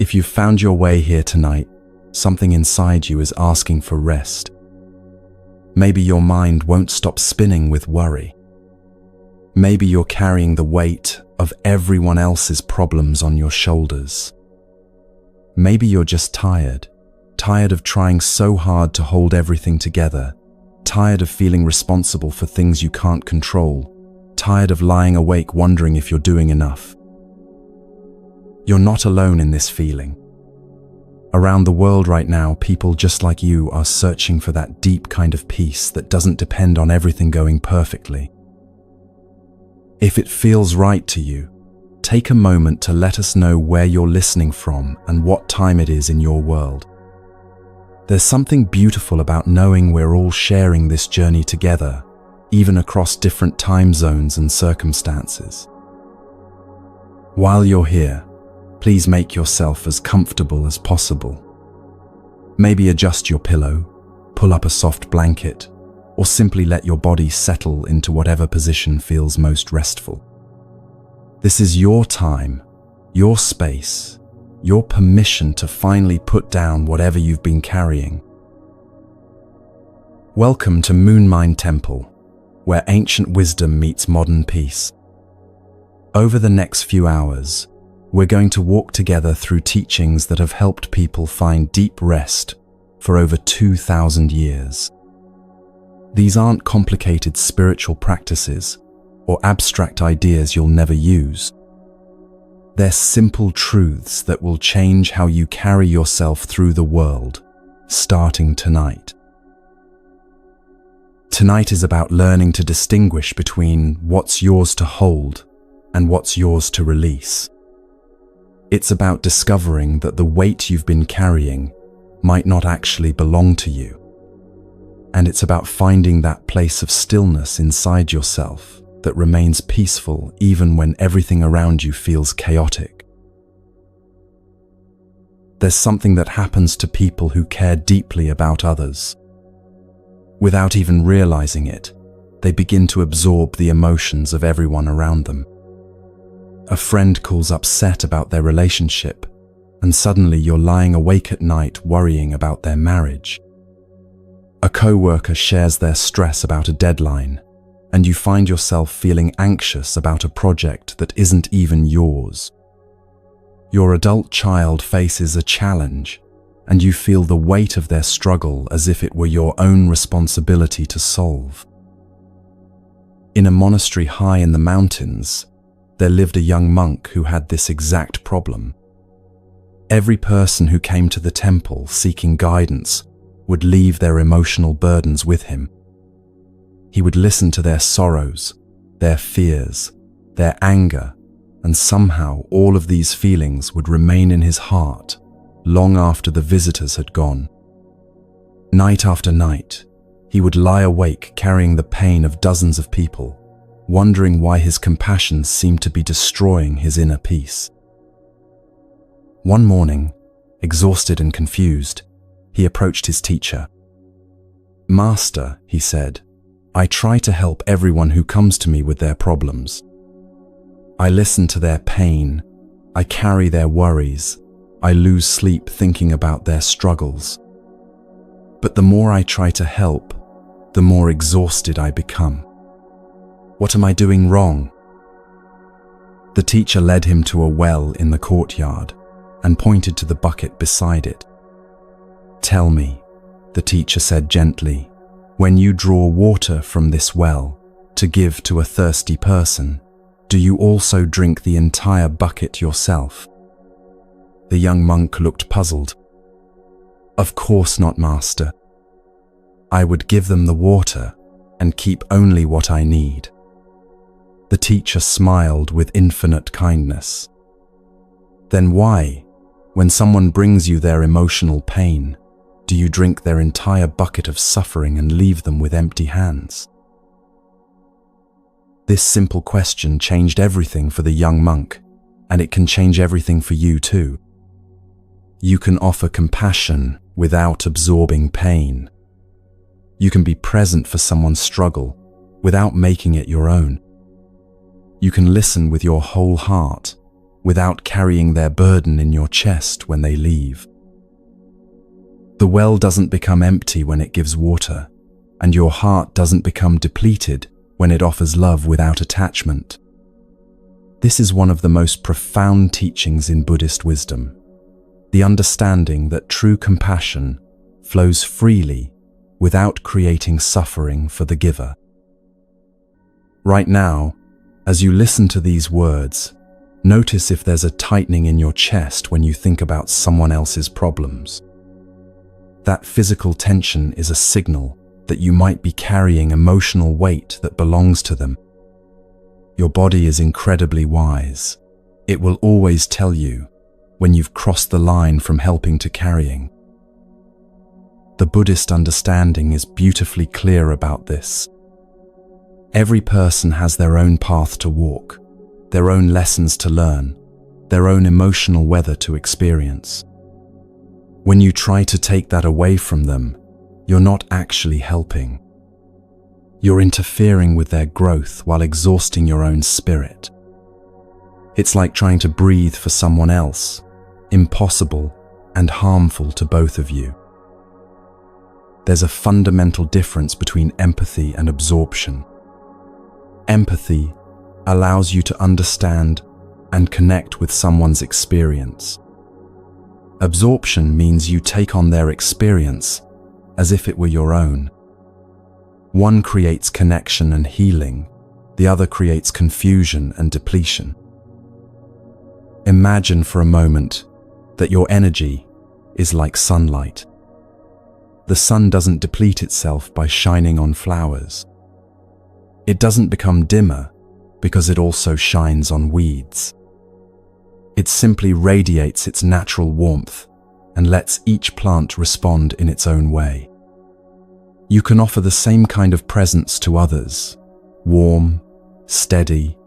If you've found your way here tonight, something inside you is asking for rest. Maybe your mind won't stop spinning with worry. Maybe you're carrying the weight of everyone else's problems on your shoulders. Maybe you're just tired of trying so hard to hold everything together, tired of feeling responsible for things you can't control, tired of lying awake wondering if you're doing enough. You're not alone in this feeling. Around the world right now, people just like you are searching for that deep kind of peace that doesn't depend on everything going perfectly. If it feels right to you, take a moment to let us know where you're listening from and what time it is in your world. There's something beautiful about knowing we're all sharing this journey together, even across different time zones and circumstances. While you're here, please make yourself as comfortable as possible. Maybe adjust your pillow, pull up a soft blanket, or simply let your body settle into whatever position feels most restful. This is your time, your space, your permission to finally put down whatever you've been carrying. Welcome to Moonmind Temple, where ancient wisdom meets modern peace. Over the next few hours, we're going to walk together through teachings that have helped people find deep rest for over 2,000 years. These aren't complicated spiritual practices or abstract ideas you'll never use. They're simple truths that will change how you carry yourself through the world, starting tonight. Tonight is about learning to distinguish between what's yours to hold and what's yours to release. It's about discovering that the weight you've been carrying might not actually belong to you. And it's about finding that place of stillness inside yourself that remains peaceful even when everything around you feels chaotic. There's something that happens to people who care deeply about others. Without even realizing it, they begin to absorb the emotions of everyone around them. A friend calls upset about their relationship, and suddenly you're lying awake at night worrying about their marriage. A coworker shares their stress about a deadline, and you find yourself feeling anxious about a project that isn't even yours. Your adult child faces a challenge, and you feel the weight of their struggle as if it were your own responsibility to solve. In a monastery high in the mountains, there lived a young monk who had this exact problem. Every person who came to the temple seeking guidance would leave their emotional burdens with him. He would listen to their sorrows, their fears, their anger, and somehow all of these feelings would remain in his heart long after the visitors had gone. Night after night, he would lie awake carrying the pain of dozens of people, wondering why his compassion seemed to be destroying his inner peace. One morning, exhausted and confused, he approached his teacher. "Master," he said, "I try to help everyone who comes to me with their problems. I listen to their pain, I carry their worries, I lose sleep thinking about their struggles. But the more I try to help, the more exhausted I become. What am I doing wrong?" The teacher led him to a well in the courtyard and pointed to the bucket beside it. "Tell me," the teacher said gently, "when you draw water from this well to give to a thirsty person, do you also drink the entire bucket yourself?" The young monk looked puzzled. "Of course not, master. I would give them the water and keep only what I need." The teacher smiled with infinite kindness. "Then why, when someone brings you their emotional pain, do you drink their entire bucket of suffering and leave them with empty hands?" This simple question changed everything for the young monk, and it can change everything for you too. You can offer compassion without absorbing pain. You can be present for someone's struggle without making it your own. You can listen with your whole heart without carrying their burden in your chest when they leave. The well doesn't become empty when it gives water, and your heart doesn't become depleted when it offers love without attachment. This is one of the most profound teachings in Buddhist wisdom, the understanding that true compassion flows freely without creating suffering for the giver. Right now, as you listen to these words, notice if there's a tightening in your chest when you think about someone else's problems. That physical tension is a signal that you might be carrying emotional weight that belongs to them. Your body is incredibly wise. It will always tell you when you've crossed the line from helping to carrying. The Buddhist understanding is beautifully clear about this. Every person has their own path to walk, their own lessons to learn, their own emotional weather to experience. When you try to take that away from them, you're not actually helping. You're interfering with their growth while exhausting your own spirit. It's like trying to breathe for someone else, impossible and harmful to both of you. There's a fundamental difference between empathy and absorption. Empathy allows you to understand and connect with someone's experience. Absorption means you take on their experience as if it were your own. One creates connection and healing, the other creates confusion and depletion. Imagine for a moment that your energy is like sunlight. The sun doesn't deplete itself by shining on flowers. It doesn't become dimmer because it also shines on weeds. It simply radiates its natural warmth and lets each plant respond in its own way. You can offer the same kind of presence to others, warm, steady,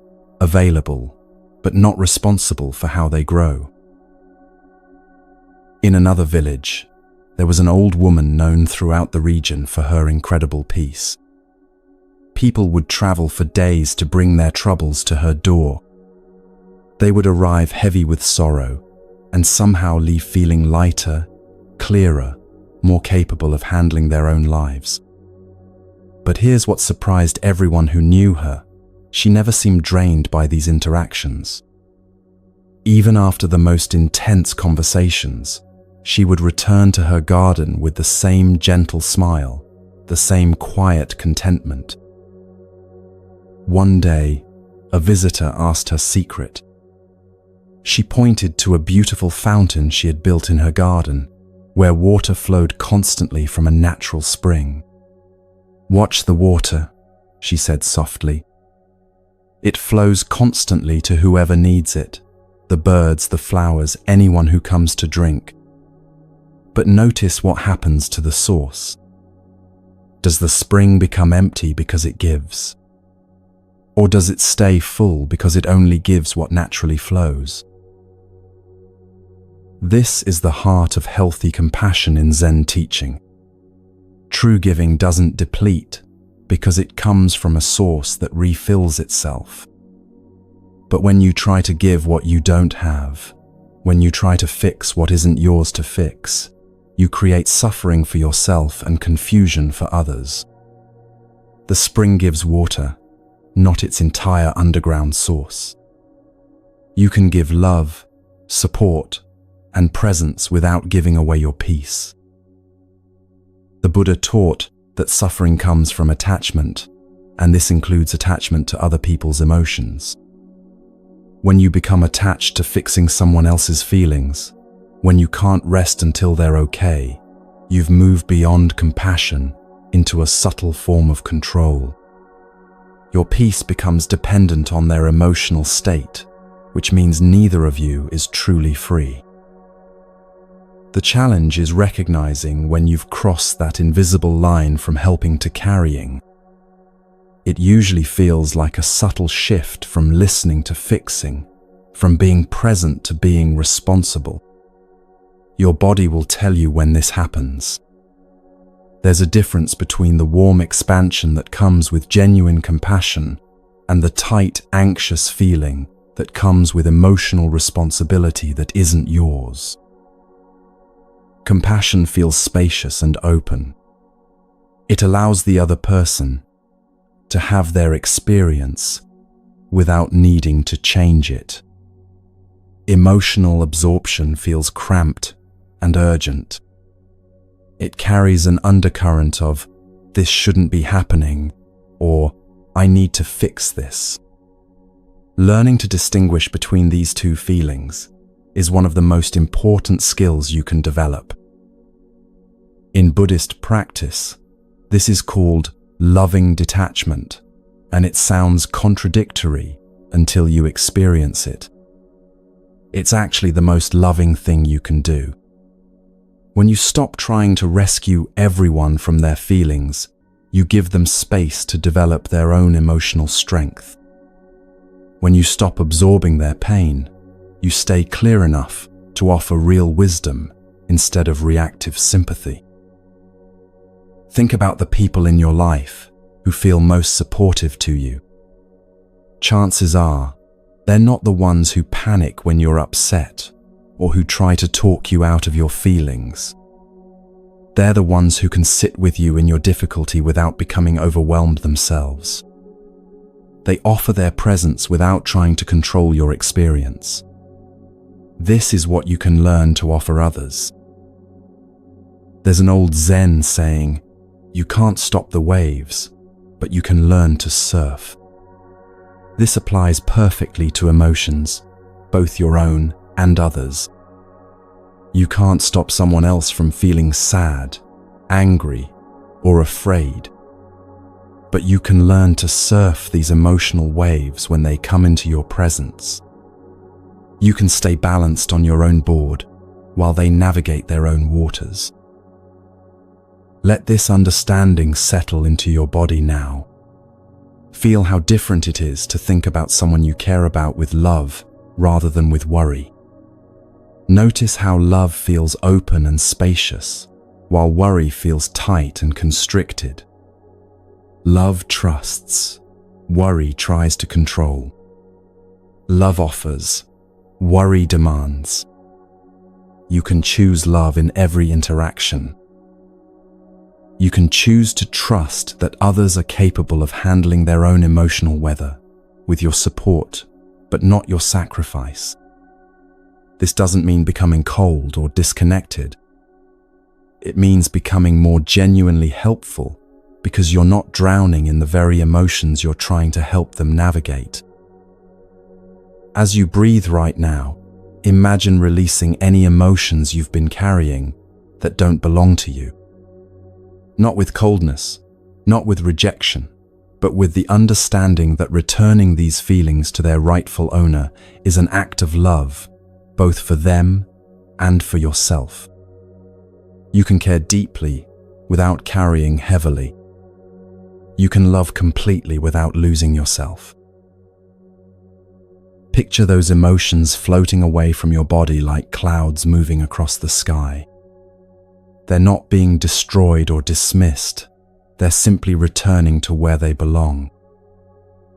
available, but not responsible for how they grow. In another village, there was an old woman known throughout the region for her incredible peace. People would travel for days to bring their troubles to her door. They would arrive heavy with sorrow and somehow leave feeling lighter, clearer, more capable of handling their own lives. But here's what surprised everyone who knew her. She never seemed drained by these interactions. Even after the most intense conversations, she would return to her garden with the same gentle smile, the same quiet contentment. One day, a visitor asked her secret. She pointed to a beautiful fountain she had built in her garden, where water flowed constantly from a natural spring. "Watch the water," she said softly. "It flows constantly to whoever needs it, the birds, the flowers, anyone who comes to drink. But notice what happens to the source. Does the spring become empty because it gives? Or does it stay full because it only gives what naturally flows?" This is the heart of healthy compassion in Zen teaching. True giving doesn't deplete because it comes from a source that refills itself. But when you try to give what you don't have, when you try to fix what isn't yours to fix, you create suffering for yourself and confusion for others. The spring gives water, not its entire underground source. You can give love, support, and presence without giving away your peace. The Buddha taught that suffering comes from attachment, and this includes attachment to other people's emotions. When you become attached to fixing someone else's feelings, when you can't rest until they're okay, you've moved beyond compassion into a subtle form of control. Your peace becomes dependent on their emotional state, which means neither of you is truly free. The challenge is recognizing when you've crossed that invisible line from helping to carrying. It usually feels like a subtle shift from listening to fixing, from being present to being responsible. Your body will tell you when this happens. There's a difference between the warm expansion that comes with genuine compassion and the tight, anxious feeling that comes with emotional responsibility that isn't yours. Compassion feels spacious and open. It allows the other person to have their experience without needing to change it. Emotional absorption feels cramped and urgent. It carries an undercurrent of, "This shouldn't be happening," or "I need to fix this." Learning to distinguish between these two feelings is one of the most important skills you can develop. In Buddhist practice, this is called loving detachment, and it sounds contradictory until you experience it. It's actually the most loving thing you can do. When you stop trying to rescue everyone from their feelings, you give them space to develop their own emotional strength. When you stop absorbing their pain, you stay clear enough to offer real wisdom instead of reactive sympathy. Think about the people in your life who feel most supportive to you. Chances are, they're not the ones who panic when you're upset or who try to talk you out of your feelings. They're the ones who can sit with you in your difficulty without becoming overwhelmed themselves. They offer their presence without trying to control your experience. This is what you can learn to offer others. There's an old Zen saying, "You can't stop the waves, but you can learn to surf." This applies perfectly to emotions, both your own and others. You can't stop someone else from feeling sad, angry, or afraid. But you can learn to surf these emotional waves when they come into your presence. You can stay balanced on your own board while they navigate their own waters. Let this understanding settle into your body now. Feel how different it is to think about someone you care about with love rather than with worry. Notice how love feels open and spacious, while worry feels tight and constricted. Love trusts, worry tries to control. Love offers, worry demands. You can choose love in every interaction. You can choose to trust that others are capable of handling their own emotional weather with your support, but not your sacrifice. This doesn't mean becoming cold or disconnected. It means becoming more genuinely helpful because you're not drowning in the very emotions you're trying to help them navigate. As you breathe right now, imagine releasing any emotions you've been carrying that don't belong to you. Not with coldness, not with rejection, but with the understanding that returning these feelings to their rightful owner is an act of love, both for them and for yourself. You can care deeply without carrying heavily. You can love completely without losing yourself. Picture those emotions floating away from your body like clouds moving across the sky. They're not being destroyed or dismissed. They're simply returning to where they belong.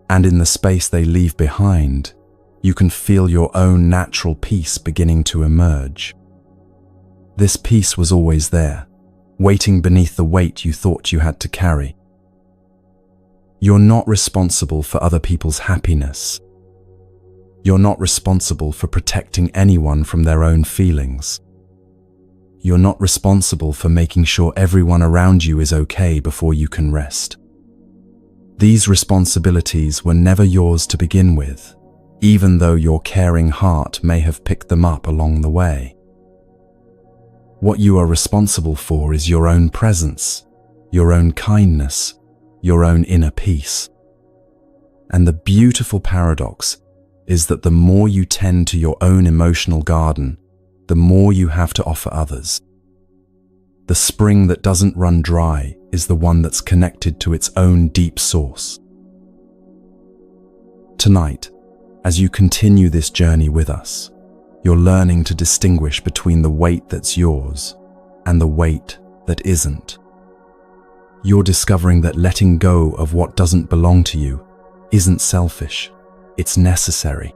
And in the space they leave behind, you can feel your own natural peace beginning to emerge. This peace was always there, waiting beneath the weight you thought you had to carry. You're not responsible for other people's happiness. You're not responsible for protecting anyone from their own feelings. You're not responsible for making sure everyone around you is okay before you can rest. These responsibilities were never yours to begin with, even though your caring heart may have picked them up along the way. What you are responsible for is your own presence, your own kindness, your own inner peace. And the beautiful paradox is that the more you tend to your own emotional garden, the more you have to offer others. The spring that doesn't run dry is the one that's connected to its own deep source. Tonight, as you continue this journey with us, you're learning to distinguish between the weight that's yours and the weight that isn't. You're discovering that letting go of what doesn't belong to you isn't selfish, it's necessary.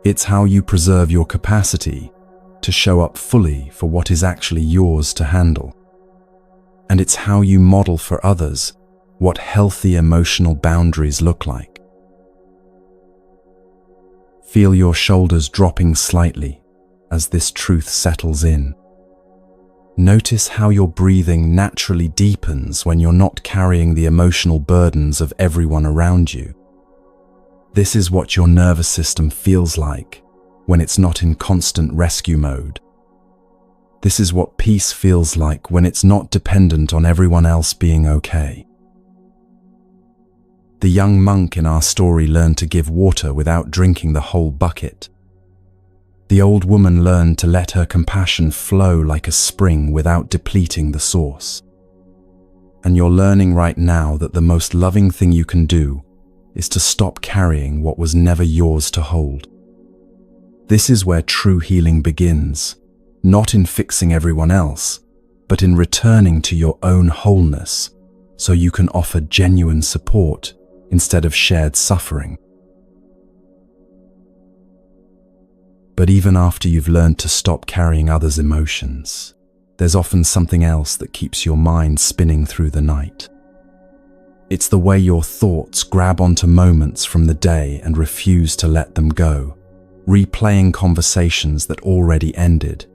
It's how you preserve your capacity to show up fully for what is actually yours to handle. And it's how you model for others what healthy emotional boundaries look like. Feel your shoulders dropping slightly as this truth settles in. Notice how your breathing naturally deepens when you're not carrying the emotional burdens of everyone around you. This is what your nervous system feels like when it's not in constant rescue mode. This is what peace feels like when it's not dependent on everyone else being okay. The young monk in our story learned to give water without drinking the whole bucket. The old woman learned to let her compassion flow like a spring without depleting the source. And you're learning right now that the most loving thing you can do is to stop carrying what was never yours to hold. This is where true healing begins, not in fixing everyone else, but in returning to your own wholeness so you can offer genuine support instead of shared suffering. But even after you've learned to stop carrying others' emotions, there's often something else that keeps your mind spinning through the night. It's the way your thoughts grab onto moments from the day and refuse to let them go, replaying conversations that already ended,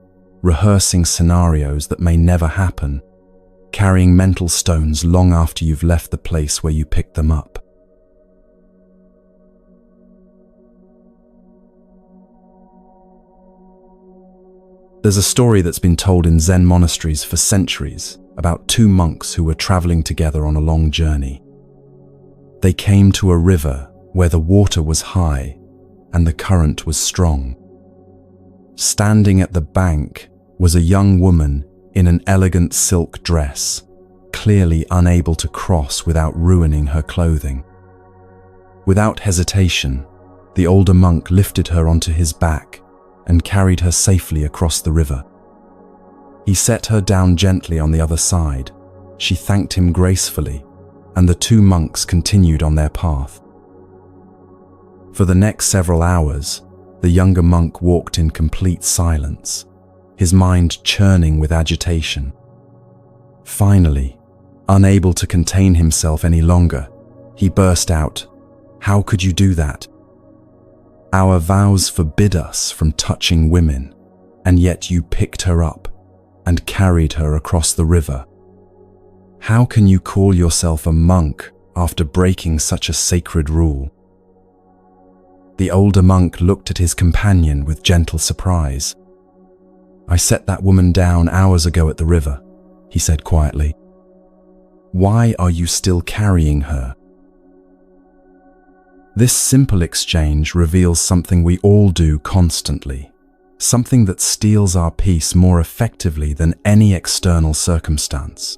rehearsing scenarios that may never happen, carrying mental stones long after you've left the place where you picked them up. There's a story that's been told in Zen monasteries for centuries about two monks who were traveling together on a long journey. They came to a river where the water was high and the current was strong. Standing at the bank was a young woman in an elegant silk dress, clearly unable to cross without ruining her clothing. Without hesitation, the older monk lifted her onto his back and carried her safely across the river. He set her down gently on the other side. She thanked him gracefully, and the two monks continued on their path. For the next several hours, the younger monk walked in complete silence, his mind churning with agitation. Finally, unable to contain himself any longer, he burst out, "How could you do that? Our vows forbid us from touching women, and yet you picked her up and carried her across the river. How can you call yourself a monk after breaking such a sacred rule?" The older monk looked at his companion with gentle surprise. "I set that woman down hours ago at the river," he said quietly. "Why are you still carrying her?" This simple exchange reveals something we all do constantly, something that steals our peace more effectively than any external circumstance.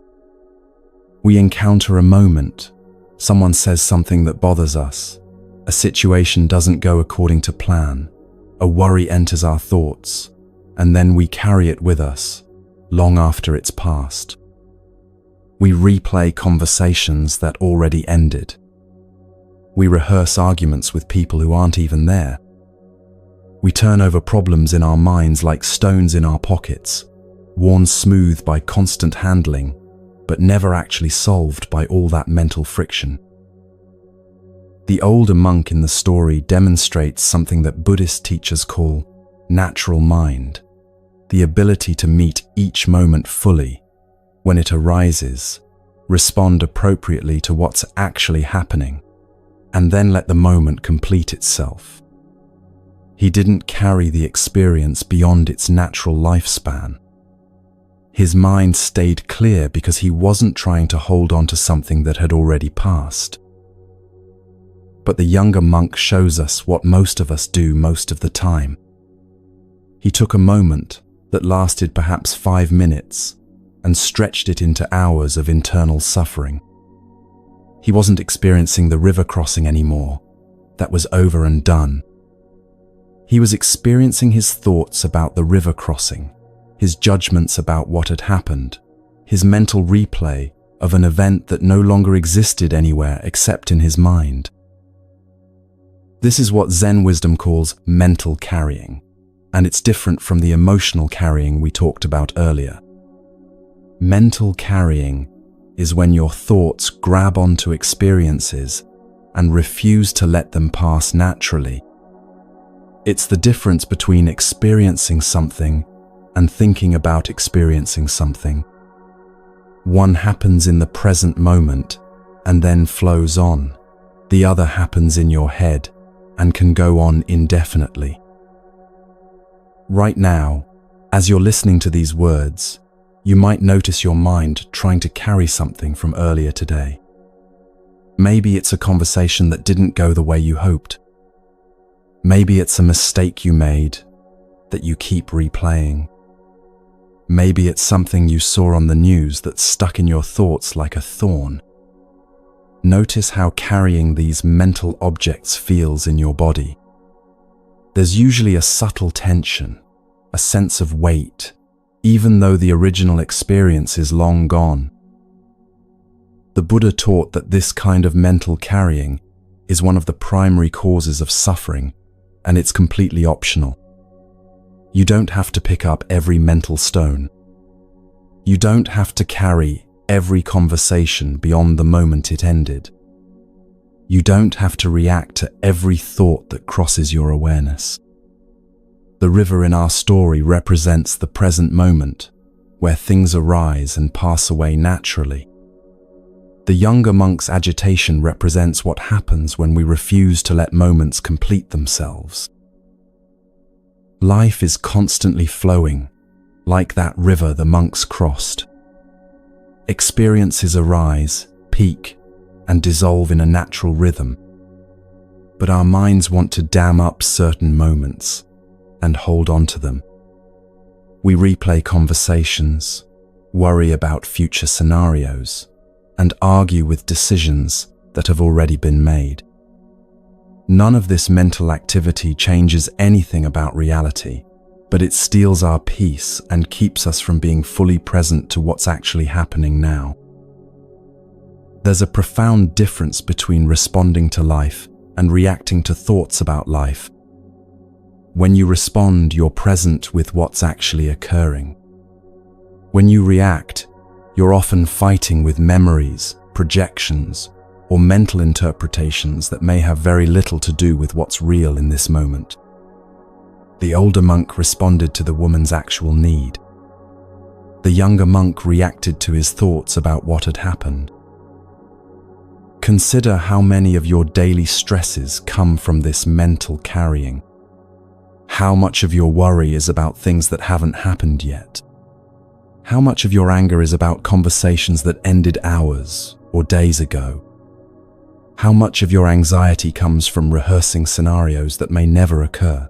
We encounter a moment, someone says something that bothers us, a situation doesn't go according to plan, a worry enters our thoughts, and then we carry it with us, long after it's passed. We replay conversations that already ended. We rehearse arguments with people who aren't even there. We turn over problems in our minds like stones in our pockets, worn smooth by constant handling, but never actually solved by all that mental friction. The older monk in the story demonstrates something that Buddhist teachers call natural mind, the ability to meet each moment fully, when it arises, respond appropriately to what's actually happening, and then let the moment complete itself. He didn't carry the experience beyond its natural lifespan. His mind stayed clear because he wasn't trying to hold on to something that had already passed. But the younger monk shows us what most of us do most of the time. He took a moment that lasted perhaps 5 minutes and stretched it into hours of internal suffering. He wasn't experiencing the river crossing anymore. That was over and done. He was experiencing his thoughts about the river crossing, his judgments about what had happened, his mental replay of an event that no longer existed anywhere except in his mind. This is what Zen wisdom calls mental carrying, and it's different from the emotional carrying we talked about earlier. Mental carrying is when your thoughts grab onto experiences and refuse to let them pass naturally. It's the difference between experiencing something and thinking about experiencing something. One happens in the present moment and then flows on. The other happens in your head and can go on indefinitely. Right now, as you're listening to these words, you might notice your mind trying to carry something from earlier today. Maybe it's a conversation that didn't go the way you hoped. Maybe it's a mistake you made that you keep replaying. Maybe it's something you saw on the news that's stuck in your thoughts like a thorn. Notice how carrying these mental objects feels in your body. There's usually a subtle tension, a sense of weight, even though the original experience is long gone. The Buddha taught that this kind of mental carrying is one of the primary causes of suffering, and it's completely optional. You don't have to pick up every mental stone. You don't have to carry every conversation beyond the moment it ended. You don't have to react to every thought that crosses your awareness. The river in our story represents the present moment, where things arise and pass away naturally. The younger monk's agitation represents what happens when we refuse to let moments complete themselves. Life is constantly flowing, like that river the monks crossed. Experiences arise, peak, and dissolve in a natural rhythm. But our minds want to dam up certain moments and hold on to them. We replay conversations, worry about future scenarios, and argue with decisions that have already been made. None of this mental activity changes anything about reality, but it steals our peace and keeps us from being fully present to what's actually happening now. There's a profound difference between responding to life and reacting to thoughts about life. When you respond, you're present with what's actually occurring. When you react, you're often fighting with memories, projections, or mental interpretations that may have very little to do with what's real in this moment. The older monk responded to the woman's actual need. The younger monk reacted to his thoughts about what had happened. Consider how many of your daily stresses come from this mental carrying. How much of your worry is about things that haven't happened yet? How much of your anger is about conversations that ended hours or days ago? How much of your anxiety comes from rehearsing scenarios that may never occur?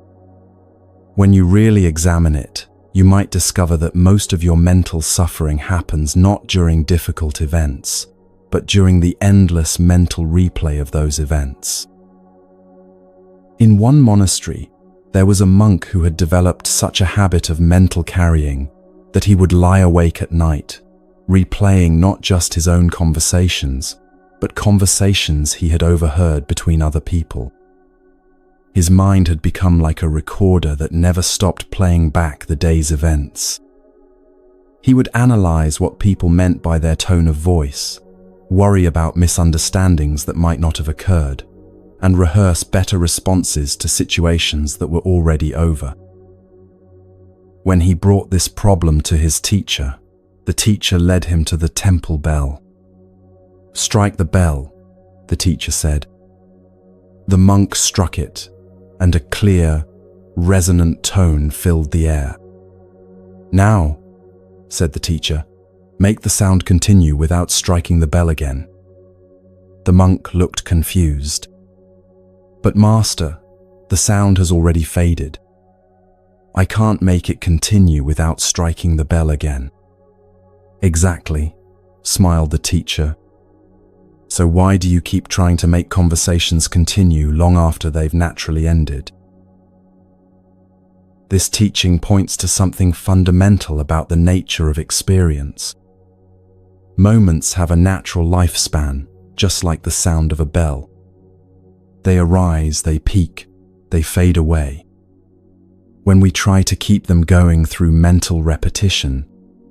When you really examine it, you might discover that most of your mental suffering happens not during difficult events, but during the endless mental replay of those events. In one monastery, there was a monk who had developed such a habit of mental carrying that he would lie awake at night, replaying not just his own conversations, but conversations he had overheard between other people. His mind had become like a recorder that never stopped playing back the day's events. He would analyze what people meant by their tone of voice, worry about misunderstandings that might not have occurred, and rehearse better responses to situations that were already over. When he brought this problem to his teacher, the teacher led him to the temple bell. "Strike the bell," the teacher said. The monk struck it, and a clear, resonant tone filled the air. "Now," said the teacher, "make the sound continue without striking the bell again." The monk looked confused. "But master, the sound has already faded. I can't make it continue without striking the bell again." "Exactly," smiled the teacher. "So why do you keep trying to make conversations continue long after they've naturally ended?" This teaching points to something fundamental about the nature of experience. Moments have a natural lifespan, just like the sound of a bell. They arise, they peak, they fade away. When we try to keep them going through mental repetition,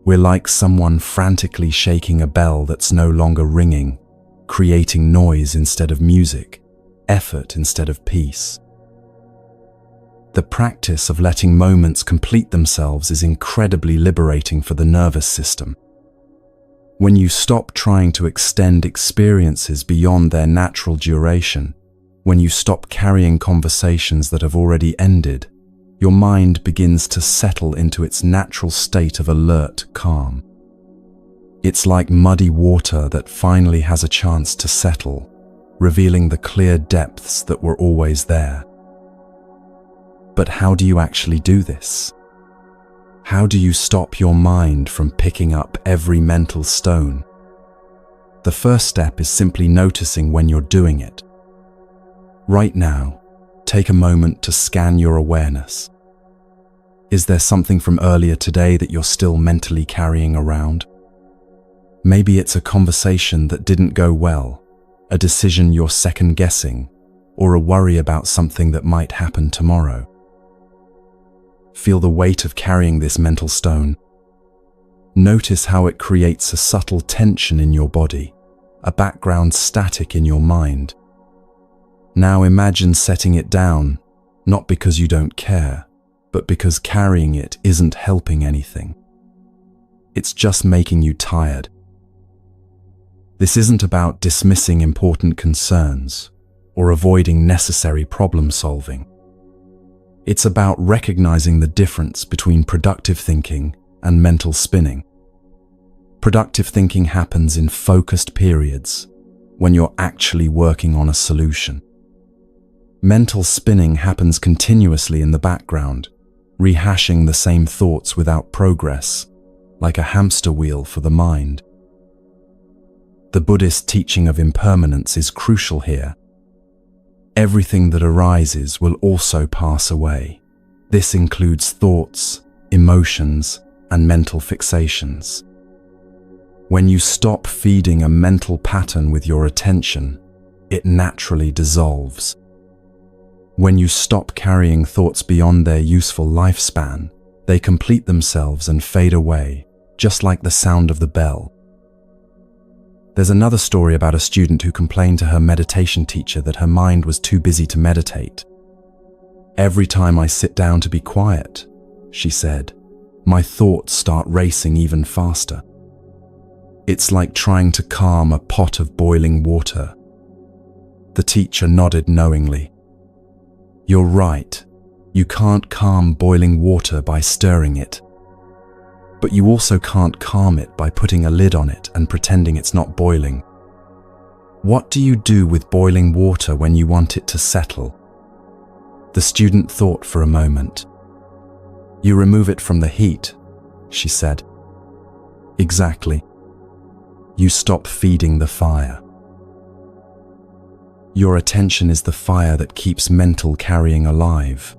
we're like someone frantically shaking a bell that's no longer ringing, creating noise instead of music, effort instead of peace. The practice of letting moments complete themselves is incredibly liberating for the nervous system. When you stop trying to extend experiences beyond their natural duration, when you stop carrying conversations that have already ended, your mind begins to settle into its natural state of alert calm. It's like muddy water that finally has a chance to settle, revealing the clear depths that were always there. But how do you actually do this? How do you stop your mind from picking up every mental stone? The first step is simply noticing when you're doing it. Right now, take a moment to scan your awareness. Is there something from earlier today that you're still mentally carrying around? Maybe it's a conversation that didn't go well, a decision you're second-guessing, or a worry about something that might happen tomorrow. Feel the weight of carrying this mental stone. Notice how it creates a subtle tension in your body, a background static in your mind. Now imagine setting it down, not because you don't care, but because carrying it isn't helping anything. It's just making you tired. This isn't about dismissing important concerns or avoiding necessary problem solving. It's about recognizing the difference between productive thinking and mental spinning. Productive thinking happens in focused periods, when you're actually working on a solution. Mental spinning happens continuously in the background, rehashing the same thoughts without progress, like a hamster wheel for the mind. The Buddhist teaching of impermanence is crucial here. Everything that arises will also pass away. This includes thoughts, emotions, and mental fixations. When you stop feeding a mental pattern with your attention, it naturally dissolves. When you stop carrying thoughts beyond their useful lifespan, they complete themselves and fade away, just like the sound of the bell. There's another story about a student who complained to her meditation teacher that her mind was too busy to meditate. "Every time I sit down to be quiet," she said, "my thoughts start racing even faster. It's like trying to calm a pot of boiling water." The teacher nodded knowingly. "You're right. You can't calm boiling water by stirring it. But you also can't calm it by putting a lid on it and pretending it's not boiling. What do you do with boiling water when you want it to settle?" The student thought for a moment. "You remove it from the heat," she said. "Exactly. You stop feeding the fire." Your attention is the fire that keeps mental carrying alive.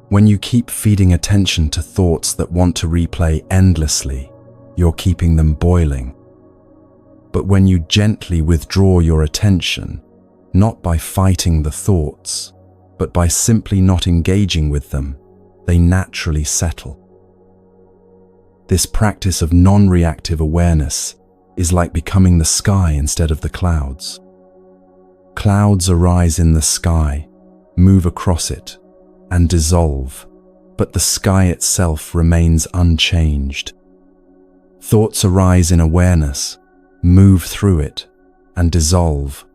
When you keep feeding attention to thoughts that want to replay endlessly, you're keeping them boiling. But when you gently withdraw your attention, not by fighting the thoughts, but by simply not engaging with them, they naturally settle. This practice of non-reactive awareness is like becoming the sky instead of the clouds. Clouds arise in the sky, move across it, and dissolve, but the sky itself remains unchanged. Thoughts arise in awareness, move through it, and dissolve,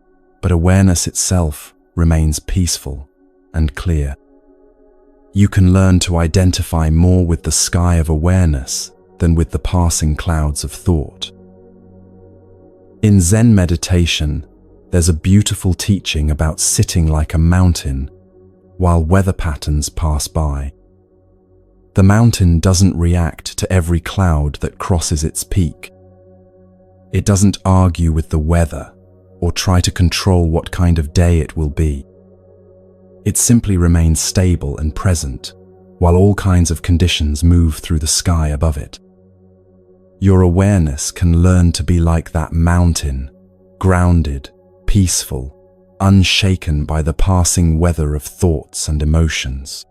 but awareness itself remains peaceful and clear. You can learn to identify more with the sky of awareness than with the passing clouds of thought. In Zen meditation, there's a beautiful teaching about sitting like a mountain while weather patterns pass by. The mountain doesn't react to every cloud that crosses its peak. It doesn't argue with the weather or try to control what kind of day it will be. It simply remains stable and present while all kinds of conditions move through the sky above it. Your awareness can learn to be like that mountain, grounded, peaceful, unshaken by the passing weather of thoughts and emotions.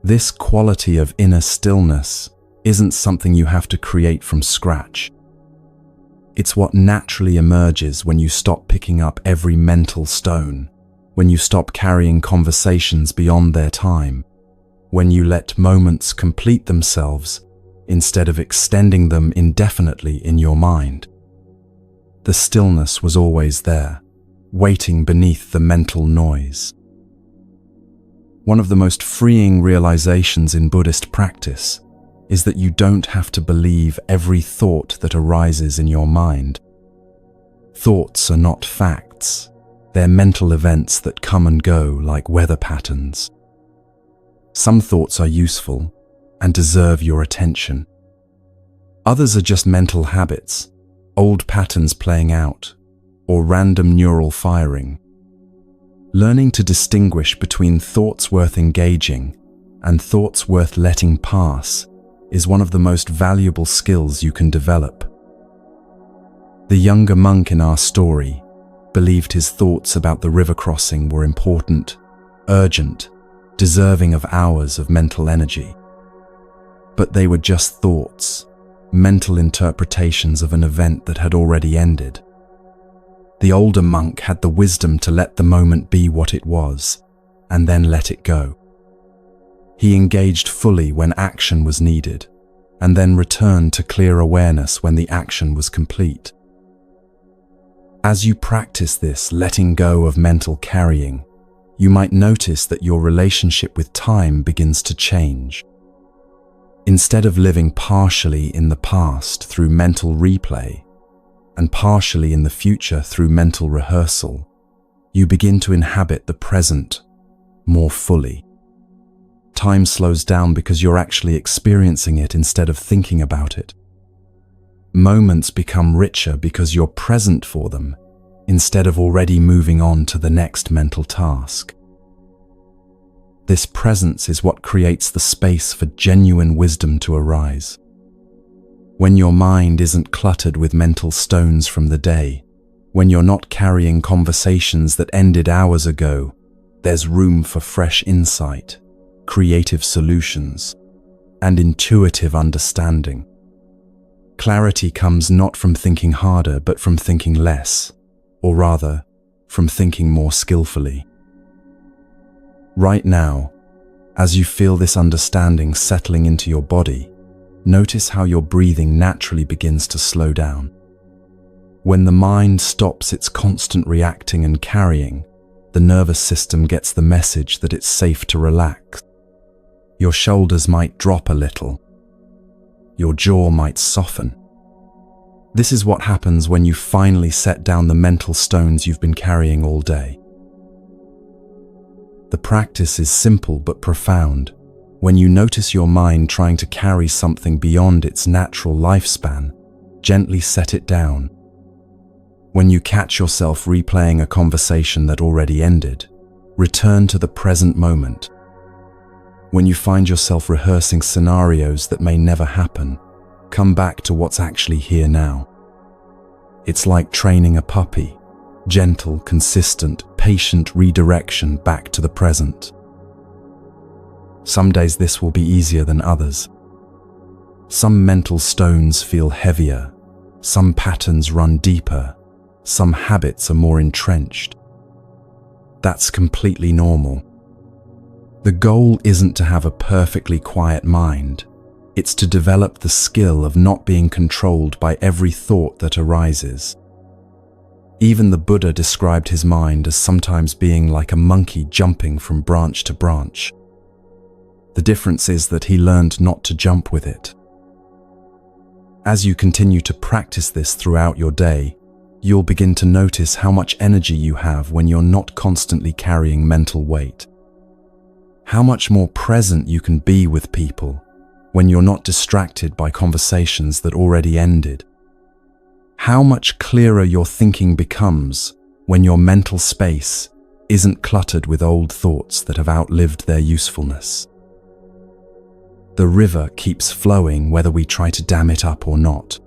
This quality of inner stillness isn't something you have to create from scratch. It's what naturally emerges when you stop picking up every mental stone, when you stop carrying conversations beyond their time, when you let moments complete themselves instead of extending them indefinitely in your mind. The stillness was always there, waiting beneath the mental noise. One of the most freeing realizations in Buddhist practice is that you don't have to believe every thought that arises in your mind. Thoughts are not facts. They're mental events that come and go like weather patterns. Some thoughts are useful and deserve your attention. Others are just mental habits, old patterns playing out, or random neural firing. Learning to distinguish between thoughts worth engaging and thoughts worth letting pass is one of the most valuable skills you can develop. The younger monk in our story believed his thoughts about the river crossing were important, urgent, deserving of hours of mental energy. But they were just thoughts, mental interpretations of an event that had already ended. The older monk had the wisdom to let the moment be what it was, and then let it go. He engaged fully when action was needed, and then returned to clear awareness when the action was complete. As you practice this letting go of mental carrying, you might notice that your relationship with time begins to change. Instead of living partially in the past through mental replay and partially in the future through mental rehearsal, you begin to inhabit the present more fully. Time slows down because you're actually experiencing it instead of thinking about it. Moments become richer because you're present for them instead of already moving on to the next mental task. This presence is what creates the space for genuine wisdom to arise. When your mind isn't cluttered with mental stones from the day, when you're not carrying conversations that ended hours ago, there's room for fresh insight, creative solutions, and intuitive understanding. Clarity comes not from thinking harder, but from thinking less, or rather, from thinking more skillfully. Right now, as you feel this understanding settling into your body, notice how your breathing naturally begins to slow down. When the mind stops its constant reacting and carrying, the nervous system gets the message that it's safe to relax. Your shoulders might drop a little. Your jaw might soften. This is what happens when you finally set down the mental stones you've been carrying all day. The practice is simple but profound. When you notice your mind trying to carry something beyond its natural lifespan, gently set it down. When you catch yourself replaying a conversation that already ended, return to the present moment. When you find yourself rehearsing scenarios that may never happen, come back to what's actually here now. It's like training a puppy. Gentle, consistent, patient redirection back to the present. Some days this will be easier than others. Some mental stones feel heavier, some patterns run deeper, some habits are more entrenched. That's completely normal. The goal isn't to have a perfectly quiet mind. It's to develop the skill of not being controlled by every thought that arises. Even the Buddha described his mind as sometimes being like a monkey jumping from branch to branch. The difference is that he learned not to jump with it. As you continue to practice this throughout your day, you'll begin to notice how much energy you have when you're not constantly carrying mental weight. How much more present you can be with people when you're not distracted by conversations that already ended. How much clearer your thinking becomes when your mental space isn't cluttered with old thoughts that have outlived their usefulness. The river keeps flowing whether we try to dam it up or not.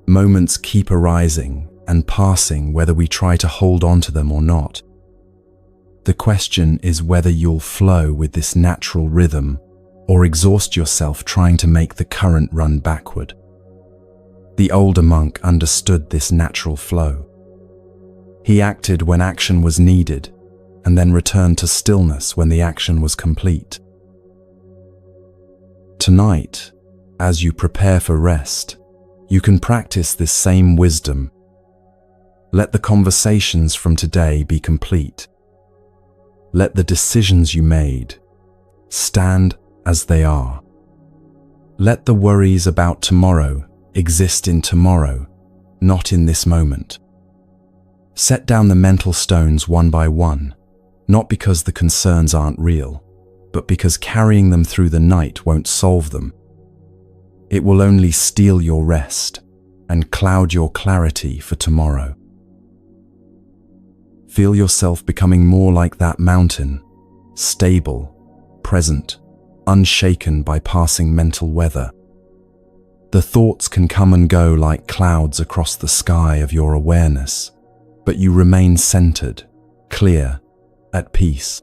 Moments keep arising, and passing, whether we try to hold on to them or not. The question is whether you'll flow with this natural rhythm or exhaust yourself trying to make the current run backward. The older monk understood this natural flow. He acted when action was needed and then returned to stillness when the action was complete. Tonight, as you prepare for rest, you can practice this same wisdom. Let the conversations from today be complete. Let the decisions you made stand as they are. Let the worries about tomorrow exist in tomorrow, not in this moment. Set down the mental stones one by one, not because the concerns aren't real, but because carrying them through the night won't solve them. It will only steal your rest and cloud your clarity for tomorrow. Feel yourself becoming more like that mountain, stable, present, unshaken by passing mental weather. The thoughts can come and go like clouds across the sky of your awareness, but you remain centered, clear, at peace.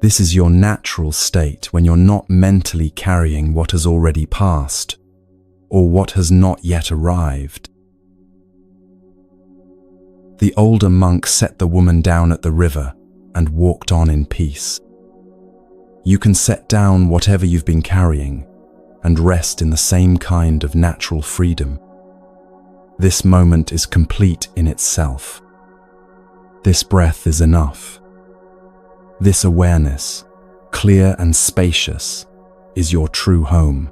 This is your natural state when you're not mentally carrying what has already passed or what has not yet arrived. The older monk set the woman down at the river and walked on in peace. You can set down whatever you've been carrying and rest in the same kind of natural freedom. This moment is complete in itself. This breath is enough. This awareness, clear and spacious, is your true home.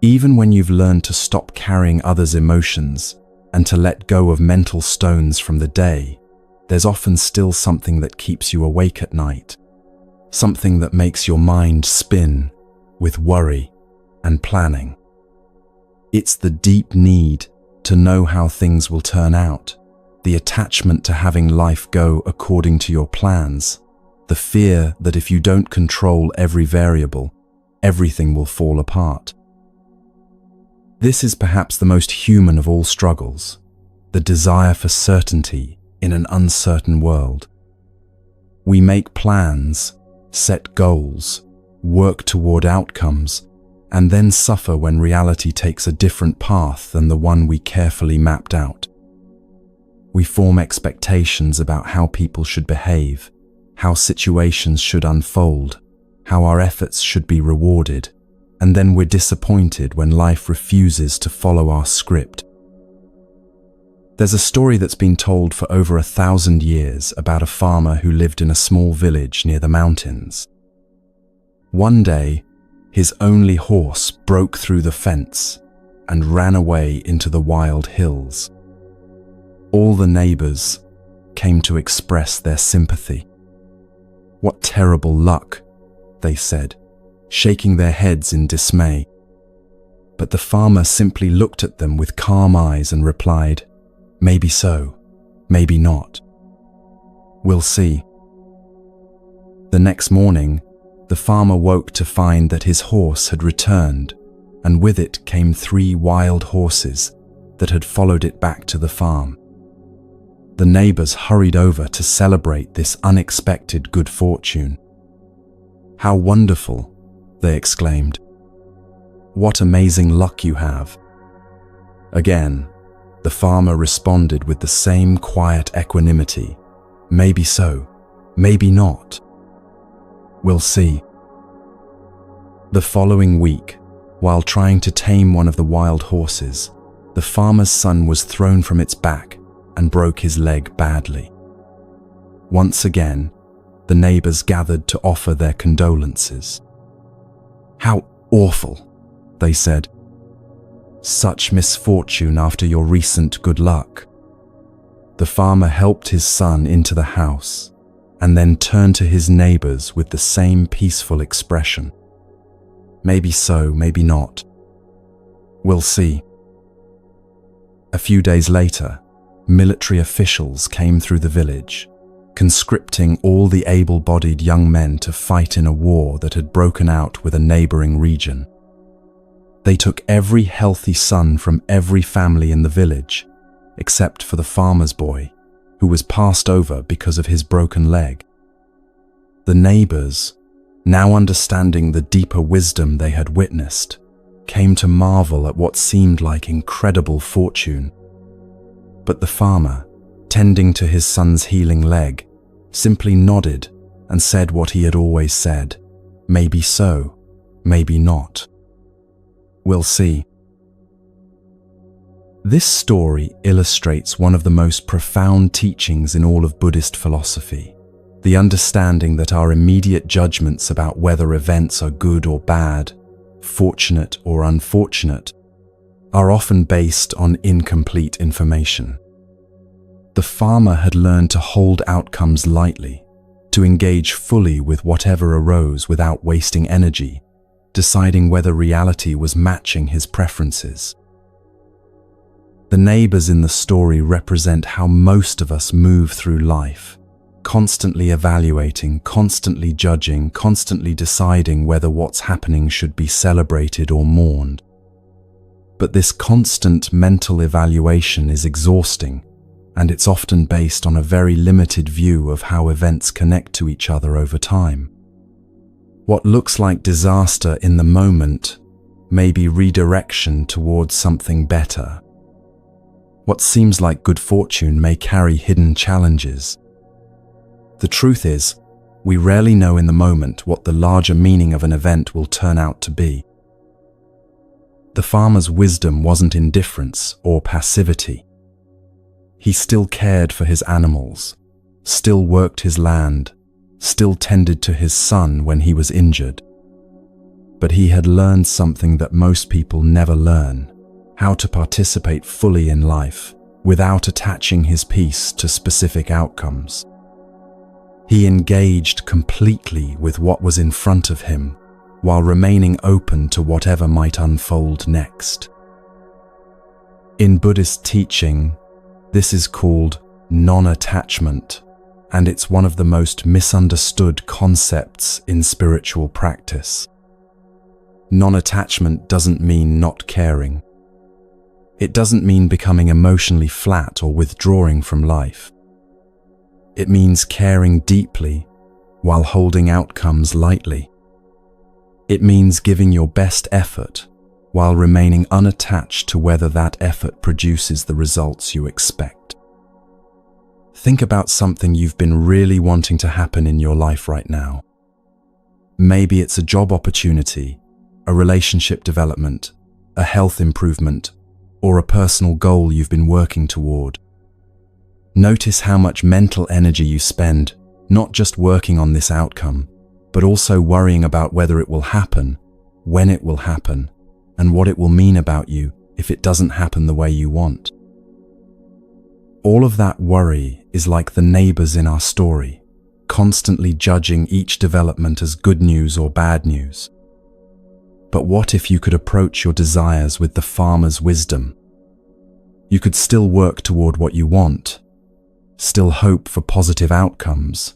Even when you've learned to stop carrying others' emotions and to let go of mental stones from the day, there's often still something that keeps you awake at night, something that makes your mind spin with worry and planning. It's the deep need to know how things will turn out, the attachment to having life go according to your plans, the fear that if you don't control every variable, everything will fall apart. This is perhaps the most human of all struggles, the desire for certainty in an uncertain world. We make plans, set goals, work toward outcomes, and then suffer when reality takes a different path than the one we carefully mapped out. We form expectations about how people should behave, how situations should unfold, how our efforts should be rewarded, and then we're disappointed when life refuses to follow our script. There's a story that's been told for over 1,000 years about a farmer who lived in a small village near the mountains. One day, his only horse broke through the fence and ran away into the wild hills. All the neighbors came to express their sympathy. "What terrible luck," they said, shaking their heads in dismay. But the farmer simply looked at them with calm eyes and replied, "Maybe so, maybe not. We'll see." The next morning, the farmer woke to find that his horse had returned, and with it came 3 wild horses that had followed it back to the farm. The neighbors hurried over to celebrate this unexpected good fortune. "How wonderful," they exclaimed. "What amazing luck you have." Again, the farmer responded with the same quiet equanimity. "Maybe so, maybe not. We'll see." The following week, while trying to tame one of the wild horses, the farmer's son was thrown from its back and broke his leg badly. Once again, the neighbors gathered to offer their condolences. "How awful," they said. "Such misfortune after your recent good luck." The farmer helped his son into the house and then turned to his neighbors with the same peaceful expression. "Maybe so, maybe not. We'll see." A few days later, military officials came through the village, conscripting all the able-bodied young men to fight in a war that had broken out with a neighboring region. They took every healthy son from every family in the village, except for the farmer's boy, who was passed over because of his broken leg. The neighbors, now understanding the deeper wisdom they had witnessed, came to marvel at what seemed like incredible fortune. But the farmer, tending to his son's healing leg, simply nodded and said what he had always said, maybe so, maybe not. We'll see. This story illustrates one of the most profound teachings in all of Buddhist philosophy, the understanding that our immediate judgments about whether events are good or bad, fortunate or unfortunate, are often based on incomplete information. The farmer had learned to hold outcomes lightly, to engage fully with whatever arose without wasting energy, deciding whether reality was matching his preferences. The neighbors in the story represent how most of us move through life, constantly evaluating, constantly judging, constantly deciding whether what's happening should be celebrated or mourned. But this constant mental evaluation is exhausting, and it's often based on a very limited view of how events connect to each other over time. What looks like disaster in the moment may be redirection towards something better. What seems like good fortune may carry hidden challenges. The truth is, we rarely know in the moment what the larger meaning of an event will turn out to be. The farmer's wisdom wasn't indifference or passivity. He still cared for his animals, still worked his land, still tended to his son when he was injured. But he had learned something that most people never learn: how to participate fully in life without attaching his peace to specific outcomes. He engaged completely with what was in front of him while remaining open to whatever might unfold next. In Buddhist teaching, this is called non-attachment, and it's one of the most misunderstood concepts in spiritual practice. Non-attachment doesn't mean not caring. It doesn't mean becoming emotionally flat or withdrawing from life. It means caring deeply while holding outcomes lightly. It means giving your best effort while remaining unattached to whether that effort produces the results you expect. Think about something you've been really wanting to happen in your life right now. Maybe it's a job opportunity, a relationship development, a health improvement, or a personal goal you've been working toward. Notice how much mental energy you spend, not just working on this outcome, but also worrying about whether it will happen, when it will happen, and what it will mean about you if it doesn't happen the way you want. All of that worry is like the neighbors in our story, constantly judging each development as good news or bad news. But what if you could approach your desires with the farmer's wisdom? You could still work toward what you want, still hope for positive outcomes,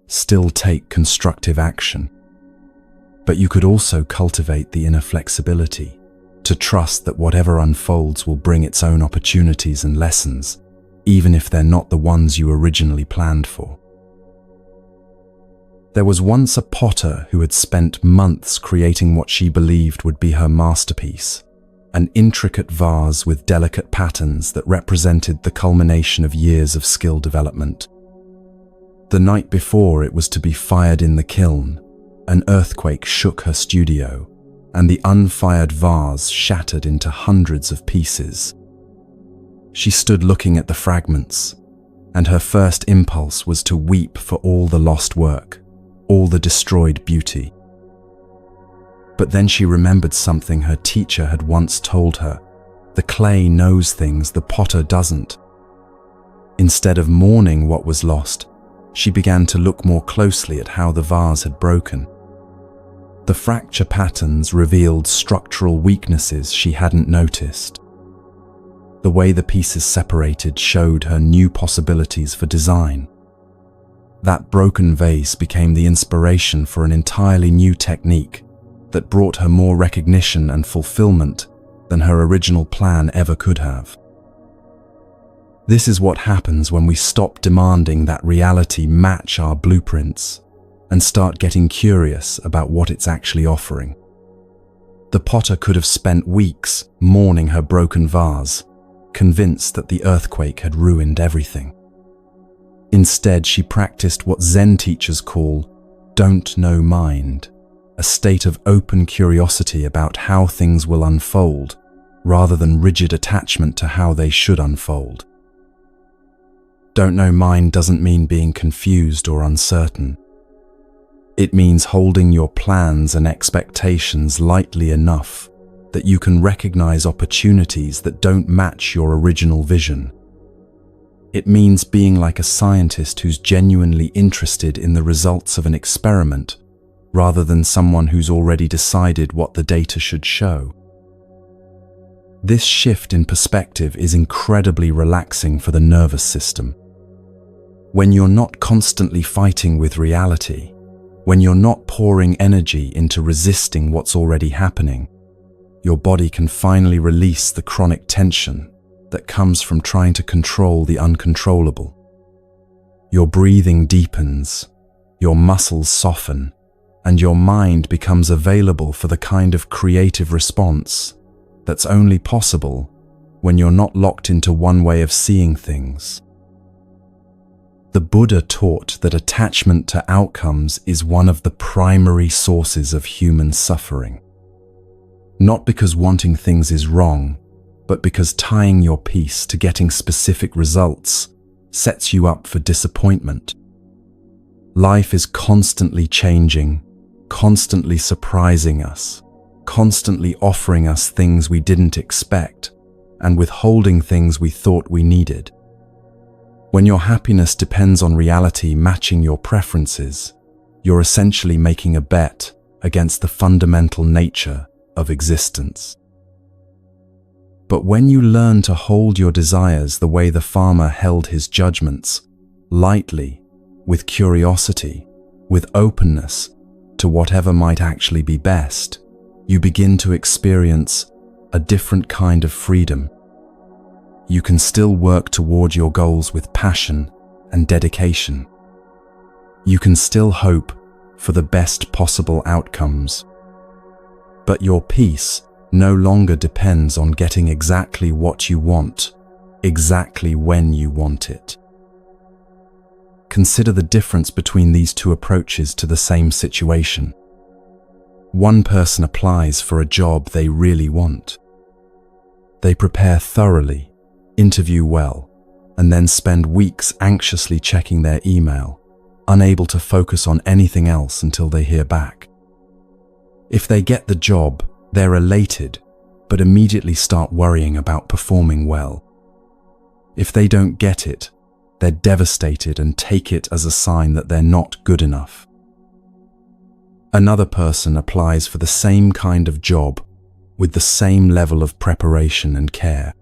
still take constructive action. But you could also cultivate the inner flexibility to trust that whatever unfolds will bring its own opportunities and lessons, even if they're not the ones you originally planned for. There was once a potter who had spent months creating what she believed would be her masterpiece, an intricate vase with delicate patterns that represented the culmination of years of skill development. The night before it was to be fired in the kiln, an earthquake shook her studio, and the unfired vase shattered into hundreds of pieces. She stood looking at the fragments, and her first impulse was to weep for all the lost work, all the destroyed beauty. But then she remembered something her teacher had once told her: the clay knows things the potter doesn't. Instead of mourning what was lost, she began to look more closely at how the vase had broken. The fracture patterns revealed structural weaknesses she hadn't noticed. The way the pieces separated showed her new possibilities for design. That broken vase became the inspiration for an entirely new technique that brought her more recognition and fulfillment than her original plan ever could have. This is what happens when we stop demanding that reality match our blueprints and start getting curious about what it's actually offering. The potter could have spent weeks mourning her broken vase, convinced that the earthquake had ruined everything. Instead, she practiced what Zen teachers call don't know mind, a state of open curiosity about how things will unfold, rather than rigid attachment to how they should unfold. Don't know mind doesn't mean being confused or uncertain. It means holding your plans and expectations lightly enough that you can recognize opportunities that don't match your original vision. It means being like a scientist who's genuinely interested in the results of an experiment, rather than someone who's already decided what the data should show. This shift in perspective is incredibly relaxing for the nervous system. When you're not constantly fighting with reality, when you're not pouring energy into resisting what's already happening, your body can finally release the chronic tension that comes from trying to control the uncontrollable. Your breathing deepens, your muscles soften, and your mind becomes available for the kind of creative response that's only possible when you're not locked into one way of seeing things. The Buddha taught that attachment to outcomes is one of the primary sources of human suffering. Not because wanting things is wrong, but because tying your peace to getting specific results sets you up for disappointment. Life is constantly changing, constantly surprising us, constantly offering us things we didn't expect, and withholding things we thought we needed. When your happiness depends on reality matching your preferences, you're essentially making a bet against the fundamental nature of existence. But when you learn to hold your desires the way the farmer held his judgments, lightly, with curiosity, with openness to whatever might actually be best, you begin to experience a different kind of freedom. You can still work toward your goals with passion and dedication. You can still hope for the best possible outcomes. But your peace no longer depends on getting exactly what you want, exactly when you want it. Consider the difference between these two approaches to the same situation. One person applies for a job they really want. They prepare thoroughly, interview well, and then spend weeks anxiously checking their email, unable to focus on anything else until they hear back. If they get the job, they're elated, but immediately start worrying about performing well. If they don't get it, they're devastated and take it as a sign that they're not good enough. Another person applies for the same kind of job with the same level of preparation and care.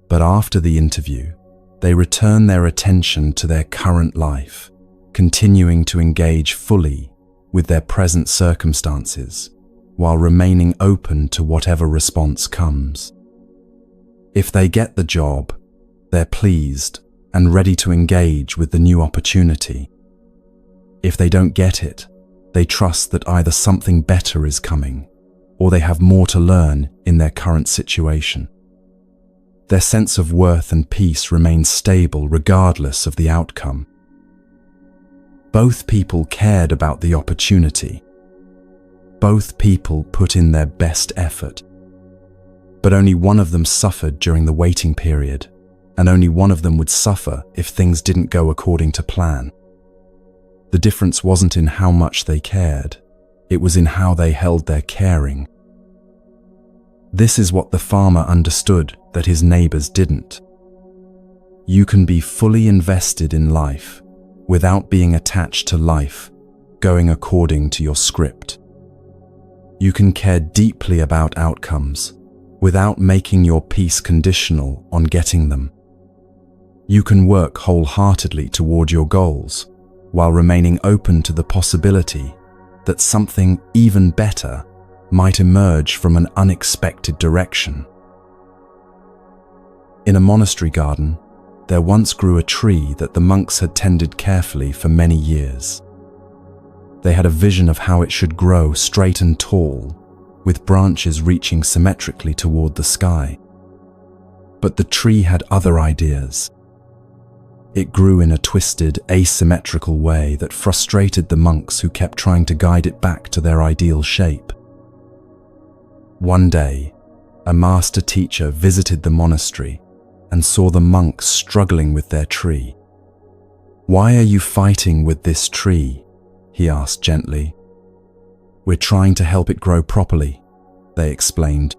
But after the interview, they return their attention to their current life, continuing to engage fully with their present circumstances, while remaining open to whatever response comes. If they get the job, they're pleased and ready to engage with the new opportunity. If they don't get it, they trust that either something better is coming, or they have more to learn in their current situation. Their sense of worth and peace remains stable regardless of the outcome. Both people cared about the opportunity. Both people put in their best effort. But only one of them suffered during the waiting period, and only one of them would suffer if things didn't go according to plan. The difference wasn't in how much they cared, it was in how they held their caring. This is what the farmer understood that his neighbors didn't. You can be fully invested in life without being attached to life going according to your script. You can care deeply about outcomes without making your peace conditional on getting them. You can work wholeheartedly toward your goals while remaining open to the possibility that something even better might emerge from an unexpected direction. In a monastery garden, there once grew a tree that the monks had tended carefully for many years. They had a vision of how it should grow straight and tall, with branches reaching symmetrically toward the sky. But the tree had other ideas. It grew in a twisted, asymmetrical way that frustrated the monks who kept trying to guide it back to their ideal shape. One day, a master teacher visited the monastery and saw the monks struggling with their tree. "Why are you fighting with this tree?" he asked gently. "We're trying to help it grow properly," they explained.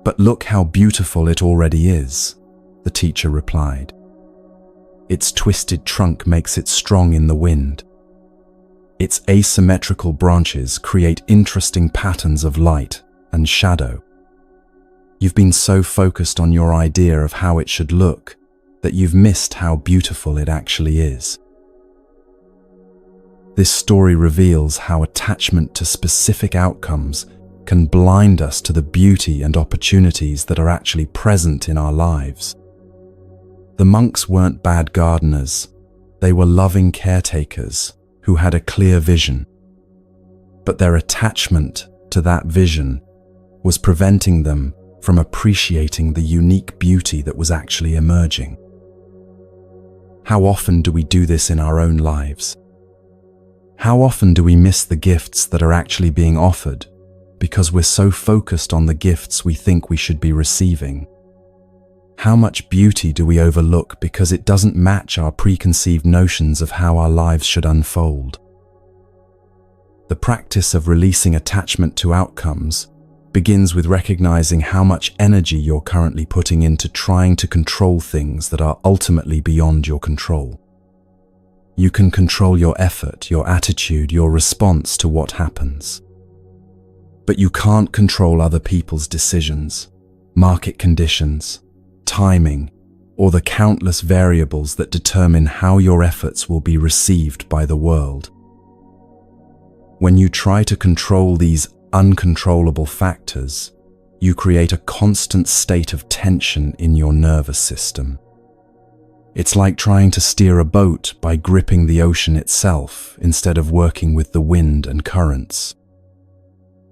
"But look how beautiful it already is," the teacher replied. "Its twisted trunk makes it strong in the wind. Its asymmetrical branches create interesting patterns of light and shadow. You've been so focused on your idea of how it should look that you've missed how beautiful it actually is." This story reveals how attachment to specific outcomes can blind us to the beauty and opportunities that are actually present in our lives. The monks weren't bad gardeners, they were loving caretakers who had a clear vision. But their attachment to that vision was preventing them from appreciating the unique beauty that was actually emerging. How often do we do this in our own lives? How often do we miss the gifts that are actually being offered because we're so focused on the gifts we think we should be receiving? How much beauty do we overlook because it doesn't match our preconceived notions of how our lives should unfold? The practice of releasing attachment to outcomes begins with recognizing how much energy you're currently putting into trying to control things that are ultimately beyond your control. You can control your effort, your attitude, your response to what happens. But you can't control other people's decisions, market conditions, timing, or the countless variables that determine how your efforts will be received by the world. When you try to control these uncontrollable factors, you create a constant state of tension in your nervous system. It's like trying to steer a boat by gripping the ocean itself instead of working with the wind and currents.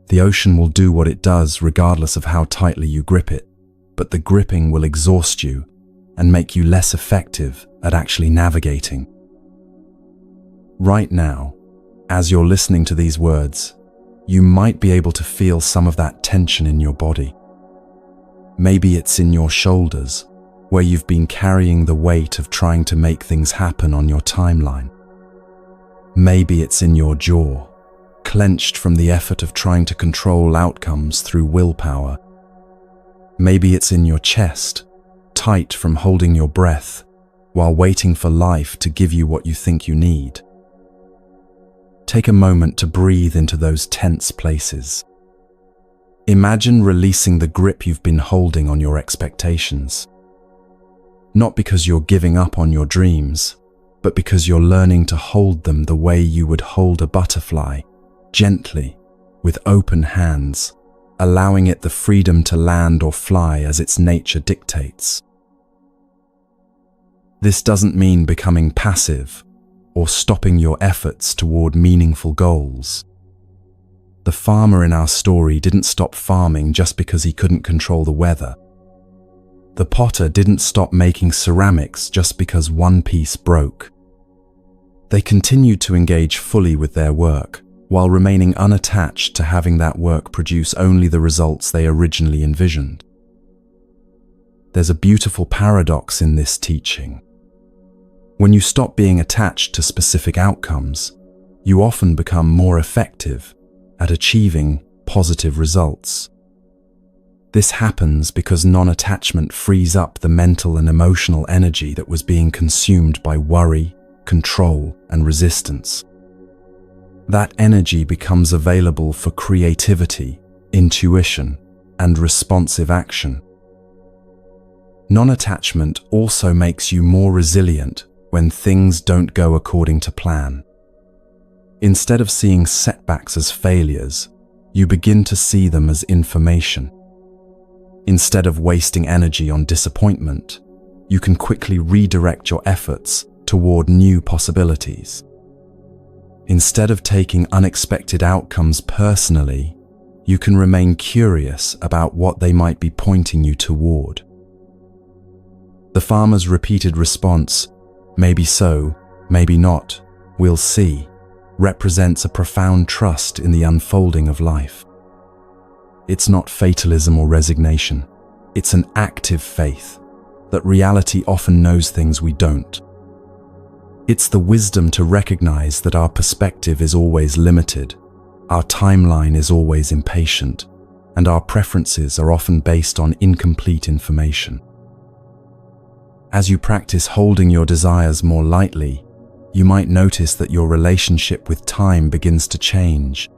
The ocean will do what it does regardless of how tightly you grip it, but the gripping will exhaust you and make you less effective at actually navigating. Right now, as you're listening to these words, you might be able to feel some of that tension in your body. Maybe it's in your shoulders, where you've been carrying the weight of trying to make things happen on your timeline. Maybe it's in your jaw, clenched from the effort of trying to control outcomes through willpower. Maybe it's in your chest, tight from holding your breath while waiting for life to give you what you think you need. Take a moment to breathe into those tense places. Imagine releasing the grip you've been holding on your expectations. Not because you're giving up on your dreams, but because you're learning to hold them the way you would hold a butterfly, gently, with open hands, allowing it the freedom to land or fly as its nature dictates. This doesn't mean becoming passive or stopping your efforts toward meaningful goals. The farmer in our story didn't stop farming just because he couldn't control the weather. The potter didn't stop making ceramics just because one piece broke. They continued to engage fully with their work, while remaining unattached to having that work produce only the results they originally envisioned. There's a beautiful paradox in this teaching. When you stop being attached to specific outcomes, you often become more effective at achieving positive results. This happens because non-attachment frees up the mental and emotional energy that was being consumed by worry, control, and resistance. That energy becomes available for creativity, intuition, and responsive action. Non-attachment also makes you more resilient when things don't go according to plan. Instead of seeing setbacks as failures, you begin to see them as information. Instead of wasting energy on disappointment, you can quickly redirect your efforts toward new possibilities. Instead of taking unexpected outcomes personally, you can remain curious about what they might be pointing you toward. The farmer's repeated response, "Maybe so, maybe not, we'll see," represents a profound trust in the unfolding of life. It's not fatalism or resignation. It's an active faith that reality often knows things we don't. It's the wisdom to recognize that our perspective is always limited, our timeline is always impatient, and our preferences are often based on incomplete information. As you practice holding your desires more lightly, you might notice that your relationship with time begins to change.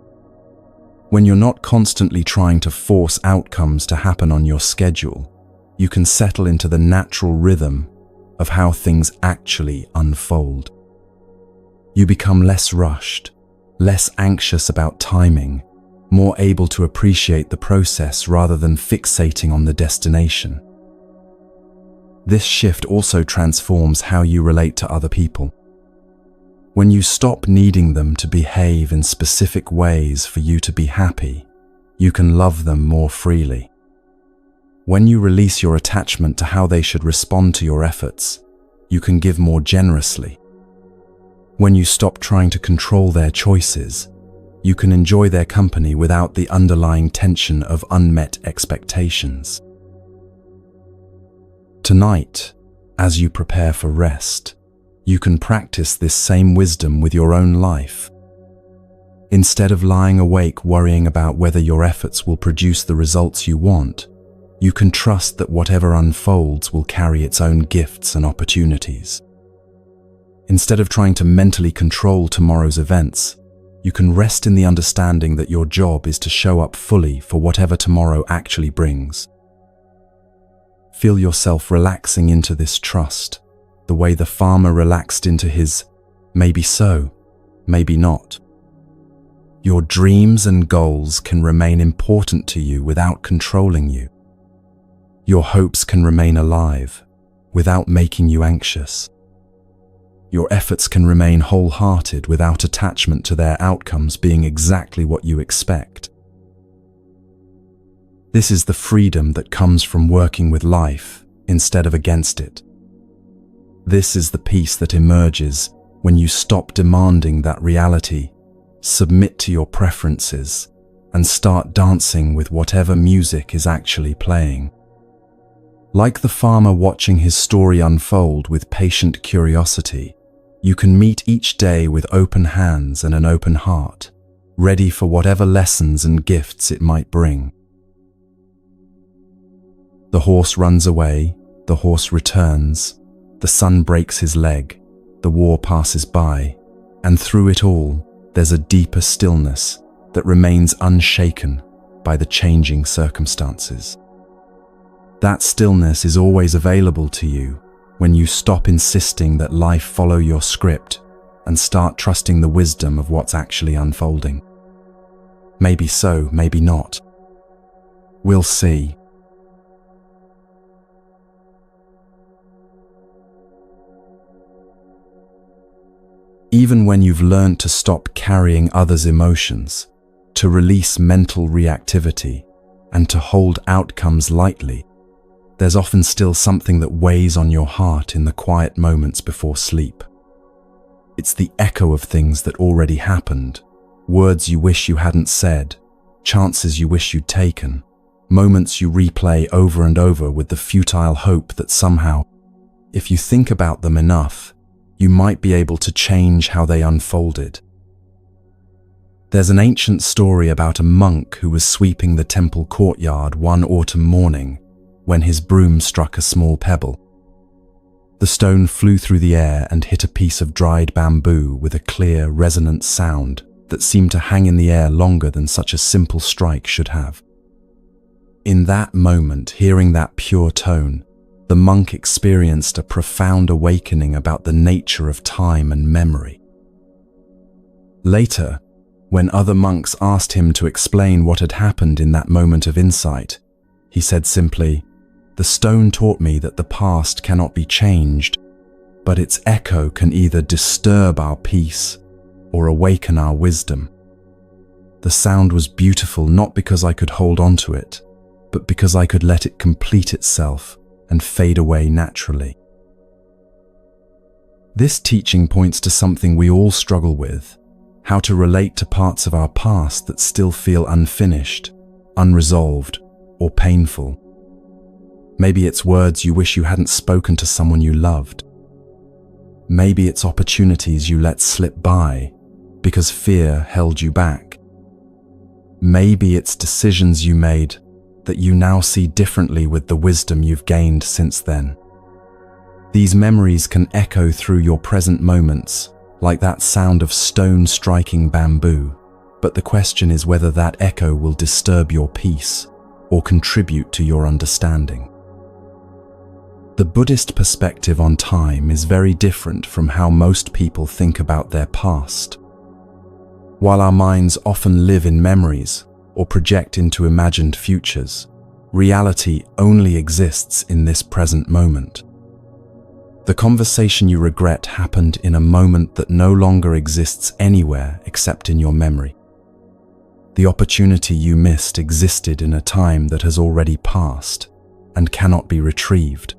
When you're not constantly trying to force outcomes to happen on your schedule, you can settle into the natural rhythm of how things actually unfold. You become less rushed, less anxious about timing, more able to appreciate the process rather than fixating on the destination. This shift also transforms how you relate to other people. When you stop needing them to behave in specific ways for you to be happy, you can love them more freely. When you release your attachment to how they should respond to your efforts, you can give more generously. When you stop trying to control their choices, you can enjoy their company without the underlying tension of unmet expectations. Tonight, as you prepare for rest, you can practice this same wisdom with your own life. Instead of lying awake worrying about whether your efforts will produce the results you want, you can trust that whatever unfolds will carry its own gifts and opportunities. Instead of trying to mentally control tomorrow's events, you can rest in the understanding that your job is to show up fully for whatever tomorrow actually brings. Feel yourself relaxing into this trust, the way the farmer relaxed into his "maybe so, maybe not." Your dreams and goals can remain important to you without controlling you. Your hopes can remain alive without making you anxious. Your efforts can remain wholehearted without attachment to their outcomes being exactly what you expect. This is the freedom that comes from working with life instead of against it. This is the peace that emerges when you stop demanding that reality, submit to your preferences, and start dancing with whatever music is actually playing. Like the farmer watching his story unfold with patient curiosity, you can meet each day with open hands and an open heart, ready for whatever lessons and gifts it might bring. The horse runs away, the horse returns, the sun breaks his leg, the war passes by, and through it all, there's a deeper stillness that remains unshaken by the changing circumstances. That stillness is always available to you when you stop insisting that life follow your script and start trusting the wisdom of what's actually unfolding. Maybe so, maybe not. We'll see. Even when you've learned to stop carrying others' emotions, to release mental reactivity, and to hold outcomes lightly, there's often still something that weighs on your heart in the quiet moments before sleep. It's the echo of things that already happened, words you wish you hadn't said, chances you wish you'd taken, moments you replay over and over with the futile hope that somehow, if you think about them enough, you might be able to change how they unfolded. There's an ancient story about a monk who was sweeping the temple courtyard one autumn morning when his broom struck a small pebble. The stone flew through the air and hit a piece of dried bamboo with a clear, resonant sound that seemed to hang in the air longer than such a simple strike should have. In that moment, hearing that pure tone, the monk experienced a profound awakening about the nature of time and memory. Later, when other monks asked him to explain what had happened in that moment of insight, he said simply, "The stone taught me that the past cannot be changed, but its echo can either disturb our peace or awaken our wisdom. The sound was beautiful not because I could hold on to it, but because I could let it complete itself and fade away naturally." This teaching points to something we all struggle with: how to relate to parts of our past that still feel unfinished, unresolved, or painful. Maybe it's words you wish you hadn't spoken to someone you loved. Maybe it's opportunities you let slip by because fear held you back. Maybe it's decisions you made that you now see differently with the wisdom you've gained since then. These memories can echo through your present moments, like that sound of stone striking bamboo, but the question is whether that echo will disturb your peace or contribute to your understanding. The Buddhist perspective on time is very different from how most people think about their past. While our minds often live in memories or project into imagined futures, reality only exists in this present moment. The conversation you regret happened in a moment that no longer exists anywhere except in your memory. The opportunity you missed existed in a time that has already passed and cannot be retrieved.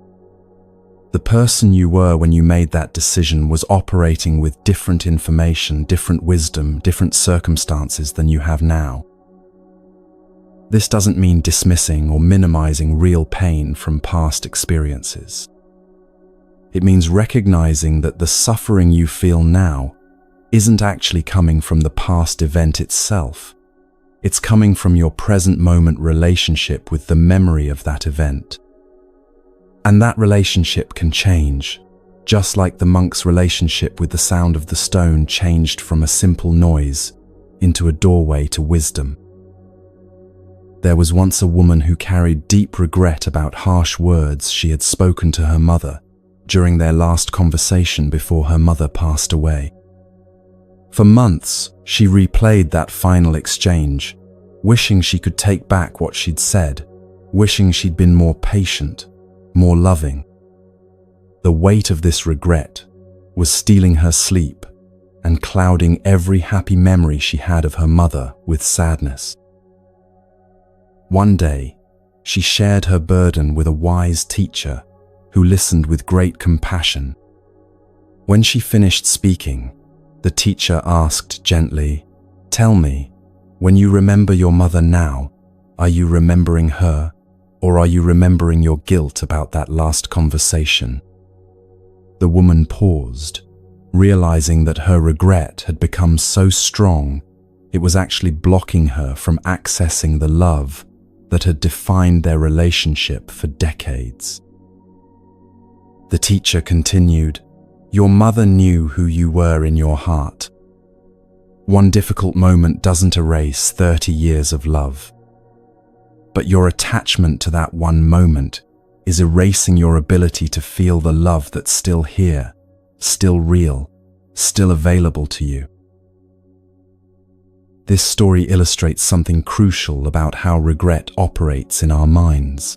The person you were when you made that decision was operating with different information, different wisdom, different circumstances than you have now. This doesn't mean dismissing or minimizing real pain from past experiences. It means recognizing that the suffering you feel now isn't actually coming from the past event itself. It's coming from your present moment relationship with the memory of that event. And that relationship can change, just like the monk's relationship with the sound of the stone changed from a simple noise into a doorway to wisdom. There was once a woman who carried deep regret about harsh words she had spoken to her mother during their last conversation before her mother passed away. For months, she replayed that final exchange, wishing she could take back what she'd said, wishing she'd been more patient, more loving. The weight of this regret was stealing her sleep and clouding every happy memory she had of her mother with sadness. One day, she shared her burden with a wise teacher who listened with great compassion. When she finished speaking, the teacher asked gently, "Tell me, when you remember your mother now, are you remembering her, or are you remembering your guilt about that last conversation?" The woman paused, realizing that her regret had become so strong, it was actually blocking her from accessing the love that had defined their relationship for decades. The teacher continued, "Your mother knew who you were in your heart. One difficult moment doesn't erase 30 years of love. But your attachment to that one moment is erasing your ability to feel the love that's still here, still real, still available to you." This story illustrates something crucial about how regret operates in our minds.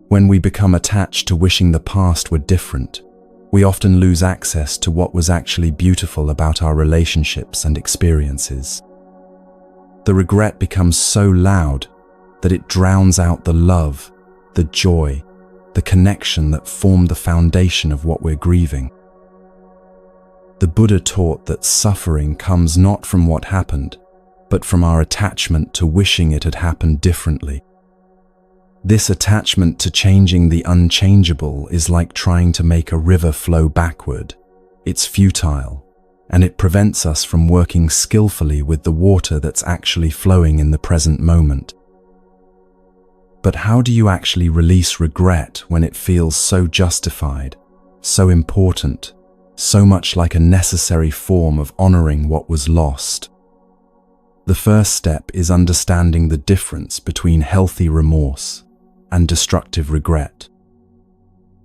When we become attached to wishing the past were different, we often lose access to what was actually beautiful about our relationships and experiences. The regret becomes so loud that it drowns out the love, the joy, the connection that formed the foundation of what we're grieving. The Buddha taught that suffering comes not from what happened, but from our attachment to wishing it had happened differently. This attachment to changing the unchangeable is like trying to make a river flow backward. It's futile, and it prevents us from working skillfully with the water that's actually flowing in the present moment. But how do you actually release regret when it feels so justified, so important, so much like a necessary form of honoring what was lost? The first step is understanding the difference between healthy remorse and destructive regret.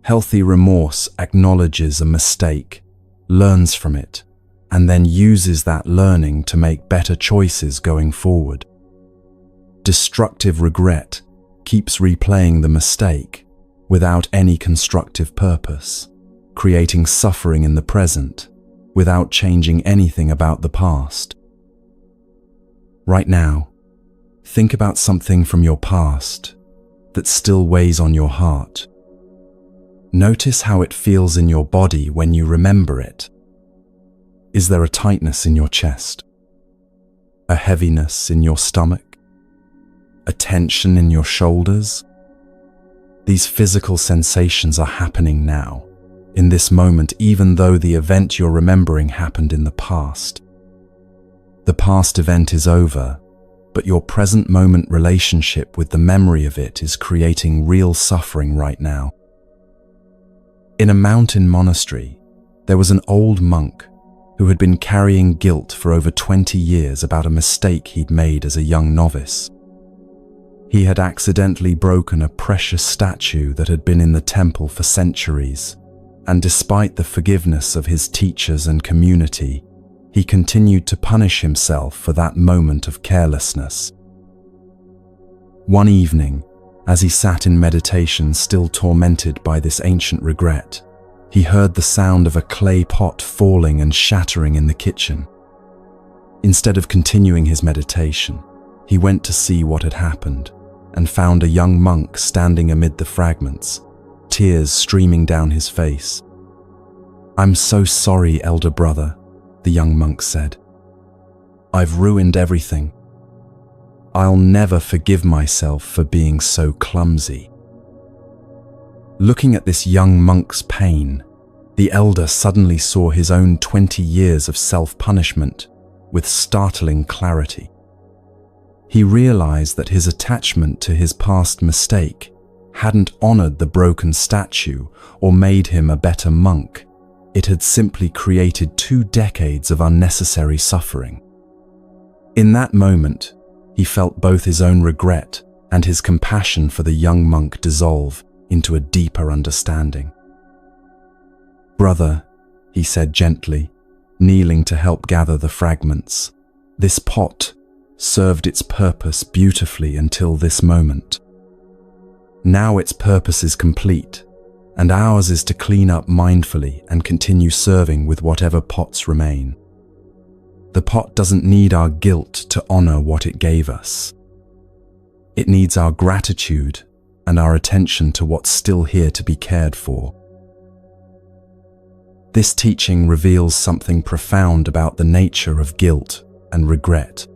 Healthy remorse acknowledges a mistake, learns from it, and then uses that learning to make better choices going forward. Destructive regret keeps replaying the mistake without any constructive purpose, creating suffering in the present without changing anything about the past. Right now, think about something from your past that still weighs on your heart. Notice how it feels in your body when you remember it. Is there a tightness in your chest? A heaviness in your stomach? A tension in your shoulders? These physical sensations are happening now, in this moment, even though the event you're remembering happened in the past. The past event is over, but your present moment relationship with the memory of it is creating real suffering right now. In a mountain monastery, there was an old monk who had been carrying guilt for over 20 years about a mistake he'd made as a young novice. He had accidentally broken a precious statue that had been in the temple for centuries, and despite the forgiveness of his teachers and community, he continued to punish himself for that moment of carelessness. One evening, as he sat in meditation, still tormented by this ancient regret, he heard the sound of a clay pot falling and shattering in the kitchen. Instead of continuing his meditation, he went to see what had happened and found a young monk standing amid the fragments, tears streaming down his face. "I'm so sorry, elder brother," the young monk said. "I've ruined everything. I'll never forgive myself for being so clumsy." Looking at this young monk's pain, the elder suddenly saw his own 20 years of self-punishment with startling clarity. He realized that his attachment to his past mistake hadn't honored the broken statue or made him a better monk. It had simply created 2 decades of unnecessary suffering. In that moment, he felt both his own regret and his compassion for the young monk dissolve into a deeper understanding. "Brother," he said gently, kneeling to help gather the fragments, "this pot served its purpose beautifully until this moment. Now its purpose is complete, and ours is to clean up mindfully and continue serving with whatever pots remain. The pot doesn't need our guilt to honor what it gave us. It needs our gratitude and our attention to what's still here to be cared for." This teaching reveals something profound about the nature of guilt and regret.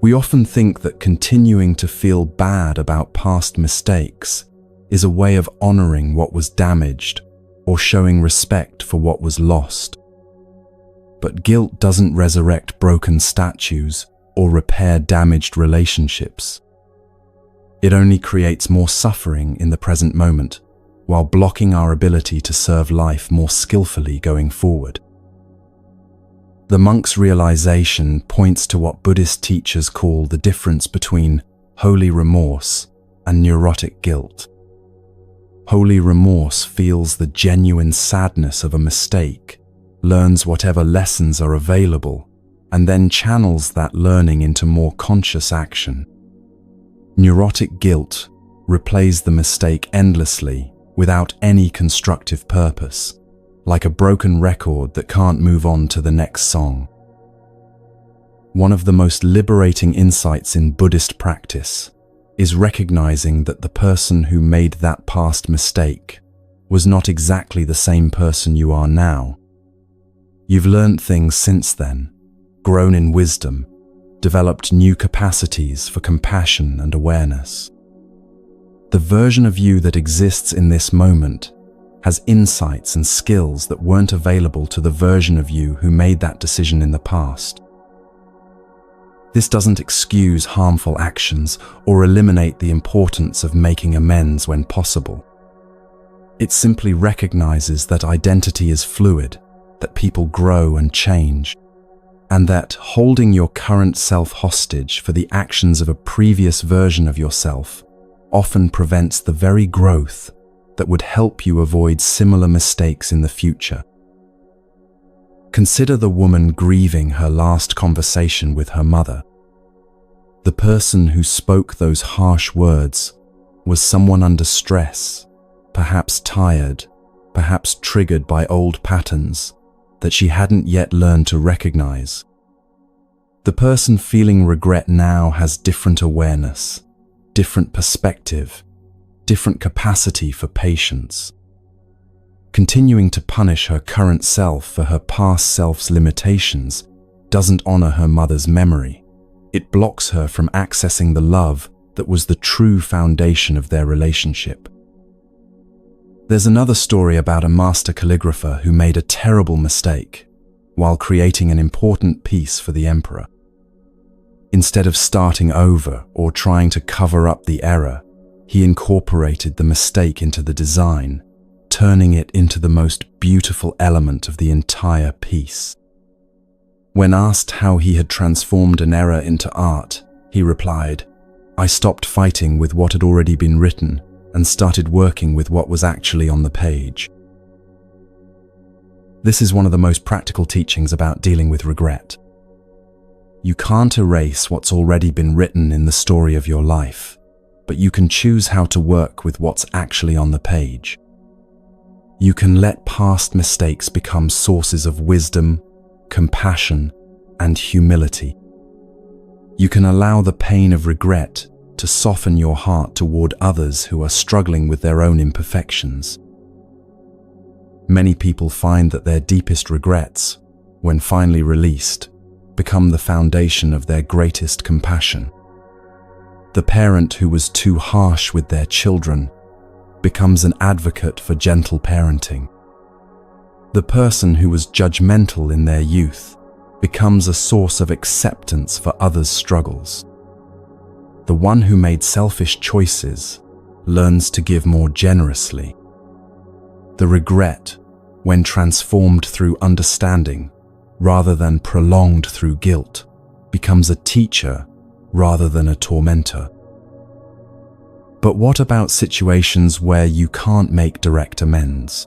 We often think that continuing to feel bad about past mistakes is a way of honoring what was damaged or showing respect for what was lost. But guilt doesn't resurrect broken statues or repair damaged relationships. It only creates more suffering in the present moment, while blocking our ability to serve life more skillfully going forward. The monk's realization points to what Buddhist teachers call the difference between holy remorse and neurotic guilt. Holy remorse feels the genuine sadness of a mistake, learns whatever lessons are available, and then channels that learning into more conscious action. Neurotic guilt replays the mistake endlessly without any constructive purpose, like a broken record that can't move on to the next song. One of the most liberating insights in Buddhist practice is recognizing that the person who made that past mistake was not exactly the same person you are now. You've learned things since then, grown in wisdom, developed new capacities for compassion and awareness. The version of you that exists in this moment has insights and skills that weren't available to the version of you who made that decision in the past. This doesn't excuse harmful actions or eliminate the importance of making amends when possible. It simply recognizes that identity is fluid, that people grow and change, and that holding your current self hostage for the actions of a previous version of yourself often prevents the very growth that would help you avoid similar mistakes in the future. Consider the woman grieving her last conversation with her mother. The person who spoke those harsh words was someone under stress, perhaps tired, perhaps triggered by old patterns that she hadn't yet learned to recognize. The person feeling regret now has different awareness, different perspective, different capacity for patience. Continuing to punish her current self for her past self's limitations doesn't honor her mother's memory. It blocks her from accessing the love that was the true foundation of their relationship. There's another story about a master calligrapher who made a terrible mistake while creating an important piece for the emperor. Instead of starting over or trying to cover up the error, he incorporated the mistake into the design, turning it into the most beautiful element of the entire piece. When asked how he had transformed an error into art, he replied, "I stopped fighting with what had already been written and started working with what was actually on the page." This is one of the most practical teachings about dealing with regret. You can't erase what's already been written in the story of your life, but you can choose how to work with what's actually on the page. You can let past mistakes become sources of wisdom, compassion, and humility. You can allow the pain of regret to soften your heart toward others who are struggling with their own imperfections. Many people find that their deepest regrets, when finally released, become the foundation of their greatest compassion. The parent who was too harsh with their children becomes an advocate for gentle parenting. The person who was judgmental in their youth becomes a source of acceptance for others' struggles. The one who made selfish choices learns to give more generously. The regret, when transformed through understanding rather than prolonged through guilt, becomes a teacher rather than a tormentor. But what about situations where you can't make direct amends?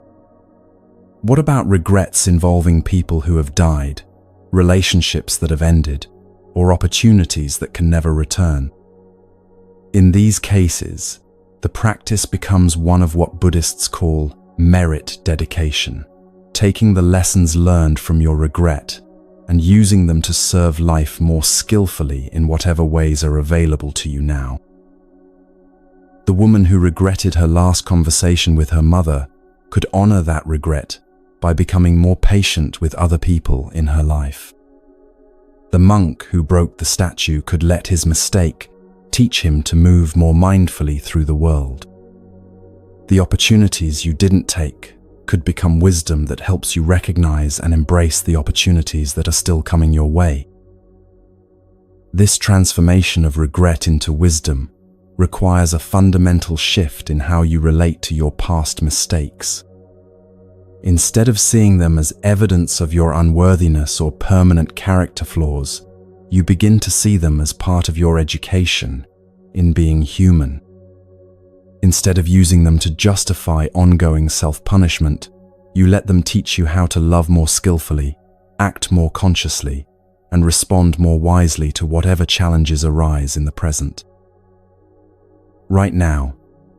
What about regrets involving people who have died, relationships that have ended, or opportunities that can never return? In these cases, the practice becomes one of what Buddhists call merit dedication, taking the lessons learned from your regret and using them to serve life more skillfully in whatever ways are available to you now. The woman who regretted her last conversation with her mother could honor that regret by becoming more patient with other people in her life. The monk who broke the statue could let his mistake teach him to move more mindfully through the world. The opportunities you didn't take could become wisdom that helps you recognize and embrace the opportunities that are still coming your way. This transformation of regret into wisdom requires a fundamental shift in how you relate to your past mistakes. Instead of seeing them as evidence of your unworthiness or permanent character flaws, you begin to see them as part of your education in being human. Instead of using them to justify ongoing self-punishment, you let them teach you how to love more skillfully, act more consciously, and respond more wisely to whatever challenges arise in the present. Right now,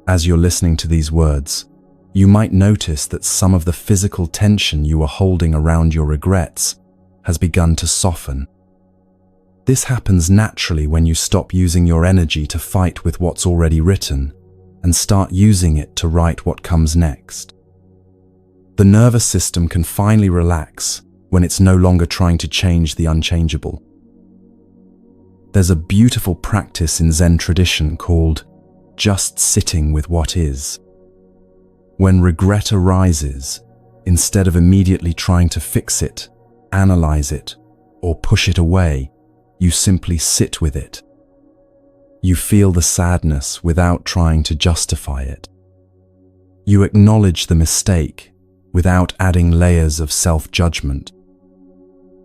as you're listening to these words, you might notice that some of the physical tension you were holding around your regrets has begun to soften. This happens naturally when you stop using your energy to fight with what's already written and start using it to write what comes next. The nervous system can finally relax when it's no longer trying to change the unchangeable. There's a beautiful practice in Zen tradition called just sitting with what is. When regret arises, instead of immediately trying to fix it, analyze it, or push it away, you simply sit with it. You feel the sadness without trying to justify it. You acknowledge the mistake without adding layers of self-judgment.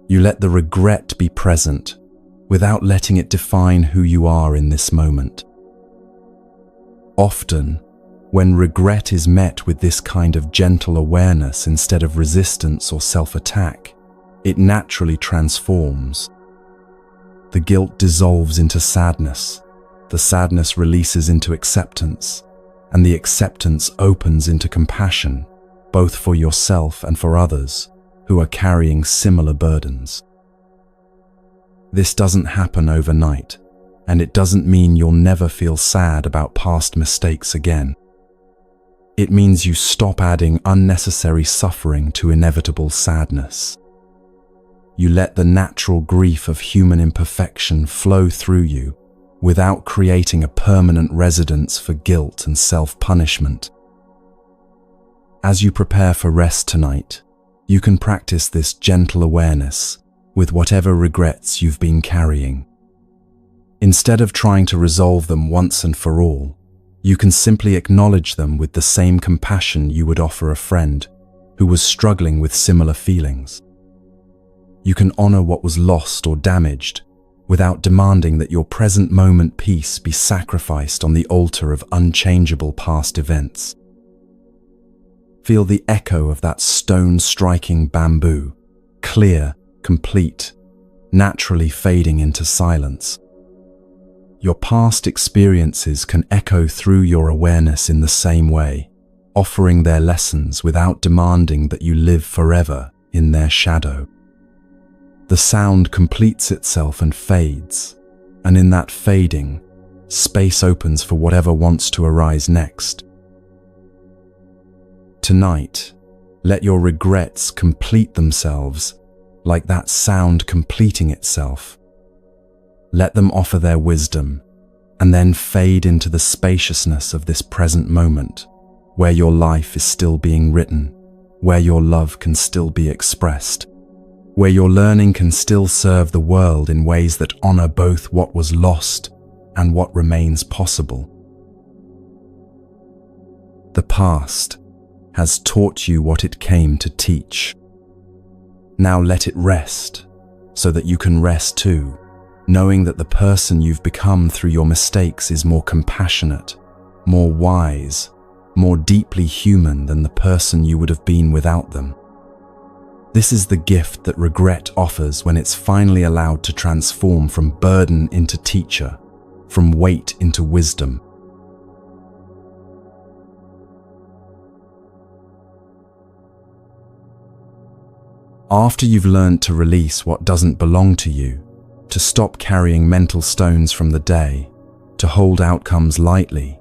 You let the regret be present without letting it define who you are in this moment. Often, When regret is met with this kind of gentle awareness instead of resistance or self-attack, it naturally transforms. The guilt dissolves into sadness, the sadness releases into acceptance, and the acceptance opens into compassion, both for yourself and for others who are carrying similar burdens. This doesn't happen overnight, and it doesn't mean you'll never feel sad about past mistakes again. It means you stop adding unnecessary suffering to inevitable sadness. You let the natural grief of human imperfection flow through you without creating a permanent residence for guilt and self-punishment. As you prepare for rest tonight, you can practice this gentle awareness with whatever regrets you've been carrying. Instead of trying to resolve them once and for all, you can simply acknowledge them with the same compassion you would offer a friend who was struggling with similar feelings. You can honor what was lost or damaged without demanding that your present moment peace be sacrificed on the altar of unchangeable past events. Feel the echo of that stone striking bamboo, clear, complete, naturally fading into silence. Your past experiences can echo through your awareness in the same way, offering their lessons without demanding that you live forever in their shadow. The sound completes itself and fades, and in that fading, space opens for whatever wants to arise next. Tonight, let your regrets complete themselves like that sound completing itself. Let them offer their wisdom, and then fade into the spaciousness of this present moment, where your life is still being written, where your love can still be expressed, where your learning can still serve the world in ways that honor both what was lost and what remains possible. The past has taught you what it came to teach. Now let it rest, so that you can rest too, knowing that the person you've become through your mistakes is more compassionate, more wise, more deeply human than the person you would have been without them. This is the gift that regret offers when it's finally allowed to transform from burden into teacher, from weight into wisdom. After you've learned to release what doesn't belong to you, to stop carrying mental stones from the day, to hold outcomes lightly,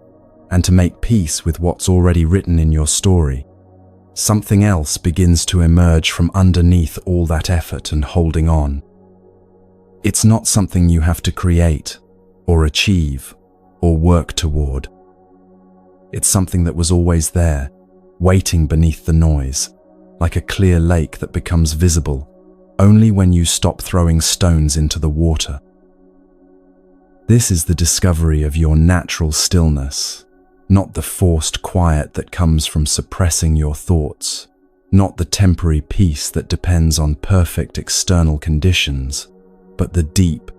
and to make peace with what's already written in your story, something else begins to emerge from underneath all that effort and holding on. It's not something you have to create, or achieve, or work toward. It's something that was always there, waiting beneath the noise, like a clear lake that becomes visible only when you stop throwing stones into the water. This is the discovery of your natural stillness, not the forced quiet that comes from suppressing your thoughts, not the temporary peace that depends on perfect external conditions, but the deep,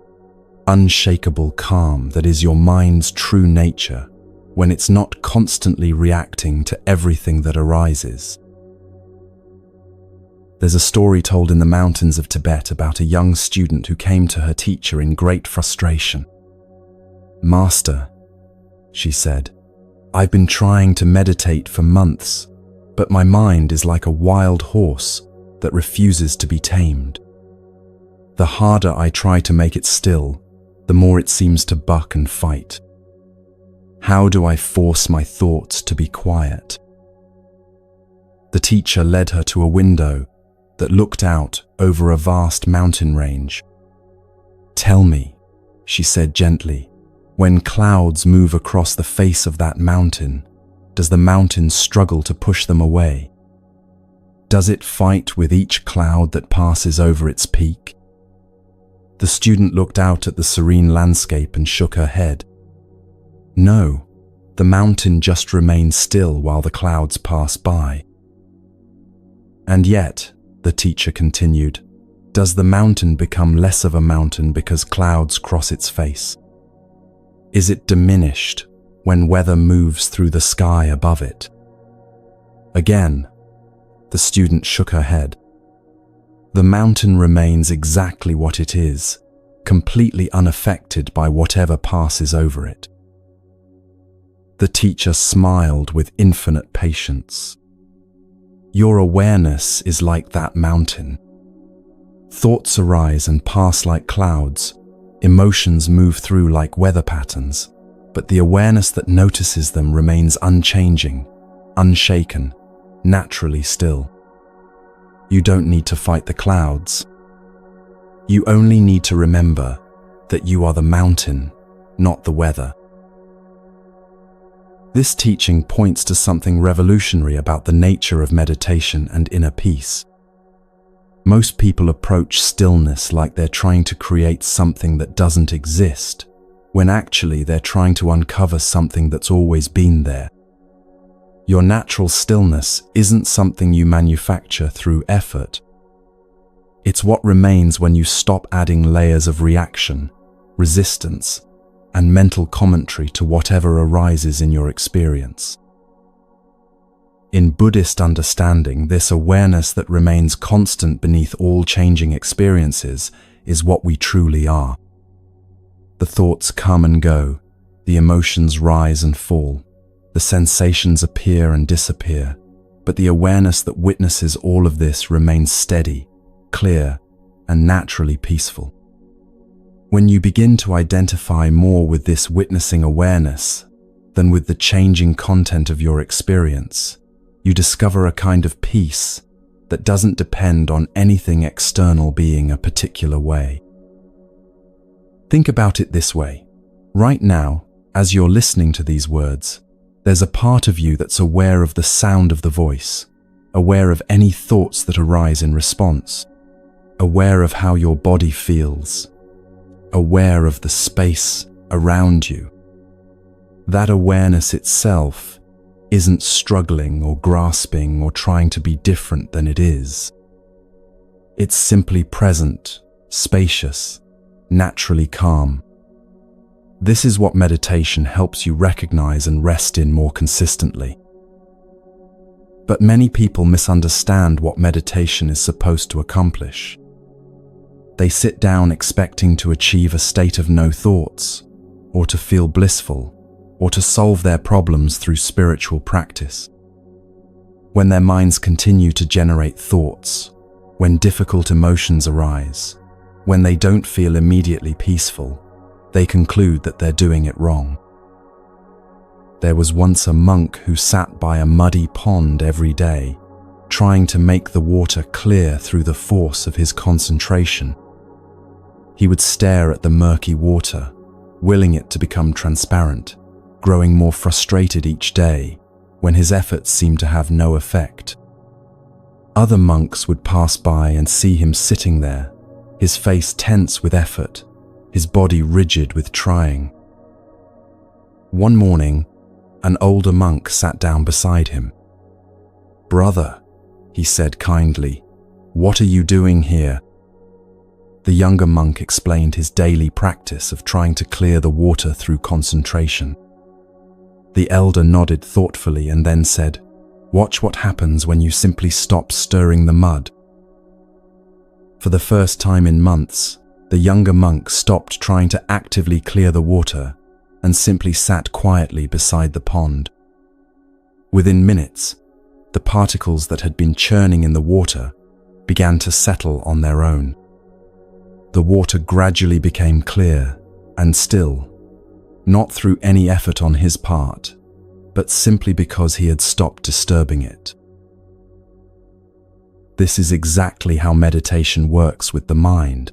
unshakable calm that is your mind's true nature when it's not constantly reacting to everything that arises. There's a story told in the mountains of Tibet about a young student who came to her teacher in great frustration. "Master," she said, "I've been trying to meditate for months, but my mind is like a wild horse that refuses to be tamed. The harder I try to make it still, the more it seems to buck and fight. How do I force my thoughts to be quiet?" The teacher led her to a window that looked out over a vast mountain range. "Tell me," she said gently, "when clouds move across the face of that mountain, does the mountain struggle to push them away? Does it fight with each cloud that passes over its peak?" The student looked out at the serene landscape and shook her head. "No, the mountain just remains still while the clouds pass by." "And yet," the teacher continued, "does the mountain become less of a mountain because clouds cross its face? Is it diminished when weather moves through the sky above it. Again, the student shook her head. The mountain remains exactly what it is, completely unaffected by whatever passes over it. The teacher smiled with infinite patience. Your awareness is like that mountain. Thoughts arise and pass like clouds. Emotions move through like weather patterns, but the awareness that notices them remains unchanging, unshaken, naturally still. You don't need to fight the clouds. You only need to remember that you are the mountain, not the weather. This teaching points to something revolutionary about the nature of meditation and inner peace. Most people approach stillness like they're trying to create something that doesn't exist, when actually they're trying to uncover something that's always been there. Your natural stillness isn't something you manufacture through effort. It's what remains when you stop adding layers of reaction, resistance, and mental commentary to whatever arises in your experience. In Buddhist understanding, this awareness that remains constant beneath all changing experiences is what we truly are. The thoughts come and go, the emotions rise and fall, the sensations appear and disappear, but the awareness that witnesses all of this remains steady, clear, and naturally peaceful. When you begin to identify more with this witnessing awareness than with the changing content of your experience, you discover a kind of peace that doesn't depend on anything external being a particular way. Think about it this way. Right now, as you're listening to these words, there's a part of you that's aware of the sound of the voice, aware of any thoughts that arise in response, aware of how your body feels, aware of the space around you. That awareness itself isn't struggling or grasping or trying to be different than it is. It's simply present, spacious, naturally calm. This is what meditation helps you recognize and rest in more consistently. But many people misunderstand what meditation is supposed to accomplish. They sit down expecting to achieve a state of no thoughts, or to feel blissful, or to solve their problems through spiritual practice. When their minds continue to generate thoughts, when difficult emotions arise, when they don't feel immediately peaceful, they conclude that they're doing it wrong. There was once a monk who sat by a muddy pond every day, trying to make the water clear through the force of his concentration. He would stare at the murky water, willing it to become transparent, growing more frustrated each day when his efforts seemed to have no effect. Other monks would pass by and see him sitting there, his face tense with effort, his body rigid with trying. One morning, an older monk sat down beside him. "Brother," he said kindly, "what are you doing here?" The younger monk explained his daily practice of trying to clear the water through concentration. The elder nodded thoughtfully and then said, "Watch what happens when you simply stop stirring the mud." For the first time in months, the younger monk stopped trying to actively clear the water and simply sat quietly beside the pond. Within minutes, the particles that had been churning in the water began to settle on their own. The water gradually became clear and still, not through any effort on his part, but simply because he had stopped disturbing it. This is exactly how meditation works with the mind.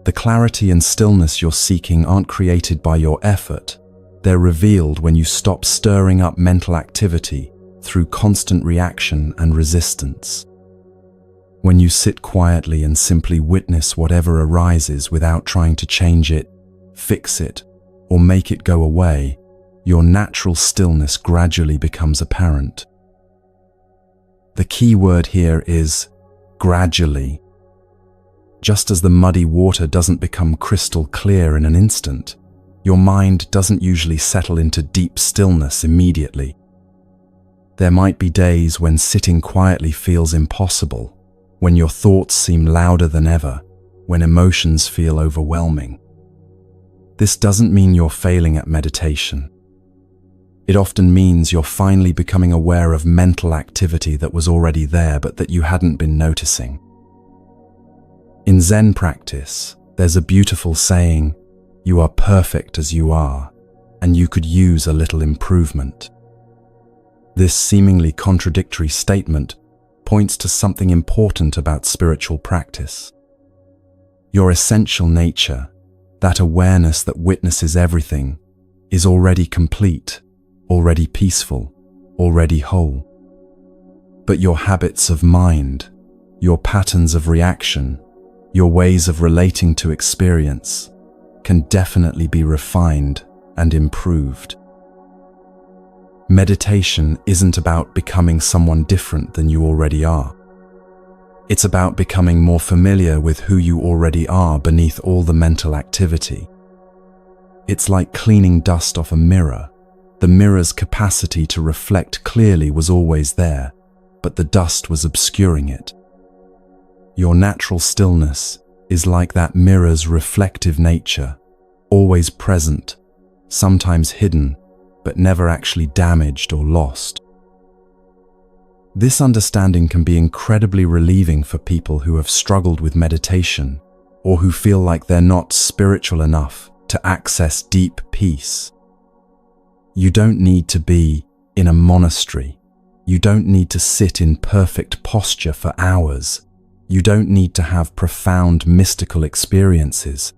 The clarity and stillness you're seeking aren't created by your effort. They're revealed when you stop stirring up mental activity through constant reaction and resistance. When you sit quietly and simply witness whatever arises without trying to change it, fix it, or make it go away, your natural stillness gradually becomes apparent. The key word here is gradually. Just as the muddy water doesn't become crystal clear in an instant, Your mind doesn't usually settle into deep stillness immediately. There might be days when sitting quietly feels impossible, when your thoughts seem louder than ever, when emotions feel overwhelming. This doesn't mean you're failing at meditation. It often means you're finally becoming aware of mental activity that was already there but that you hadn't been noticing. In Zen practice, there's a beautiful saying, "You are perfect as you are, and you could use a little improvement." This seemingly contradictory statement points to something important about spiritual practice. Your essential nature, that awareness that witnesses everything, is already complete, already peaceful, already whole. But your habits of mind, your patterns of reaction, your ways of relating to experience, can definitely be refined and improved. Meditation isn't about becoming someone different than you already are. It's about becoming more familiar with who you already are beneath all the mental activity. It's like cleaning dust off a mirror. The mirror's capacity to reflect clearly was always there, but the dust was obscuring it. Your natural stillness is like that mirror's reflective nature, always present, sometimes hidden, but never actually damaged or lost. This understanding can be incredibly relieving for people who have struggled with meditation or who feel like they're not spiritual enough to access deep peace. You don't need to be in a monastery. You don't need to sit in perfect posture for hours. You don't need to have profound mystical experiences.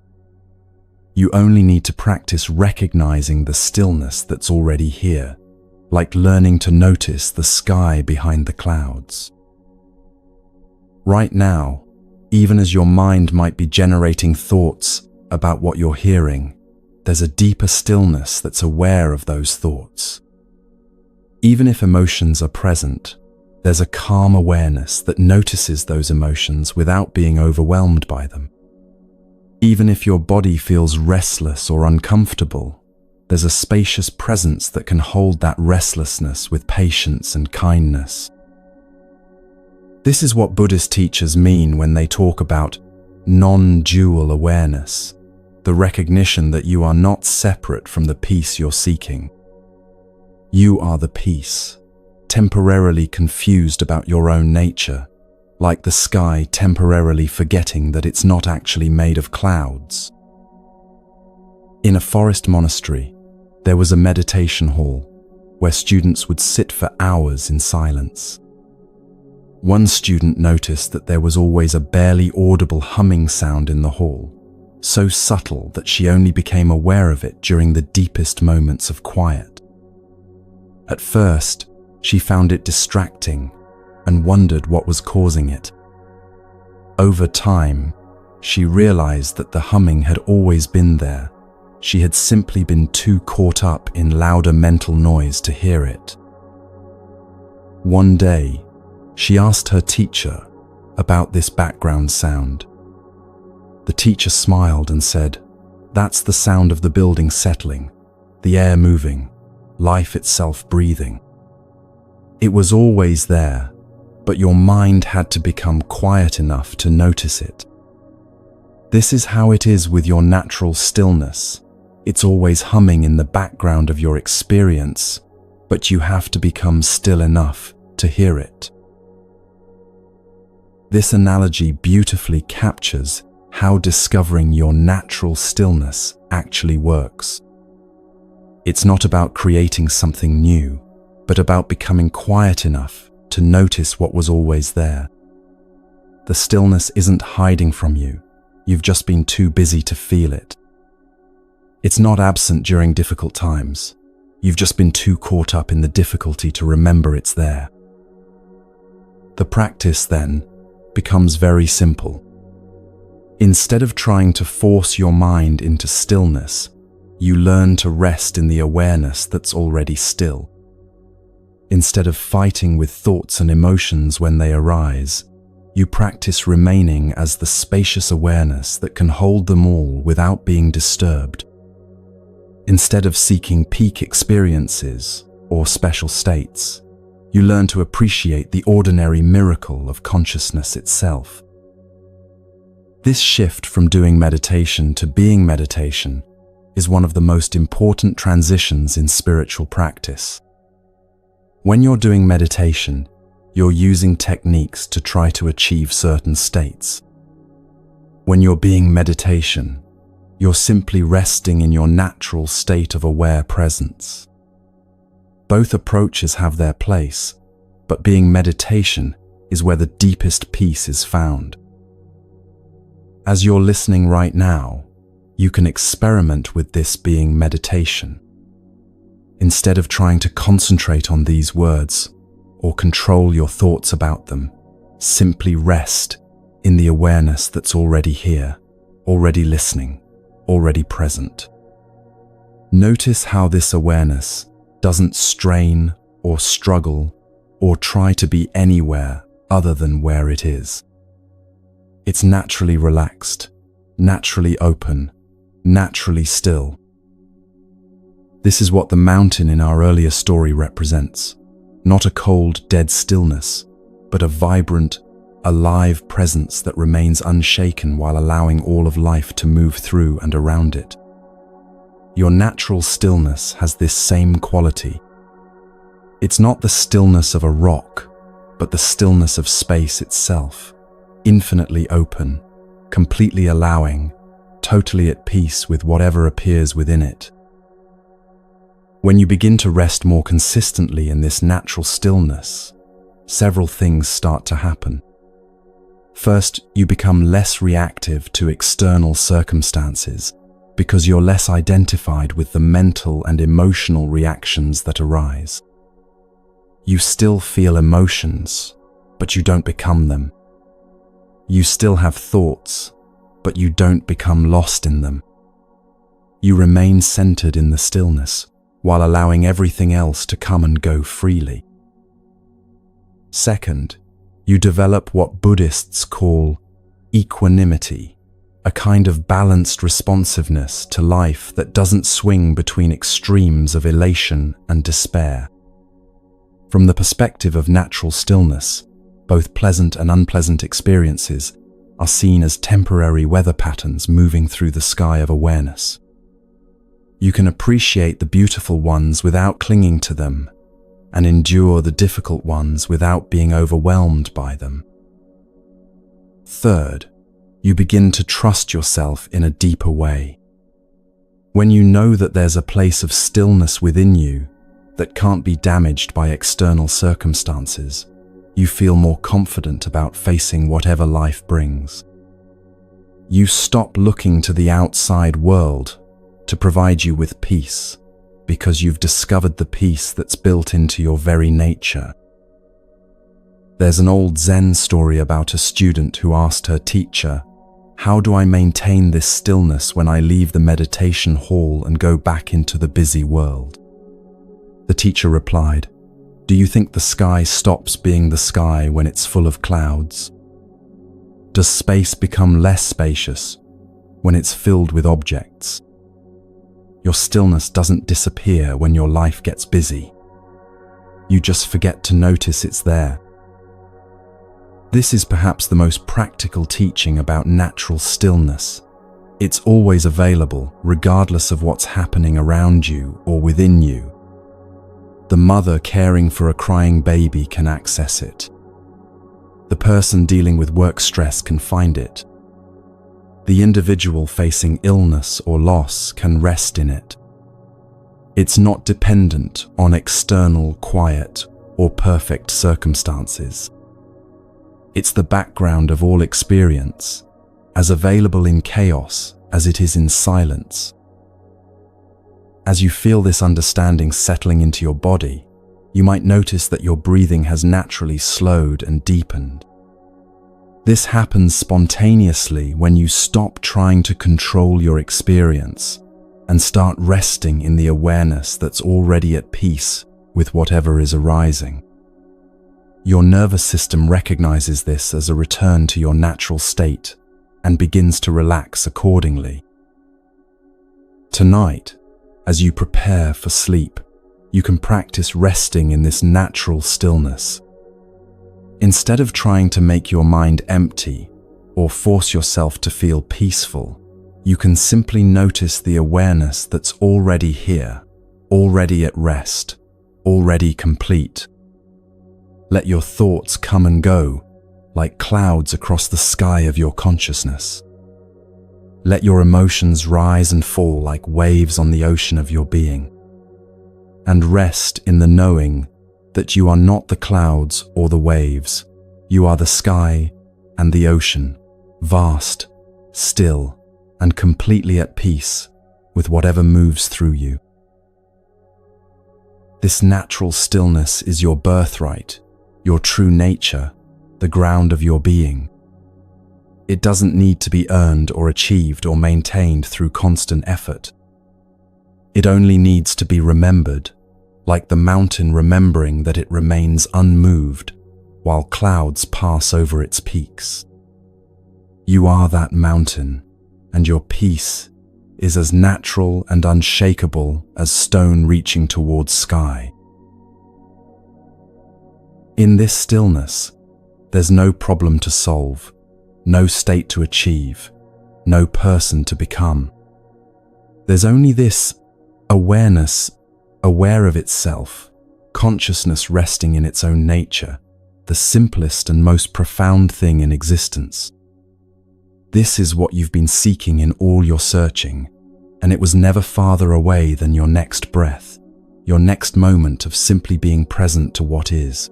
You only need to practice recognizing the stillness that's already here, like learning to notice the sky behind the clouds. Right now, even as your mind might be generating thoughts about what you're hearing, there's a deeper stillness that's aware of those thoughts. Even if emotions are present, there's a calm awareness that notices those emotions without being overwhelmed by them. Even if your body feels restless or uncomfortable, there's a spacious presence that can hold that restlessness with patience and kindness. This is what Buddhist teachers mean when they talk about non-dual awareness, the recognition that you are not separate from the peace you're seeking. You are the peace, temporarily confused about your own nature, like the sky temporarily forgetting that it's not actually made of clouds. In a forest monastery, there was a meditation hall where students would sit for hours in silence. One student noticed that there was always a barely audible humming sound in the hall, so subtle that she only became aware of it during the deepest moments of quiet. At first, she found it distracting and wondered what was causing it. Over time, she realized that the humming had always been there. She had simply been too caught up in louder mental noise to hear it. One day, she asked her teacher about this background sound. The teacher smiled and said, "That's the sound of the building settling, the air moving, life itself breathing. It was always there, but your mind had to become quiet enough to notice it. This is how it is with your natural stillness. It's always humming in the background of your experience, but you have to become still enough to hear it." This analogy beautifully captures how discovering your natural stillness actually works. It's not about creating something new, but about becoming quiet enough to notice what was always there. The stillness isn't hiding from you. You've just been too busy to feel it. It's not absent during difficult times. You've just been too caught up in the difficulty to remember it's there. The practice, then, becomes very simple. Instead of trying to force your mind into stillness, you learn to rest in the awareness that's already still. Instead of fighting with thoughts and emotions when they arise, you practice remaining as the spacious awareness that can hold them all without being disturbed. Instead of seeking peak experiences or special states, you learn to appreciate the ordinary miracle of consciousness itself. This shift from doing meditation to being meditation is one of the most important transitions in spiritual practice. When you're doing meditation, you're using techniques to try to achieve certain states. When you're being meditation, you're simply resting in your natural state of aware presence. Both approaches have their place, but being meditation is where the deepest peace is found. As you're listening right now, you can experiment with this being meditation. Instead of trying to concentrate on these words or control your thoughts about them, simply rest in the awareness that's already here, already listening, already present. Notice how this awareness doesn't strain or struggle or try to be anywhere other than where it is. It's naturally relaxed, naturally open, naturally still. This is what the mountain in our earlier story represents. Not a cold, dead stillness, but a vibrant, alive presence that remains unshaken while allowing all of life to move through and around it. Your natural stillness has this same quality. It's not the stillness of a rock, but the stillness of space itself, infinitely open, completely allowing, totally at peace with whatever appears within it. When you begin to rest more consistently in this natural stillness, several things start to happen. First, you become less reactive to external circumstances because you're less identified with the mental and emotional reactions that arise. You still feel emotions, but you don't become them. You still have thoughts, but you don't become lost in them. You remain centered in the stillness, while allowing everything else to come and go freely. Second, you develop what Buddhists call equanimity, a kind of balanced responsiveness to life that doesn't swing between extremes of elation and despair. From the perspective of natural stillness, both pleasant and unpleasant experiences are seen as temporary weather patterns moving through the sky of awareness. You can appreciate the beautiful ones without clinging to them, and endure the difficult ones without being overwhelmed by them. Third, you begin to trust yourself in a deeper way. When you know that there's a place of stillness within you that can't be damaged by external circumstances, you feel more confident about facing whatever life brings. You stop looking to the outside world to provide you with peace, because you've discovered the peace that's built into your very nature. There's an old Zen story about a student who asked her teacher, "How do I maintain this stillness when I leave the meditation hall and go back into the busy world?" The teacher replied, "Do you think the sky stops being the sky when it's full of clouds? Does space become less spacious when it's filled with objects? Your stillness doesn't disappear when your life gets busy. You just forget to notice it's there." This is perhaps the most practical teaching about natural stillness. It's always available, regardless of what's happening around you or within you. The mother caring for a crying baby can access it. The person dealing with work stress can find it. The individual facing illness or loss can rest in it. It's not dependent on external, quiet, or perfect circumstances. It's the background of all experience, as available in chaos as it is in silence. As you feel this understanding settling into your body, you might notice that your breathing has naturally slowed and deepened. This happens spontaneously when you stop trying to control your experience and start resting in the awareness that's already at peace with whatever is arising. Your nervous system recognizes this as a return to your natural state and begins to relax accordingly. Tonight, As you prepare for sleep, you can practice resting in this natural stillness. Instead of trying to make your mind empty or force yourself to feel peaceful, you can simply notice the awareness that's already here, already at rest, already complete. Let your thoughts come and go like clouds across the sky of your consciousness. Let your emotions rise and fall like waves on the ocean of your being. And rest in the knowing that you are not the clouds or the waves. You are the sky and the ocean, vast, still, and completely at peace with whatever moves through you. This natural stillness is your birthright, your true nature, the ground of your being. It doesn't need to be earned or achieved or maintained through constant effort. It only needs to be remembered, like the mountain remembering that it remains unmoved while clouds pass over its peaks. You are that mountain, and your peace is as natural and unshakable as stone reaching towards sky. In this stillness, there's no problem to solve, no state to achieve, no person to become. There's only this awareness, aware of itself, consciousness resting in its own nature, the simplest and most profound thing in existence. This is what you've been seeking in all your searching, and it was never farther away than your next breath, your next moment of simply being present to what is.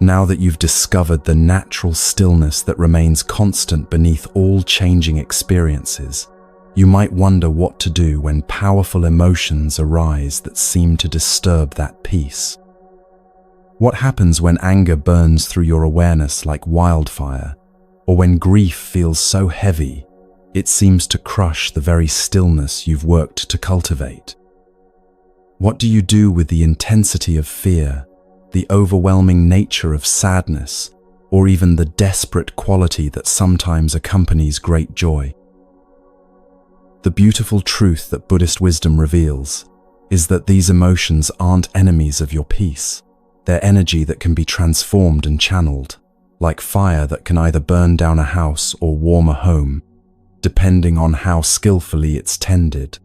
Now that you've discovered the natural stillness that remains constant beneath all changing experiences, you might wonder what to do when powerful emotions arise that seem to disturb that peace. What happens when anger burns through your awareness like wildfire, or when grief feels so heavy it seems to crush the very stillness you've worked to cultivate? What do you do with the intensity of fear, the overwhelming nature of sadness, or even the desperate quality that sometimes accompanies great joy? The beautiful truth that Buddhist wisdom reveals is that these emotions aren't enemies of your peace. They're energy that can be transformed and channeled, like fire that can either burn down a house or warm a home, depending on how skillfully it's tended.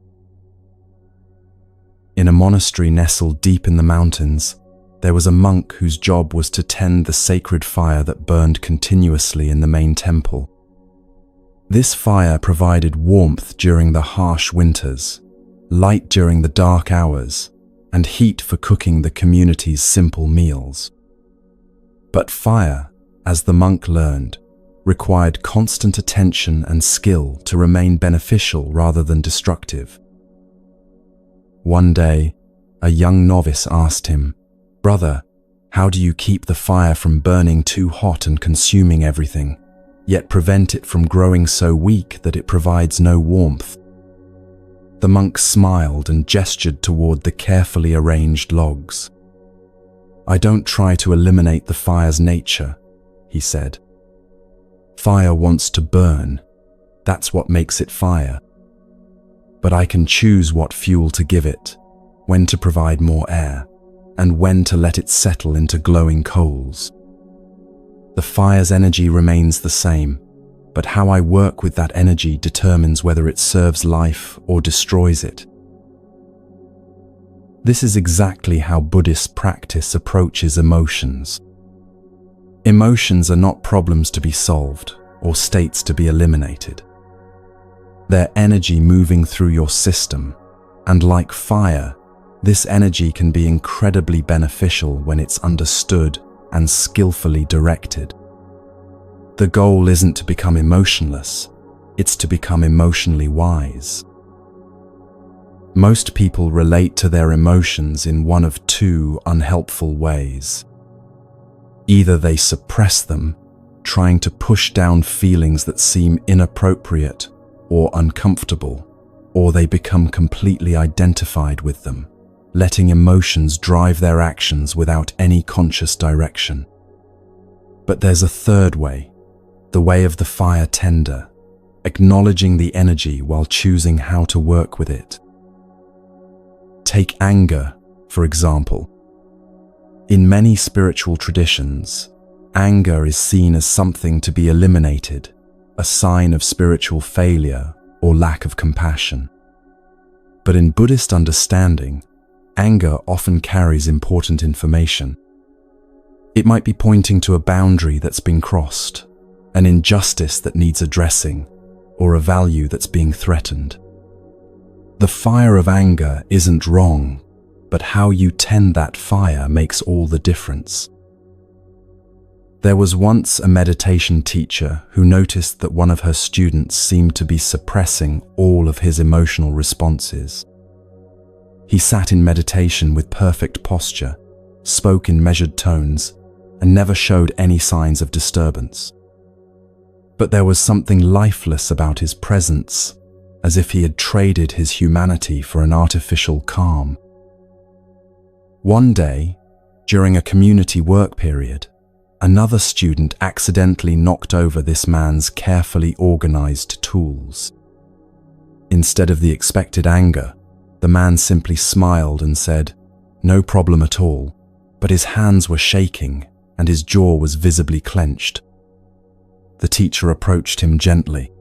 In a monastery nestled deep in the mountains, there was a monk whose job was to tend the sacred fire that burned continuously in the main temple. This fire provided warmth during the harsh winters, light during the dark hours, and heat for cooking the community's simple meals. But fire, as the monk learned, required constant attention and skill to remain beneficial rather than destructive. One day, a young novice asked him, "Brother, how do you keep the fire from burning too hot and consuming everything, yet prevent it from growing so weak that it provides no warmth?" The monk smiled and gestured toward the carefully arranged logs. "I don't try to eliminate the fire's nature," he said. "Fire wants to burn. That's what makes it fire. But I can choose what fuel to give it, when to provide more air, and when to let it settle into glowing coals. The fire's energy remains the same, but how I work with that energy determines whether it serves life or destroys it." This is exactly how Buddhist practice approaches emotions. Emotions are not problems to be solved or states to be eliminated. They're energy moving through your system, and like fire, this energy can be incredibly beneficial when it's understood and skillfully directed. The goal isn't to become emotionless, it's to become emotionally wise. Most people relate to their emotions in one of two unhelpful ways. Either they suppress them, trying to push down feelings that seem inappropriate or uncomfortable, or they become completely identified with them, letting emotions drive their actions without any conscious direction. But there's a third way, the way of the fire tender, acknowledging the energy while choosing how to work with it. Take anger, for example. In many spiritual traditions, anger is seen as something to be eliminated, a sign of spiritual failure or lack of compassion. But in Buddhist understanding, anger often carries important information. It might be pointing to a boundary that's been crossed, an injustice that needs addressing, or a value that's being threatened. The fire of anger isn't wrong, but how you tend that fire makes all the difference. There was once a meditation teacher who noticed that one of her students seemed to be suppressing all of his emotional responses. He sat in meditation with perfect posture, spoke in measured tones, and never showed any signs of disturbance. But there was something lifeless about his presence, as if he had traded his humanity for an artificial calm. One day, during a community work period, another student accidentally knocked over this man's carefully organized tools. Instead of the expected anger, the man simply smiled and said, "No problem at all," but his hands were shaking and his jaw was visibly clenched. The teacher approached him gently.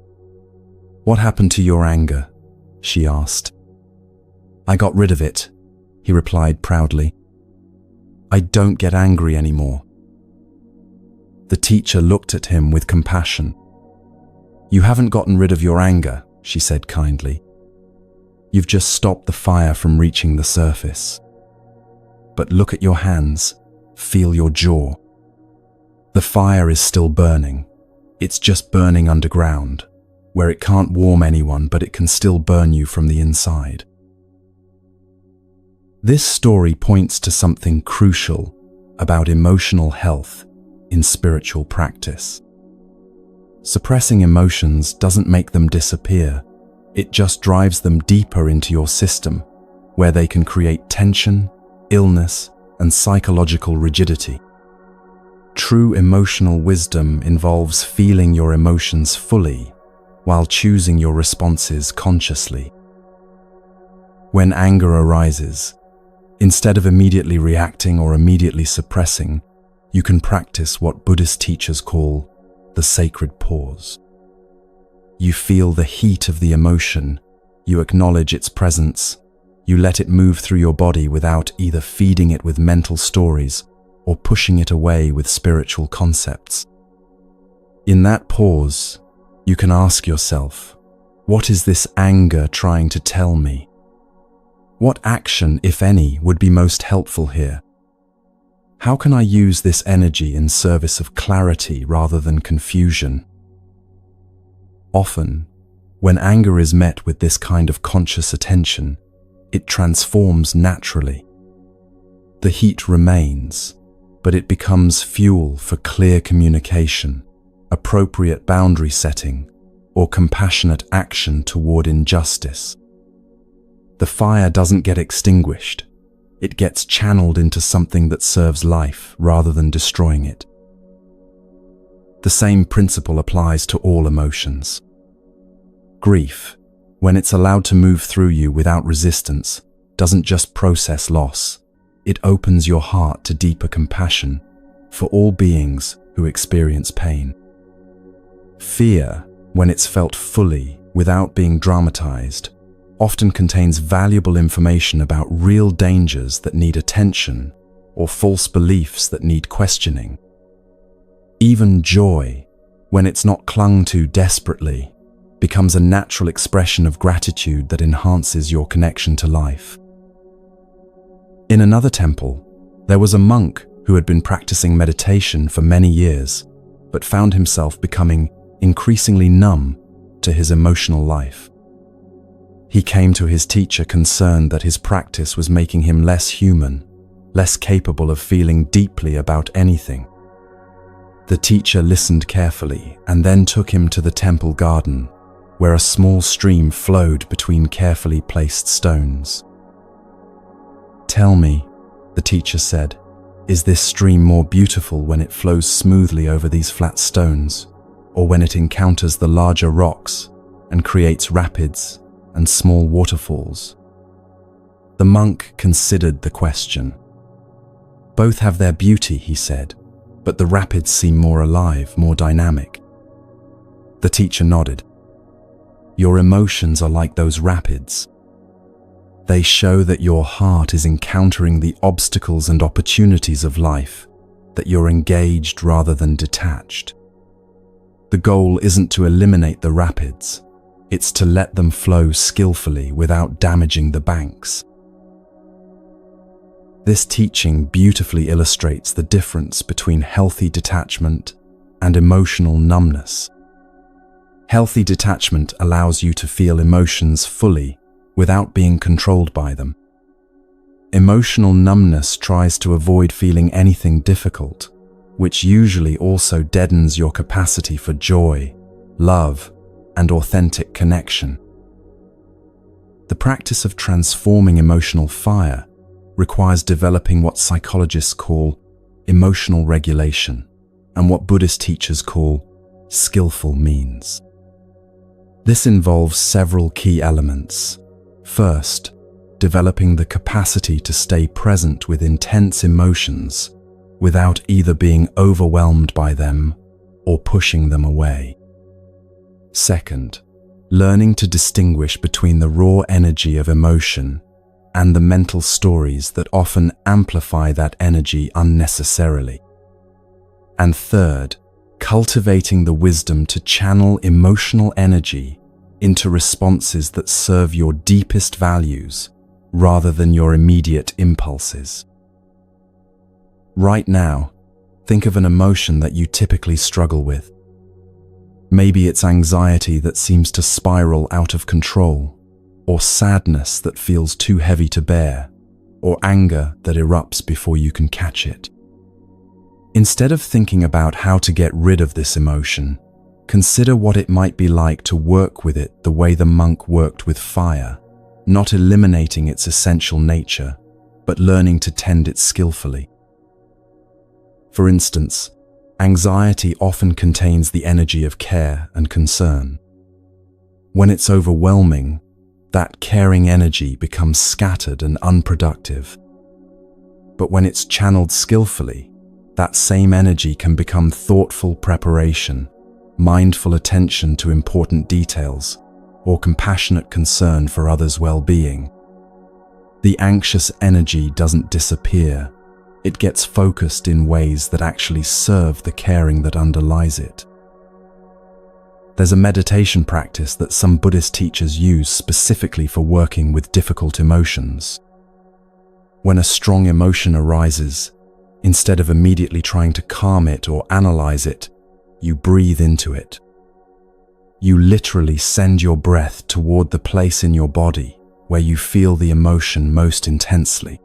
"What happened to your anger?" she asked. "I got rid of it," he replied proudly. "I don't get angry anymore." The teacher looked at him with compassion. "You haven't gotten rid of your anger," she said kindly. "You've just stopped the fire from reaching the surface. But look at your hands, feel your jaw. The fire is still burning. It's just burning underground, where it can't warm anyone, but it can still burn you from the inside." This story points to something crucial about emotional health in spiritual practice. Suppressing emotions doesn't make them disappear. It just drives them deeper into your system, where they can create tension, illness, and psychological rigidity. True emotional wisdom involves feeling your emotions fully while choosing your responses consciously. When anger arises, instead of immediately reacting or immediately suppressing, you can practice what Buddhist teachers call the sacred pause. You feel the heat of the emotion, you acknowledge its presence, you let it move through your body without either feeding it with mental stories or pushing it away with spiritual concepts. In that pause, you can ask yourself, what is this anger trying to tell me? What action, if any, would be most helpful here? How can I use this energy in service of clarity rather than confusion? Often, when anger is met with this kind of conscious attention, it transforms naturally. The heat remains, but it becomes fuel for clear communication, appropriate boundary setting, or compassionate action toward injustice. The fire doesn't get extinguished. It gets channeled into something that serves life rather than destroying it. The same principle applies to all emotions. Grief, when it's allowed to move through you without resistance, doesn't just process loss. It opens your heart to deeper compassion for all beings who experience pain. Fear, when it's felt fully without being dramatized, often contains valuable information about real dangers that need attention or false beliefs that need questioning. Even joy, when it's not clung to desperately, becomes a natural expression of gratitude that enhances your connection to life. In another temple, there was a monk who had been practicing meditation for many years, but found himself becoming increasingly numb to his emotional life. He came to his teacher concerned that his practice was making him less human, less capable of feeling deeply about anything. The teacher listened carefully and then took him to the temple garden, where a small stream flowed between carefully placed stones. "Tell me," the teacher said, "is this stream more beautiful when it flows smoothly over these flat stones, or when it encounters the larger rocks and creates rapids and small waterfalls. The monk considered the question. Both have their beauty, he said, but the rapids seem more alive, more dynamic. The teacher nodded. Your emotions are like those rapids. They show that your heart is encountering the obstacles and opportunities of life, that you're engaged rather than detached. The goal isn't to eliminate the rapids, it's to let them flow skillfully without damaging the banks. This teaching beautifully illustrates the difference between healthy detachment and emotional numbness. Healthy detachment allows you to feel emotions fully without being controlled by them. Emotional numbness tries to avoid feeling anything difficult, which usually also deadens your capacity for joy, love, and authentic connection. The practice of transforming emotional fire requires developing what psychologists call emotional regulation and what Buddhist teachers call skillful means. This involves several key elements. First, developing the capacity to stay present with intense emotions without either being overwhelmed by them or pushing them away. Second, learning to distinguish between the raw energy of emotion and the mental stories that often amplify that energy unnecessarily. And third, cultivating the wisdom to channel emotional energy into responses that serve your deepest values rather than your immediate impulses. Right now, think of an emotion that you typically struggle with. Maybe it's anxiety that seems to spiral out of control, or sadness that feels too heavy to bear, or anger that erupts before you can catch it. Instead of thinking about how to get rid of this emotion, consider what it might be like to work with it the way the monk worked with fire, not eliminating its essential nature, but learning to tend it skillfully. For instance, anxiety often contains the energy of care and concern. When it's overwhelming, that caring energy becomes scattered and unproductive. But when it's channeled skillfully, that same energy can become thoughtful preparation, mindful attention to important details, or compassionate concern for others' well-being. The anxious energy doesn't disappear. It gets focused in ways that actually serve the caring that underlies it. There's a meditation practice that some Buddhist teachers use specifically for working with difficult emotions. When a strong emotion arises, instead of immediately trying to calm it or analyze it, you breathe into it. You literally send your breath toward the place in your body where you feel the emotion most intensely.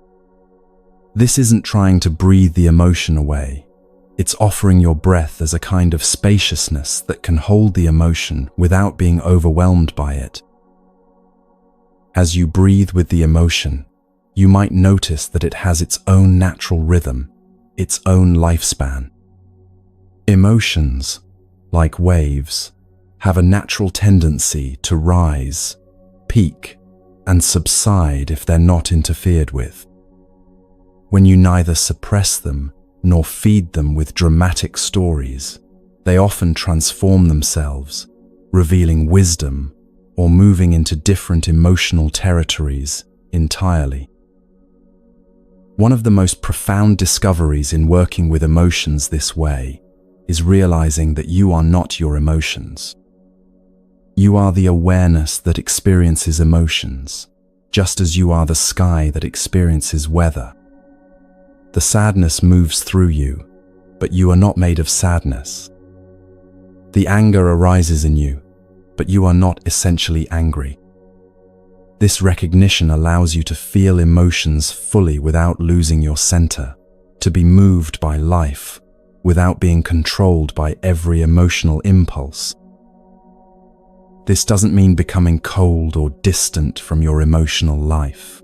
This isn't trying to breathe the emotion away. It's offering your breath as a kind of spaciousness that can hold the emotion without being overwhelmed by it. As you breathe with the emotion, you might notice that it has its own natural rhythm, its own lifespan. Emotions, like waves, have a natural tendency to rise, peak, and subside if they're not interfered with. When you neither suppress them nor feed them with dramatic stories, they often transform themselves, revealing wisdom or moving into different emotional territories entirely. One of the most profound discoveries in working with emotions this way is realizing that you are not your emotions. You are the awareness that experiences emotions, just as you are the sky that experiences weather. The sadness moves through you, but you are not made of sadness. The anger arises in you, but you are not essentially angry. This recognition allows you to feel emotions fully without losing your center, to be moved by life without being controlled by every emotional impulse. This doesn't mean becoming cold or distant from your emotional life.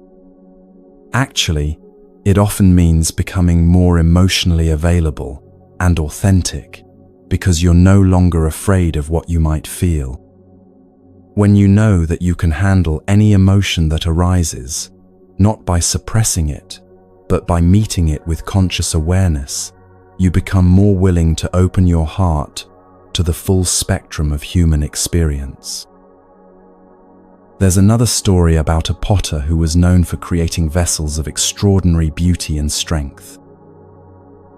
Actually, it often means becoming more emotionally available and authentic, because you're no longer afraid of what you might feel. When you know that you can handle any emotion that arises, not by suppressing it, but by meeting it with conscious awareness, you become more willing to open your heart to the full spectrum of human experience. There's another story about a potter who was known for creating vessels of extraordinary beauty and strength.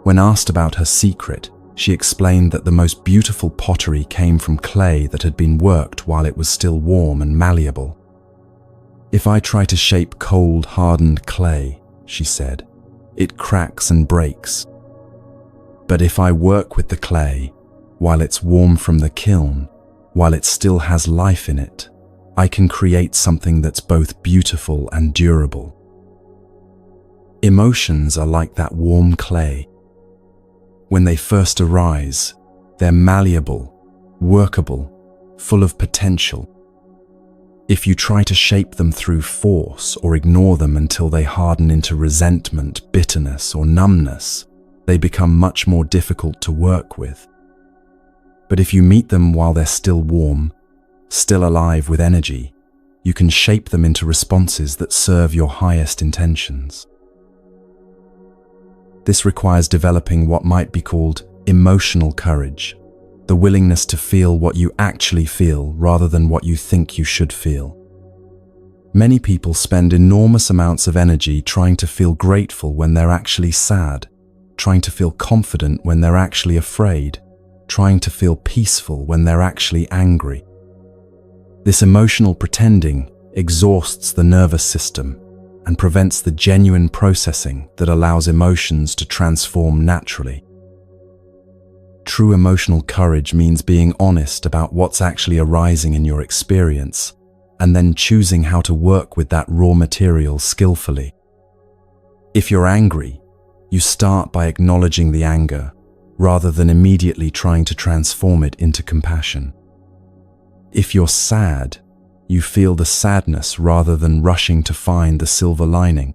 When asked about her secret, she explained that the most beautiful pottery came from clay that had been worked while it was still warm and malleable. "If I try to shape cold, hardened clay," she said, "it cracks and breaks. But if I work with the clay, while it's warm from the kiln, while it still has life in it, I can create something that's both beautiful and durable." Emotions are like that warm clay. When they first arise, they're malleable, workable, full of potential. If you try to shape them through force or ignore them until they harden into resentment, bitterness, or numbness, they become much more difficult to work with. But if you meet them while they're still warm, still alive with energy, you can shape them into responses that serve your highest intentions. This requires developing what might be called emotional courage, the willingness to feel what you actually feel rather than what you think you should feel. Many people spend enormous amounts of energy trying to feel grateful when they're actually sad, trying to feel confident when they're actually afraid, trying to feel peaceful when they're actually angry. This emotional pretending exhausts the nervous system and prevents the genuine processing that allows emotions to transform naturally. True emotional courage means being honest about what's actually arising in your experience, and then choosing how to work with that raw material skillfully. If you're angry, you start by acknowledging the anger, rather than immediately trying to transform it into compassion. If you're sad, you feel the sadness rather than rushing to find the silver lining.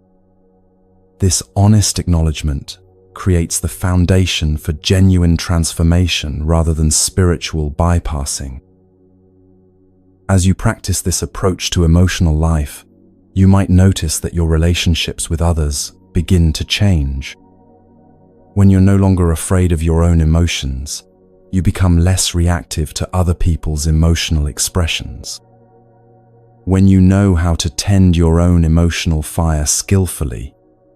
This honest acknowledgement creates the foundation for genuine transformation rather than spiritual bypassing. As you practice this approach to emotional life, you might notice that your relationships with others begin to change. When you're no longer afraid of your own emotions, you become less reactive to other people's emotional expressions. When you know how to tend your own emotional fire skillfully,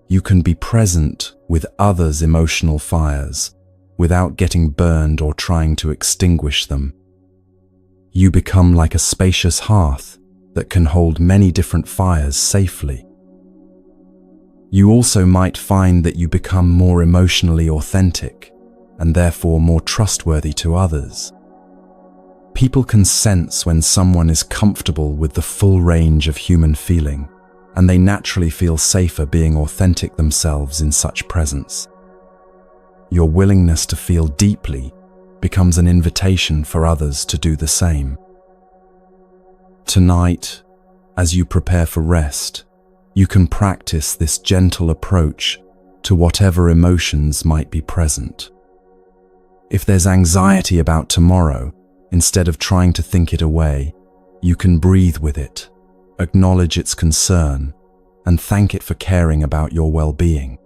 you can be present with others' emotional fires without getting burned or trying to extinguish them. You become like a spacious hearth that can hold many different fires safely. You also might find that you become more emotionally authentic and therefore more trustworthy to others. People can sense when someone is comfortable with the full range of human feeling, and they naturally feel safer being authentic themselves in such presence. Your willingness to feel deeply becomes an invitation for others to do the same. Tonight, as you prepare for rest, you can practice this gentle approach to whatever emotions might be present. If there's anxiety about tomorrow, instead of trying to think it away, you can breathe with it, acknowledge its concern, and thank it for caring about your well-being.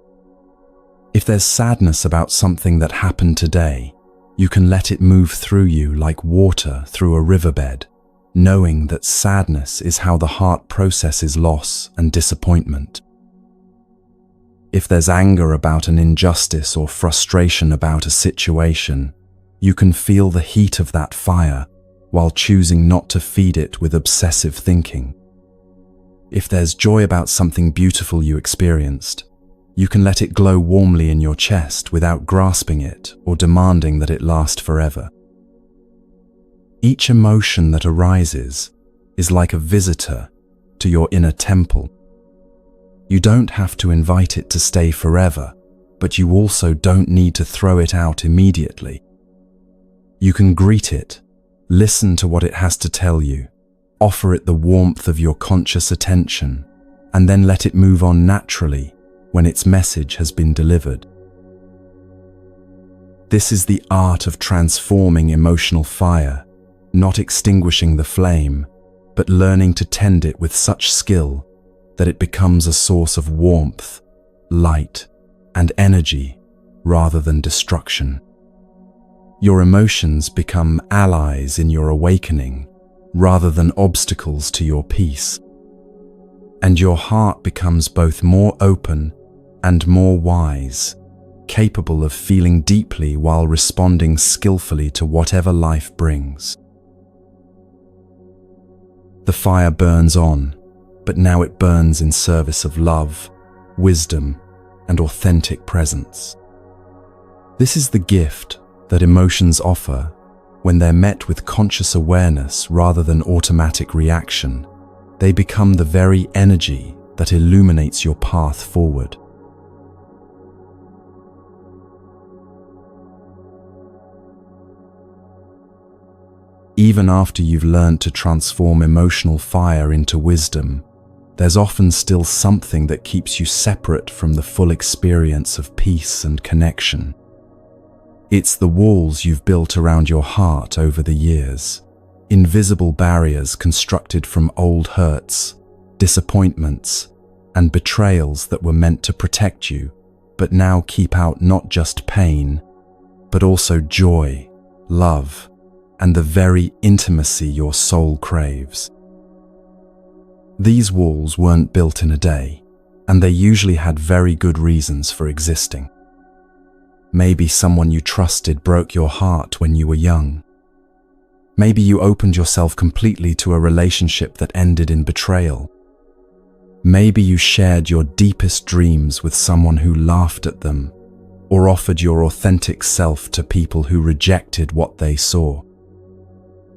If there's sadness about something that happened today, you can let it move through you like water through a riverbed, knowing that sadness is how the heart processes loss and disappointment. If there's anger about an injustice or frustration about a situation, you can feel the heat of that fire while choosing not to feed it with obsessive thinking. If there's joy about something beautiful you experienced, you can let it glow warmly in your chest without grasping it or demanding that it last forever. Each emotion that arises is like a visitor to your inner temple. You don't have to invite it to stay forever, but you also don't need to throw it out immediately. You can greet it, listen to what it has to tell you, offer it the warmth of your conscious attention, and then let it move on naturally when its message has been delivered. This is the art of transforming emotional fire, not extinguishing the flame, but learning to tend it with such skill that it becomes a source of warmth, light, and energy rather than destruction. Your emotions become allies in your awakening rather than obstacles to your peace. And your heart becomes both more open and more wise, capable of feeling deeply while responding skillfully to whatever life brings. The fire burns on, but now it burns in service of love, wisdom, and authentic presence. This is the gift that emotions offer when they're met with conscious awareness rather than automatic reaction. They become the very energy that illuminates your path forward. Even after you've learned to transform emotional fire into wisdom, there's often still something that keeps you separate from the full experience of peace and connection. It's the walls you've built around your heart over the years, invisible barriers constructed from old hurts, disappointments, and betrayals that were meant to protect you, but now keep out not just pain, but also joy, love, and the very intimacy your soul craves. These walls weren't built in a day, and they usually had very good reasons for existing. Maybe someone you trusted broke your heart when you were young. Maybe you opened yourself completely to a relationship that ended in betrayal. Maybe you shared your deepest dreams with someone who laughed at them, or offered your authentic self to people who rejected what they saw.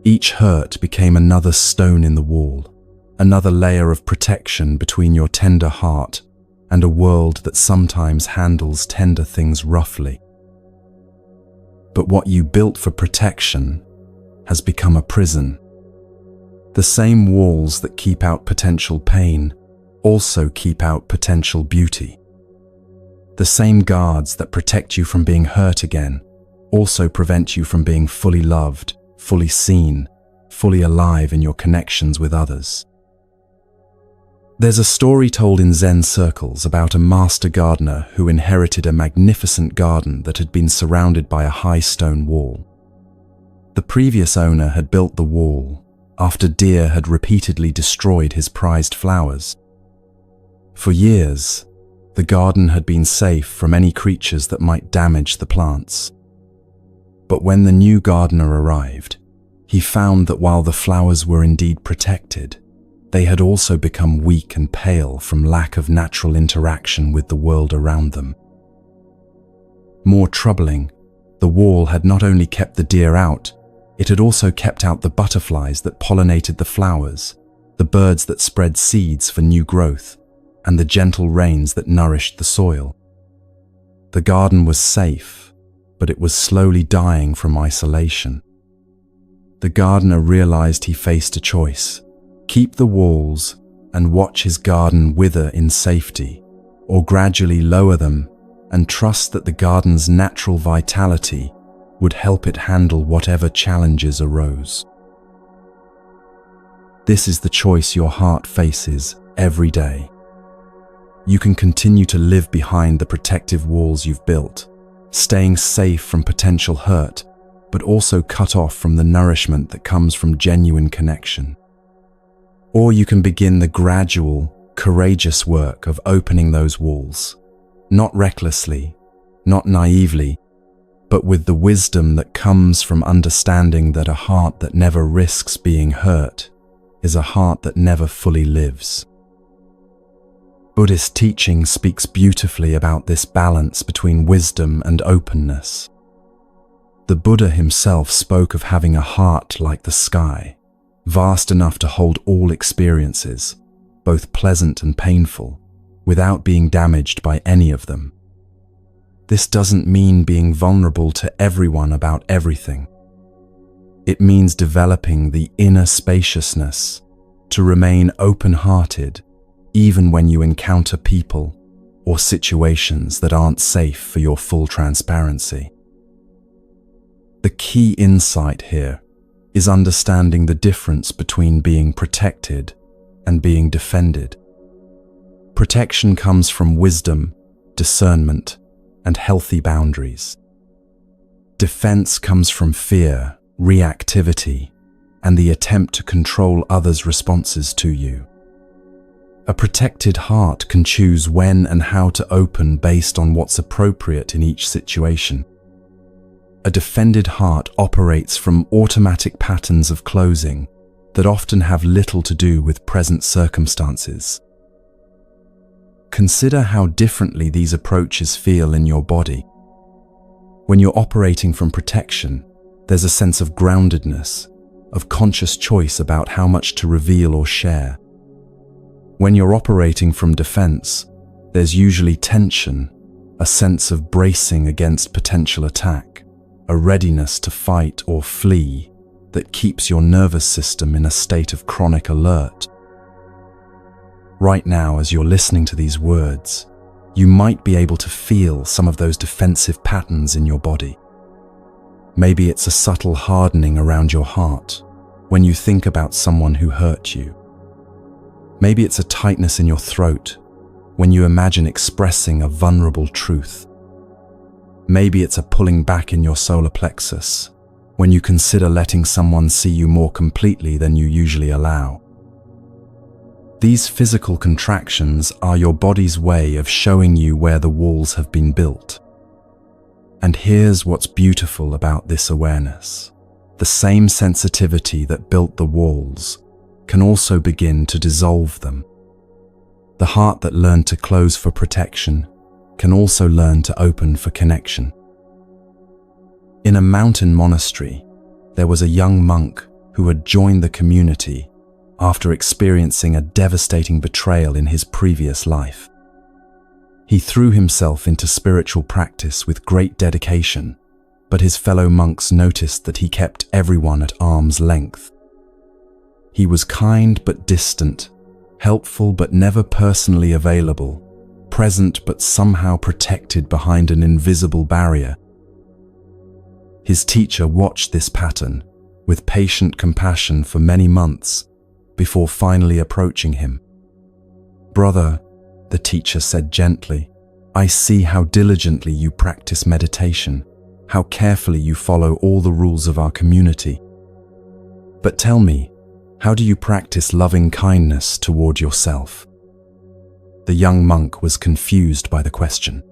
Each hurt became another stone in the wall, another layer of protection between your tender heart and a world that sometimes handles tender things roughly. But what you built for protection has become a prison. The same walls that keep out potential pain also keep out potential beauty. The same guards that protect you from being hurt again also prevent you from being fully loved, fully seen, fully alive in your connections with others. There's a story told in Zen circles about a master gardener who inherited a magnificent garden that had been surrounded by a high stone wall. The previous owner had built the wall after deer had repeatedly destroyed his prized flowers. For years, the garden had been safe from any creatures that might damage the plants. But when the new gardener arrived, he found that while the flowers were indeed protected, they had also become weak and pale from lack of natural interaction with the world around them. More troubling, the wall had not only kept the deer out, it had also kept out the butterflies that pollinated the flowers, the birds that spread seeds for new growth, and the gentle rains that nourished the soil. The garden was safe, but it was slowly dying from isolation. The gardener realized he faced a choice: keep the walls and watch his garden wither in safety, or gradually lower them and trust that the garden's natural vitality would help it handle whatever challenges arose. This is the choice your heart faces every day. You can continue to live behind the protective walls you've built, staying safe from potential hurt, but also cut off from the nourishment that comes from genuine connection. Or you can begin the gradual, courageous work of opening those walls, not recklessly, not naively, but with the wisdom that comes from understanding that a heart that never risks being hurt is a heart that never fully lives. Buddhist teaching speaks beautifully about this balance between wisdom and openness. The Buddha himself spoke of having a heart like the sky, vast enough to hold all experiences, both pleasant and painful, without being damaged by any of them. This doesn't mean being vulnerable to everyone about everything. It means developing the inner spaciousness to remain open-hearted even when you encounter people or situations that aren't safe for your full transparency. The key insight here is understanding the difference between being protected and being defended. Protection comes from wisdom, discernment, and healthy boundaries. Defense comes from fear, reactivity, and the attempt to control others' responses to you. A protected heart can choose when and how to open based on what's appropriate in each situation. A defended heart operates from automatic patterns of closing that often have little to do with present circumstances. Consider how differently these approaches feel in your body. When you're operating from protection, there's a sense of groundedness, of conscious choice about how much to reveal or share. When you're operating from defense, there's usually tension, a sense of bracing against potential attack, a readiness to fight or flee that keeps your nervous system in a state of chronic alert. Right now, as you're listening to these words, you might be able to feel some of those defensive patterns in your body. Maybe it's a subtle hardening around your heart when you think about someone who hurt you. Maybe it's a tightness in your throat when you imagine expressing a vulnerable truth. Maybe it's a pulling back in your solar plexus when you consider letting someone see you more completely than you usually allow. These physical contractions are your body's way of showing you where the walls have been built. And here's what's beautiful about this awareness. The same sensitivity that built the walls can also begin to dissolve them. The heart that learned to close for protection can also learn to open for connection. In a mountain monastery, there was a young monk who had joined the community after experiencing a devastating betrayal in his previous life. He threw himself into spiritual practice with great dedication, but his fellow monks noticed that he kept everyone at arm's length. He was kind but distant, helpful but never personally available, present but somehow protected behind an invisible barrier. His teacher watched this pattern with patient compassion for many months before finally approaching him. "Brother," the teacher said gently, "I see how diligently you practice meditation, how carefully you follow all the rules of our community. But tell me, how do you practice loving kindness toward yourself?" The young monk was confused by the question.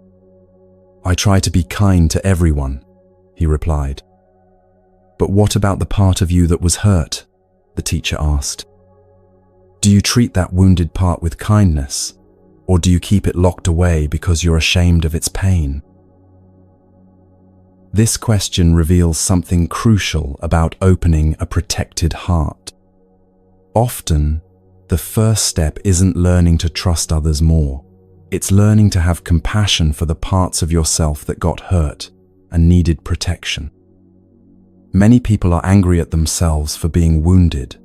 "I try to be kind to everyone," he replied. "But what about the part of you that was hurt?" the teacher asked. "Do you treat that wounded part with kindness, or do you keep it locked away because you're ashamed of its pain?" This question reveals something crucial about opening a protected heart. Often, the first step isn't learning to trust others more. It's learning to have compassion for the parts of yourself that got hurt and needed protection. Many people are angry at themselves for being wounded,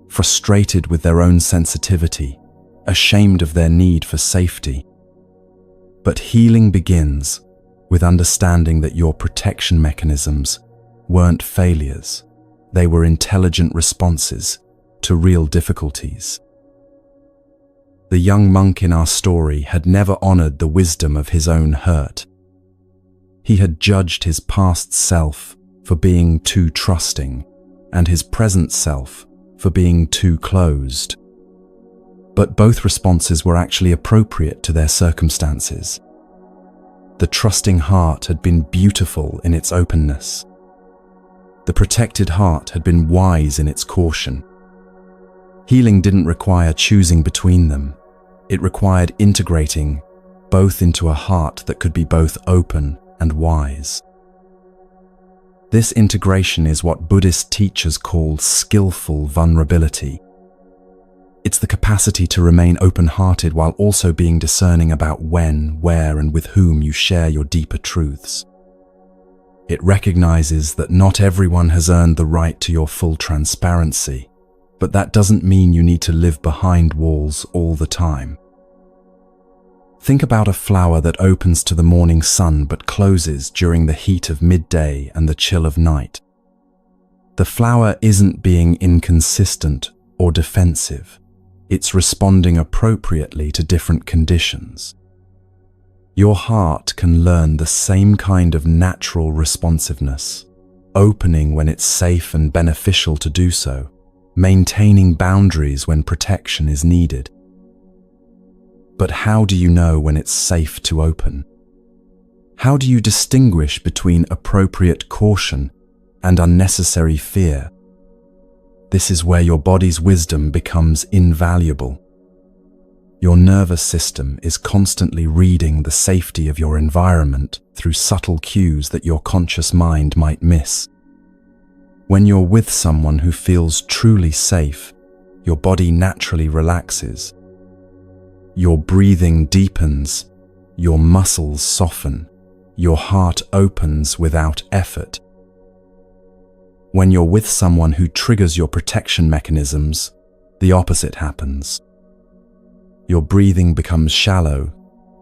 frustrated with their own sensitivity, ashamed of their need for safety. But healing begins with understanding that your protection mechanisms weren't failures. They were intelligent responses to real difficulties. The young monk in our story had never honored the wisdom of his own hurt. He had judged his past self for being too trusting and his present self for being too closed. But both responses were actually appropriate to their circumstances. The trusting heart had been beautiful in its openness. The protected heart had been wise in its caution. Healing didn't require choosing between them. It required integrating both into a heart that could be both open and wise. This integration is what Buddhist teachers call skillful vulnerability. It's the capacity to remain open-hearted while also being discerning about when, where, and with whom you share your deeper truths. It recognizes that not everyone has earned the right to your full transparency, but that doesn't mean you need to live behind walls all the time. Think about a flower that opens to the morning sun but closes during the heat of midday and the chill of night. The flower isn't being inconsistent or defensive. It's responding appropriately to different conditions. Your heart can learn the same kind of natural responsiveness, opening when it's safe and beneficial to do so, maintaining boundaries when protection is needed. But how do you know when it's safe to open? How do you distinguish between appropriate caution and unnecessary fear? This is where your body's wisdom becomes invaluable. Your nervous system is constantly reading the safety of your environment through subtle cues that your conscious mind might miss. When you're with someone who feels truly safe, your body naturally relaxes. Your breathing deepens, your muscles soften, your heart opens without effort. When you're with someone who triggers your protection mechanisms, the opposite happens. Your breathing becomes shallow,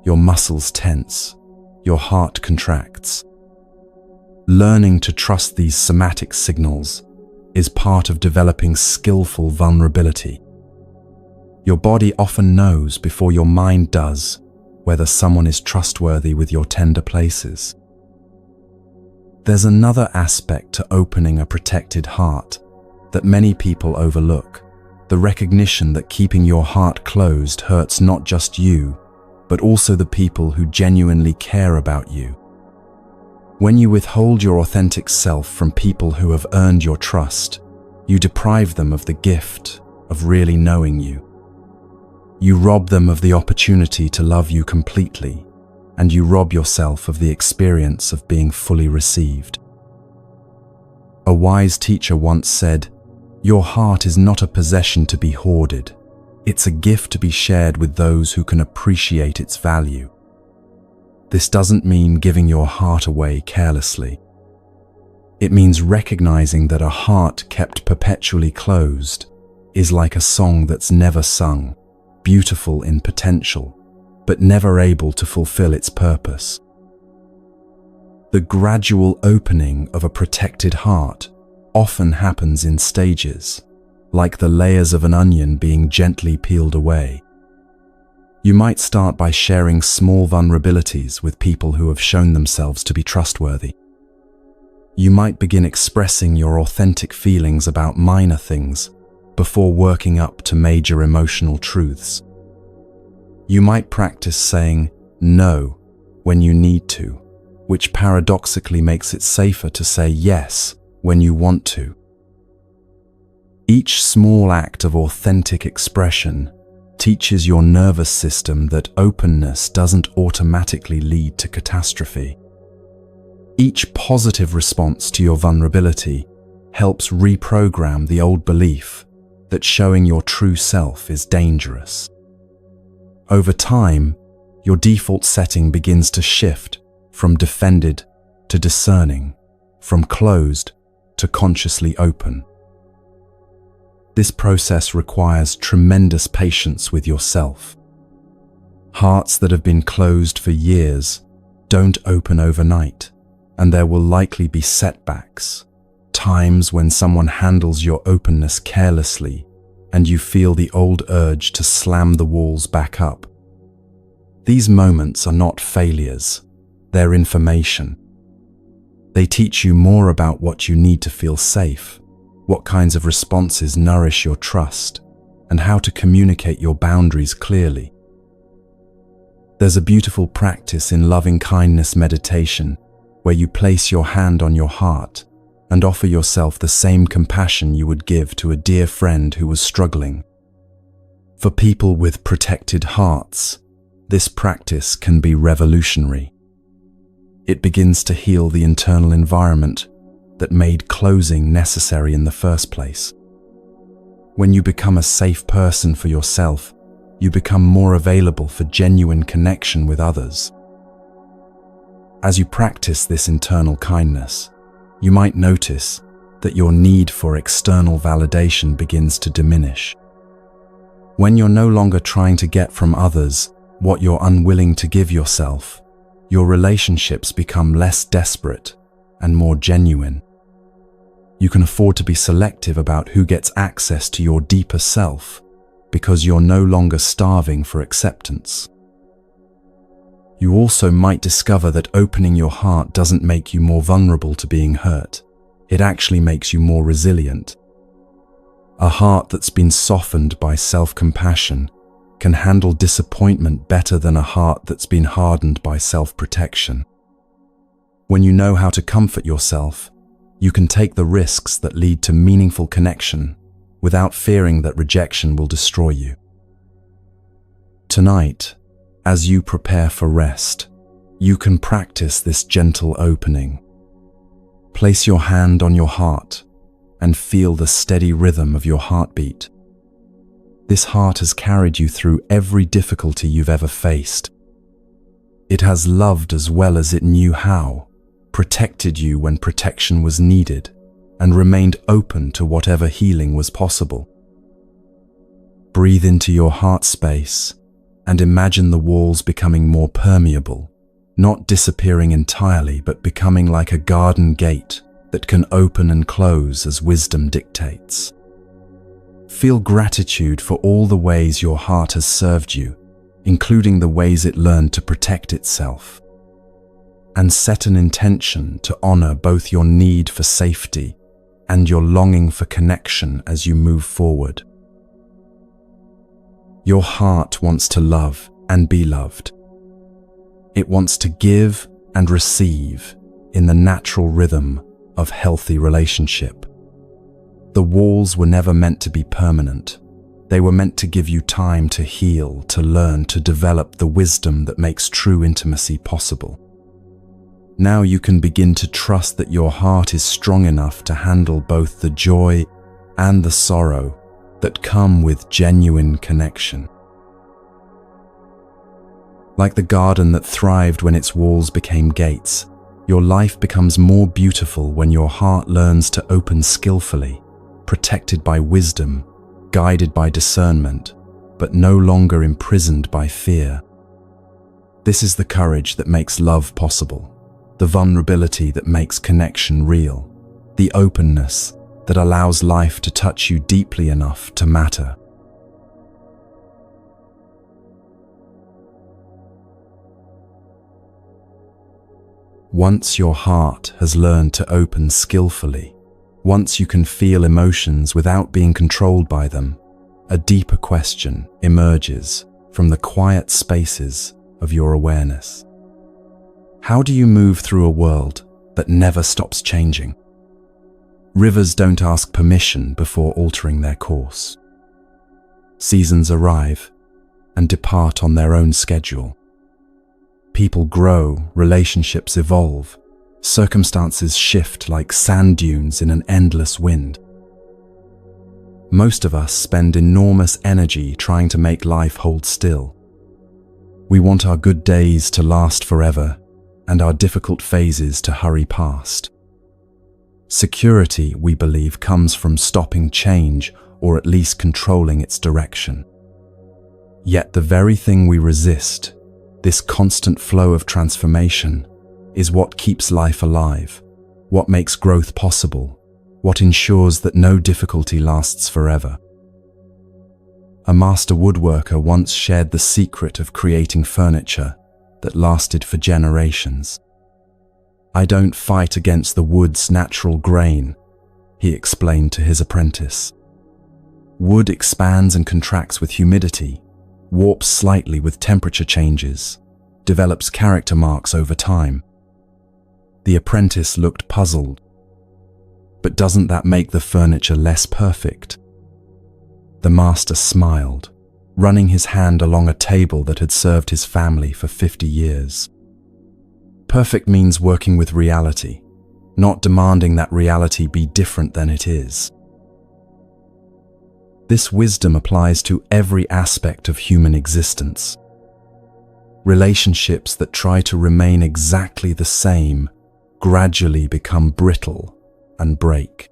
your muscles tense, your heart contracts. Learning to trust these somatic signals is part of developing skillful vulnerability. Your body often knows before your mind does whether someone is trustworthy with your tender places. There's another aspect to opening a protected heart that many people overlook: the recognition that keeping your heart closed hurts not just you, but also the people who genuinely care about you. When you withhold your authentic self from people who have earned your trust, you deprive them of the gift of really knowing you. You rob them of the opportunity to love you completely, and you rob yourself of the experience of being fully received. A wise teacher once said, "Your heart is not a possession to be hoarded. It's a gift to be shared with those who can appreciate its value." This doesn't mean giving your heart away carelessly. It means recognizing that a heart kept perpetually closed is like a song that's never sung, beautiful in potential, but never able to fulfill its purpose. The gradual opening of a protected heart often happens in stages, like the layers of an onion being gently peeled away. You might start by sharing small vulnerabilities with people who have shown themselves to be trustworthy. You might begin expressing your authentic feelings about minor things before working up to major emotional truths. You might practice saying no when you need to, which paradoxically makes it safer to say yes when you want to. Each small act of authentic expression teaches your nervous system that openness doesn't automatically lead to catastrophe. Each positive response to your vulnerability helps reprogram the old belief that showing your true self is dangerous. Over time, your default setting begins to shift from defended to discerning, from closed to consciously open. This process requires tremendous patience with yourself. Hearts that have been closed for years don't open overnight, and there will likely be setbacks, times when someone handles your openness carelessly and you feel the old urge to slam the walls back up. These moments are not failures, they're information. They teach you more about what you need to feel safe, what kinds of responses nourish your trust, and how to communicate your boundaries clearly. There's a beautiful practice in loving-kindness meditation where you place your hand on your heart and offer yourself the same compassion you would give to a dear friend who was struggling. For people with protected hearts, this practice can be revolutionary. It begins to heal the internal environment that made closing necessary in the first place. When you become a safe person for yourself, you become more available for genuine connection with others. As you practice this internal kindness, you might notice that your need for external validation begins to diminish. When you're no longer trying to get from others what you're unwilling to give yourself, your relationships become less desperate and more genuine. You can afford to be selective about who gets access to your deeper self because you're no longer starving for acceptance. You also might discover that opening your heart doesn't make you more vulnerable to being hurt. It actually makes you more resilient. A heart that's been softened by self-compassion can handle disappointment better than a heart that's been hardened by self-protection. When you know how to comfort yourself, you can take the risks that lead to meaningful connection without fearing that rejection will destroy you. Tonight, as you prepare for rest, you can practice this gentle opening. Place your hand on your heart and feel the steady rhythm of your heartbeat. This heart has carried you through every difficulty you've ever faced. It has loved as well as it knew how, protected you when protection was needed, and remained open to whatever healing was possible. Breathe into your heart space and imagine the walls becoming more permeable, not disappearing entirely, but becoming like a garden gate that can open and close as wisdom dictates. Feel gratitude for all the ways your heart has served you, including the ways it learned to protect itself. And set an intention to honor both your need for safety and your longing for connection as you move forward. Your heart wants to love and be loved. It wants to give and receive in the natural rhythm of healthy relationship. The walls were never meant to be permanent. They were meant to give you time to heal, to learn, to develop the wisdom that makes true intimacy possible. Now you can begin to trust that your heart is strong enough to handle both the joy and the sorrow that come with genuine connection. Like the garden that thrived when its walls became gates, your life becomes more beautiful when your heart learns to open skillfully, protected by wisdom, guided by discernment, but no longer imprisoned by fear. This is the courage that makes love possible, the vulnerability that makes connection real, the openness that allows life to touch you deeply enough to matter. Once your heart has learned to open skillfully, once you can feel emotions without being controlled by them, a deeper question emerges from the quiet spaces of your awareness. How do you move through a world that never stops changing? Rivers don't ask permission before altering their course. Seasons arrive and depart on their own schedule. People grow, relationships evolve, circumstances shift like sand dunes in an endless wind. Most of us spend enormous energy trying to make life hold still. We want our good days to last forever and our difficult phases to hurry past. Security, we believe, comes from stopping change or at least controlling its direction. Yet the very thing we resist, this constant flow of transformation, is what keeps life alive, what makes growth possible, what ensures that no difficulty lasts forever. A master woodworker once shared the secret of creating furniture that lasted for generations. "I don't fight against the wood's natural grain," he explained to his apprentice. "Wood expands and contracts with humidity, warps slightly with temperature changes, develops character marks over time." The apprentice looked puzzled. "But doesn't that make the furniture less perfect?" The master smiled, running his hand along a table that had served his family for 50 years. Perfect means working with reality, not demanding that reality be different than it is. This wisdom applies to every aspect of human existence. Relationships that try to remain exactly the same gradually become brittle and break.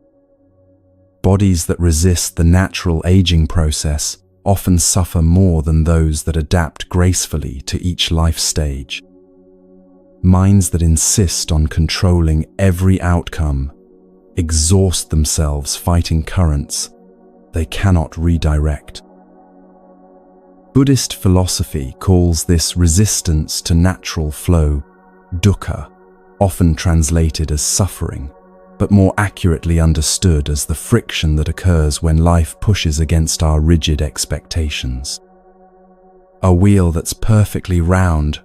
Bodies that resist the natural aging process often suffer more than those that adapt gracefully to each life stage. Minds that insist on controlling every outcome exhaust themselves fighting currents they cannot redirect. Buddhist philosophy calls this resistance to natural flow dukkha, often translated as suffering, but more accurately understood as the friction that occurs when life pushes against our rigid expectations. A wheel that's perfectly round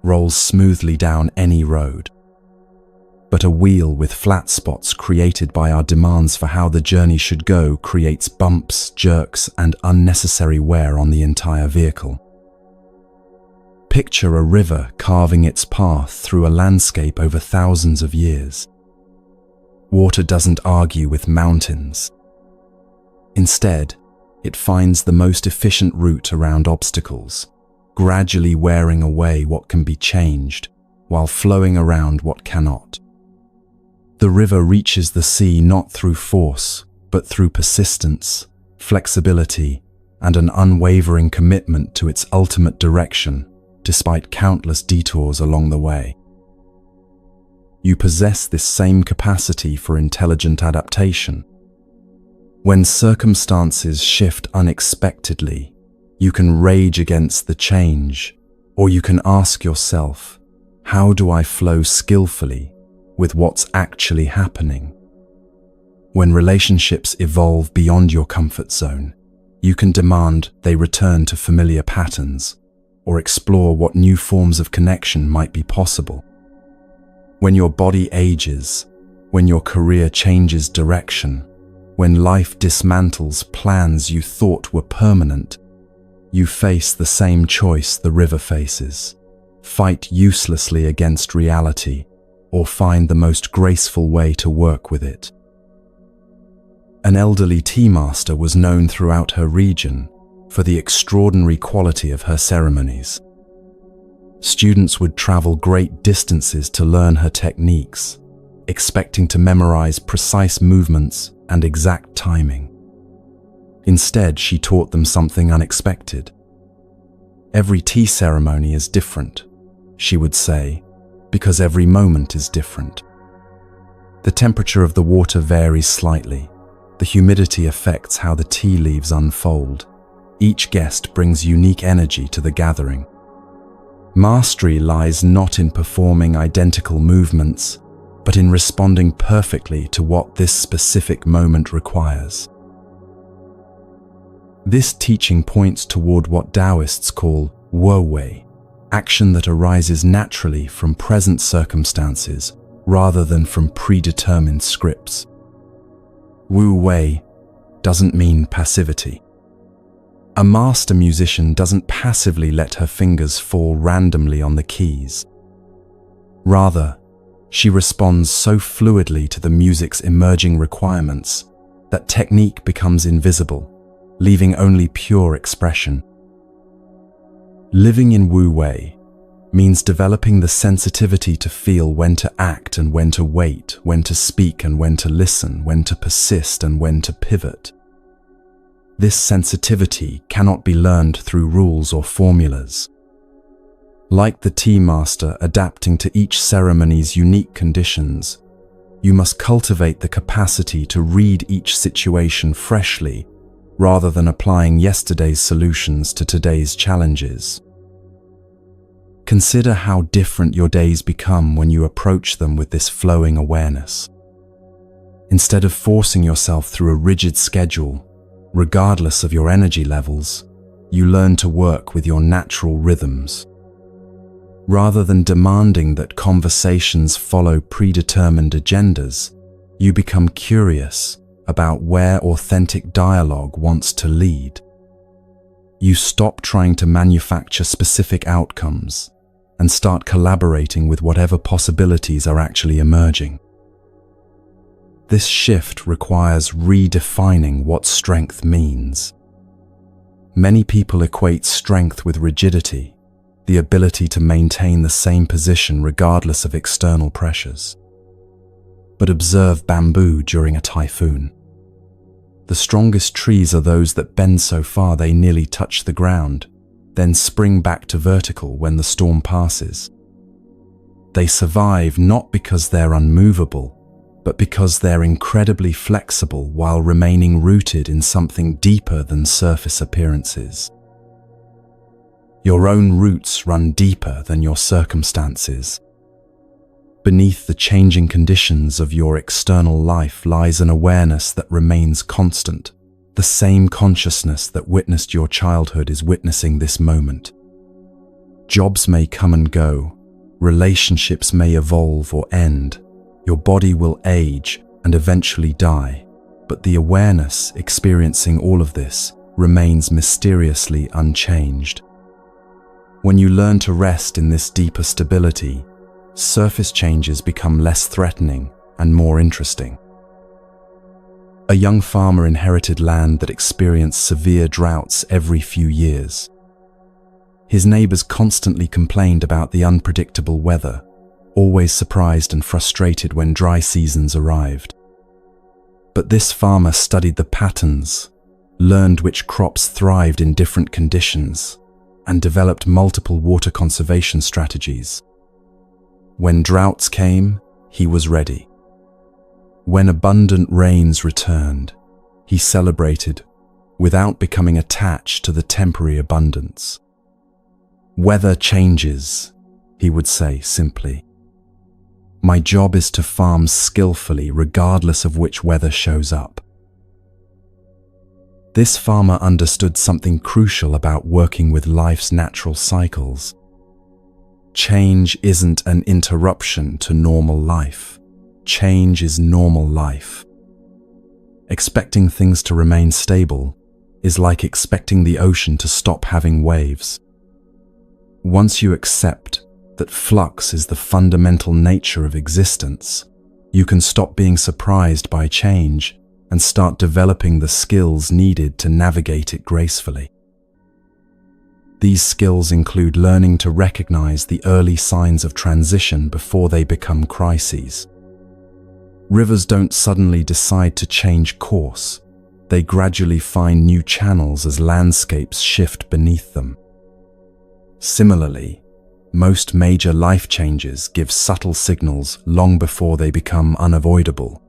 rolls smoothly down any road. But a wheel with flat spots created by our demands for how the journey should go creates bumps, jerks, and unnecessary wear on the entire vehicle. Picture a river carving its path through a landscape over thousands of years. Water doesn't argue with mountains. Instead, it finds the most efficient route around obstacles, gradually wearing away what can be changed while flowing around what cannot. The river reaches the sea not through force, but through persistence, flexibility, and an unwavering commitment to its ultimate direction, despite countless detours along the way. You possess this same capacity for intelligent adaptation. When circumstances shift unexpectedly, you can rage against the change, or you can ask yourself, how do I flow skillfully with what's actually happening? When relationships evolve beyond your comfort zone, you can demand they return to familiar patterns or explore what new forms of connection might be possible. When your body ages, when your career changes direction, when life dismantles plans you thought were permanent, you face the same choice the river faces: fight uselessly against reality, or find the most graceful way to work with it. An elderly tea master was known throughout her region for the extraordinary quality of her ceremonies. Students would travel great distances to learn her techniques, expecting to memorize precise movements and exact timing. Instead, she taught them something unexpected. Every tea ceremony is different, she would say, because every moment is different. The temperature of the water varies slightly. The humidity affects how the tea leaves unfold. Each guest brings unique energy to the gathering. Mastery lies not in performing identical movements, but in responding perfectly to what this specific moment requires. This teaching points toward what Taoists call Wu-wei, action that arises naturally from present circumstances rather than from predetermined scripts. Wu-wei doesn't mean passivity. A master musician doesn't passively let her fingers fall randomly on the keys. Rather, she responds so fluidly to the music's emerging requirements that technique becomes invisible, leaving only pure expression. Living in Wu-wei means developing the sensitivity to feel when to act and when to wait, when to speak and when to listen, when to persist and when to pivot. This sensitivity cannot be learned through rules or formulas. Like the tea master adapting to each ceremony's unique conditions, you must cultivate the capacity to read each situation freshly rather than applying yesterday's solutions to today's challenges. Consider how different your days become when you approach them with this flowing awareness. Instead of forcing yourself through a rigid schedule, regardless of your energy levels, you learn to work with your natural rhythms. Rather than demanding that conversations follow predetermined agendas, you become curious about where authentic dialogue wants to lead. You stop trying to manufacture specific outcomes and start collaborating with whatever possibilities are actually emerging. This shift requires redefining what strength means. Many people equate strength with rigidity, the ability to maintain the same position regardless of external pressures. But observe bamboo during a typhoon. The strongest trees are those that bend so far they nearly touch the ground, then spring back to vertical when the storm passes. They survive not because they're unmovable, but because they're incredibly flexible while remaining rooted in something deeper than surface appearances. Your own roots run deeper than your circumstances. Beneath the changing conditions of your external life lies an awareness that remains constant. The same consciousness that witnessed your childhood is witnessing this moment. Jobs may come and go, relationships may evolve or end, your body will age and eventually die, but the awareness experiencing all of this remains mysteriously unchanged. When you learn to rest in this deeper stability, surface changes become less threatening and more interesting. A young farmer inherited land that experienced severe droughts every few years. His neighbors constantly complained about the unpredictable weather, always surprised and frustrated when dry seasons arrived. But this farmer studied the patterns, learned which crops thrived in different conditions, and developed multiple water conservation strategies. When droughts came, he was ready. When abundant rains returned, he celebrated without becoming attached to the temporary abundance. Weather changes, he would say simply. My job is to farm skillfully regardless of which weather shows up. This farmer understood something crucial about working with life's natural cycles. Change isn't an interruption to normal life. Change is normal life. Expecting things to remain stable is like expecting the ocean to stop having waves. Once you accept that flux is the fundamental nature of existence, you can stop being surprised by change and start developing the skills needed to navigate it gracefully. These skills include learning to recognize the early signs of transition before they become crises. Rivers don't suddenly decide to change course. They gradually find new channels as landscapes shift beneath them. Similarly, most major life changes give subtle signals long before they become unavoidable.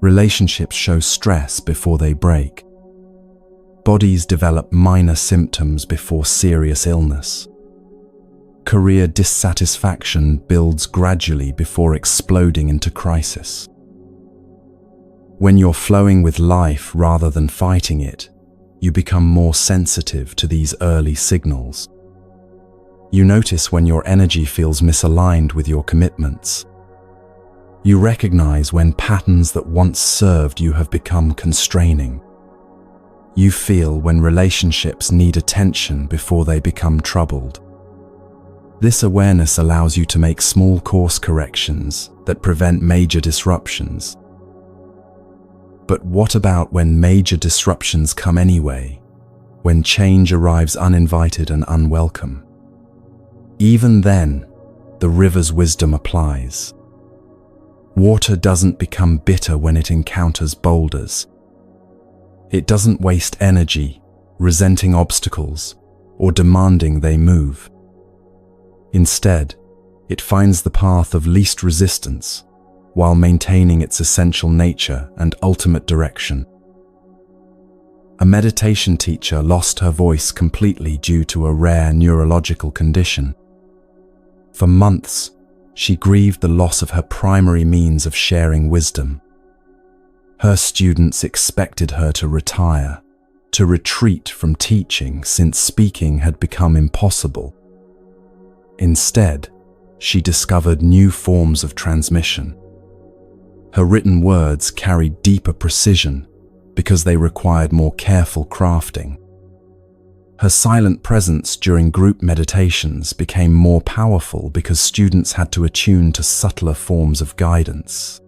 Relationships show stress before they break. Bodies develop minor symptoms before serious illness. Career dissatisfaction builds gradually before exploding into crisis. When you're flowing with life rather than fighting it, you become more sensitive to these early signals. You notice when your energy feels misaligned with your commitments. You recognize when patterns that once served you have become constraining. You feel when relationships need attention before they become troubled. This awareness allows you to make small course corrections that prevent major disruptions. But what about when major disruptions come anyway, when change arrives uninvited and unwelcome? Even then, the river's wisdom applies. Water doesn't become bitter when it encounters boulders. It doesn't waste energy, resenting obstacles, or demanding they move. Instead, it finds the path of least resistance, while maintaining its essential nature and ultimate direction. A meditation teacher lost her voice completely due to a rare neurological condition. For months, she grieved the loss of her primary means of sharing wisdom. Her students expected her to retire, to retreat from teaching since speaking had become impossible. Instead, she discovered new forms of transmission. Her written words carried deeper precision because they required more careful crafting. Her silent presence during group meditations became more powerful because students had to attune to subtler forms of guidance.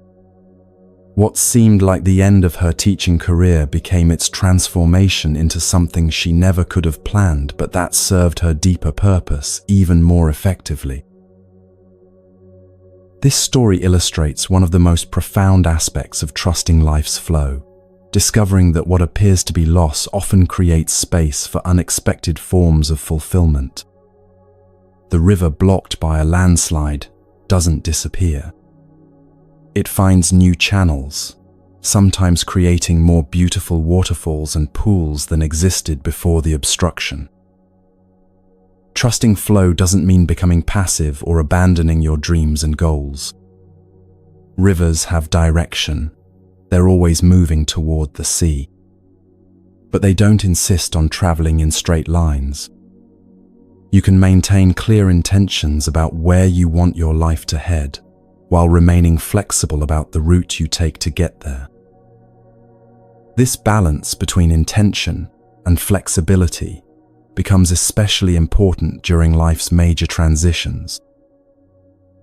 What seemed like the end of her teaching career became its transformation into something she never could have planned, but that served her deeper purpose even more effectively. This story illustrates one of the most profound aspects of trusting life's flow. Discovering that what appears to be loss often creates space for unexpected forms of fulfillment. The river blocked by a landslide doesn't disappear. It finds new channels, sometimes creating more beautiful waterfalls and pools than existed before the obstruction. Trusting flow doesn't mean becoming passive or abandoning your dreams and goals. Rivers have direction. They're always moving toward the sea. But they don't insist on traveling in straight lines. You can maintain clear intentions about where you want your life to head, while remaining flexible about the route you take to get there. This balance between intention and flexibility becomes especially important during life's major transitions.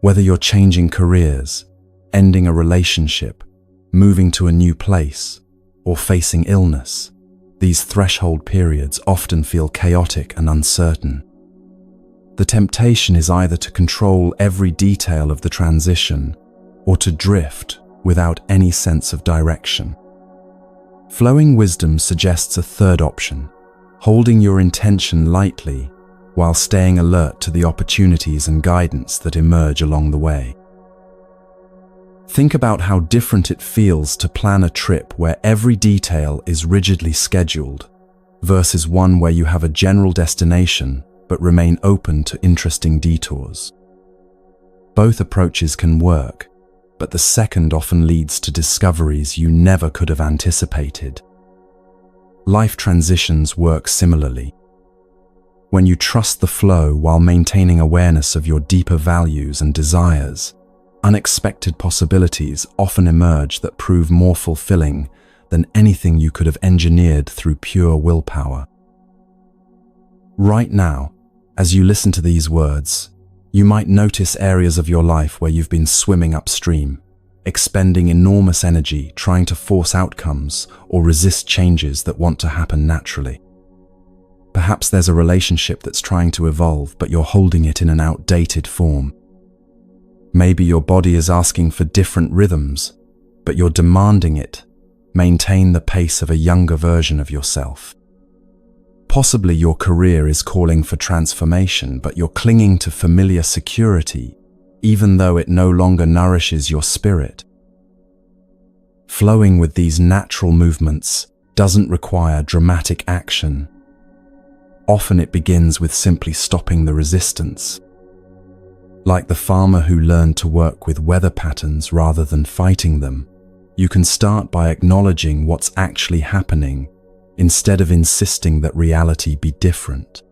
Whether you're changing careers, ending a relationship, moving to a new place, or facing illness, these threshold periods often feel chaotic and uncertain. The temptation is either to control every detail of the transition or to drift without any sense of direction. Flowing wisdom suggests a third option, holding your intention lightly while staying alert to the opportunities and guidance that emerge along the way. Think about how different it feels to plan a trip where every detail is rigidly scheduled versus one where you have a general destination but remain open to interesting detours. Both approaches can work, but the second often leads to discoveries you never could have anticipated. Life transitions work similarly. When you trust the flow while maintaining awareness of your deeper values and desires, unexpected possibilities often emerge that prove more fulfilling than anything you could have engineered through pure willpower. Right now, as you listen to these words, you might notice areas of your life where you've been swimming upstream, expending enormous energy trying to force outcomes or resist changes that want to happen naturally. Perhaps there's a relationship that's trying to evolve, but you're holding it in an outdated form. Maybe your body is asking for different rhythms, but you're demanding it maintain the pace of a younger version of yourself. Possibly your career is calling for transformation, but you're clinging to familiar security, even though it no longer nourishes your spirit. Flowing with these natural movements doesn't require dramatic action. Often it begins with simply stopping the resistance. Like the farmer who learned to work with weather patterns rather than fighting them, you can start by acknowledging what's actually happening instead of insisting that reality be different.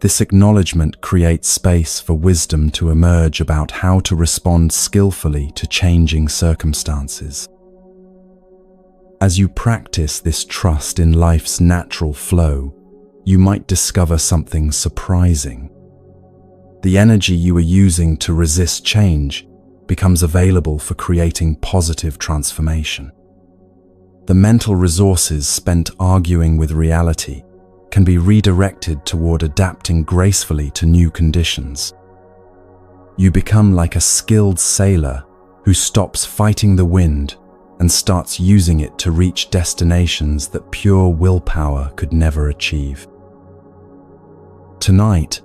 This acknowledgement creates space for wisdom to emerge about how to respond skillfully to changing circumstances. As you practice this trust in life's natural flow, you might discover something surprising. The energy you are using to resist change becomes available for creating positive transformation. The mental resources spent arguing with reality can be redirected toward adapting gracefully to new conditions. You become like a skilled sailor who stops fighting the wind and starts using it to reach destinations that pure willpower could never achieve. Tonight,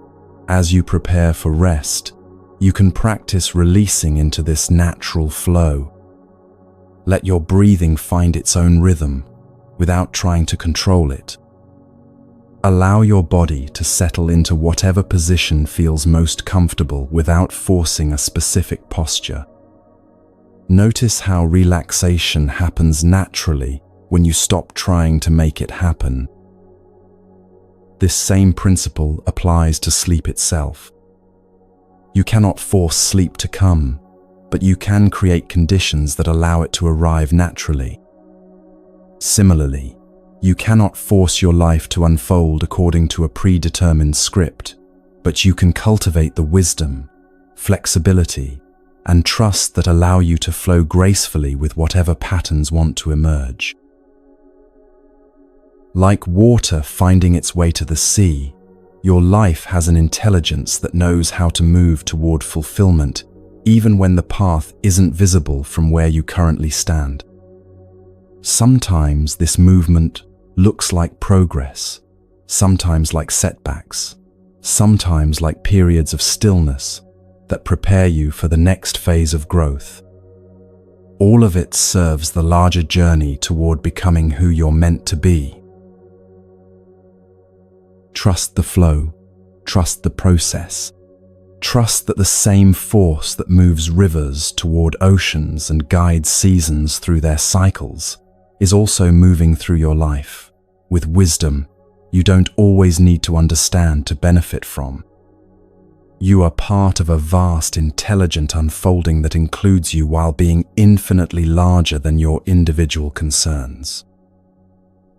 as you prepare for rest, you can practice releasing into this natural flow. Let your breathing find its own rhythm without trying to control it. Allow your body to settle into whatever position feels most comfortable without forcing a specific posture. Notice how relaxation happens naturally when you stop trying to make it happen. This same principle applies to sleep itself. You cannot force sleep to come, but you can create conditions that allow it to arrive naturally. Similarly, you cannot force your life to unfold according to a predetermined script, but you can cultivate the wisdom, flexibility, and trust that allow you to flow gracefully with whatever patterns want to emerge. Like water finding its way to the sea, your life has an intelligence that knows how to move toward fulfillment even when the path isn't visible from where you currently stand. Sometimes this movement looks like progress, sometimes like setbacks, sometimes like periods of stillness that prepare you for the next phase of growth. All of it serves the larger journey toward becoming who you're meant to be. Trust the flow. Trust the process. Trust that the same force that moves rivers toward oceans and guides seasons through their cycles is also moving through your life, with wisdom you don't always need to understand to benefit from. You are part of a vast, intelligent unfolding that includes you while being infinitely larger than your individual concerns.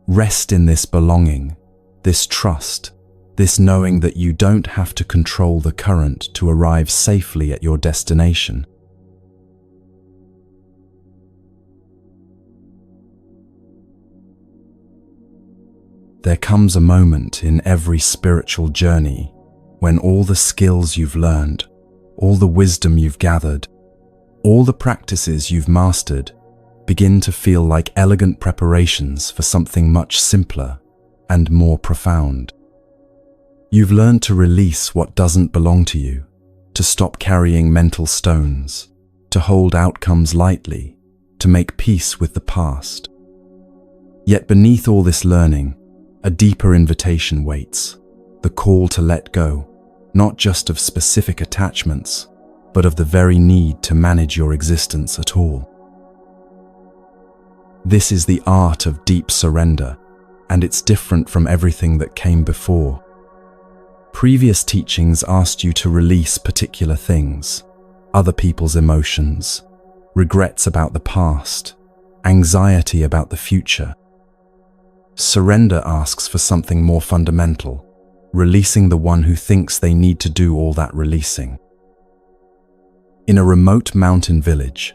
Rest in this belonging, this trust, this knowing that you don't have to control the current to arrive safely at your destination. There comes a moment in every spiritual journey when all the skills you've learned, all the wisdom you've gathered, all the practices you've mastered begin to feel like elegant preparations for something much simpler and more profound. You've learned to release what doesn't belong to you, to stop carrying mental stones, to hold outcomes lightly, to make peace with the past. Yet beneath all this learning, a deeper invitation waits, the call to let go, not just of specific attachments, but of the very need to manage your existence at all. This is the art of deep surrender, and it's different from everything that came before. Previous teachings asked you to release particular things, other people's emotions, regrets about the past, anxiety about the future. Surrender asks for something more fundamental, releasing the one who thinks they need to do all that releasing. In a remote mountain village,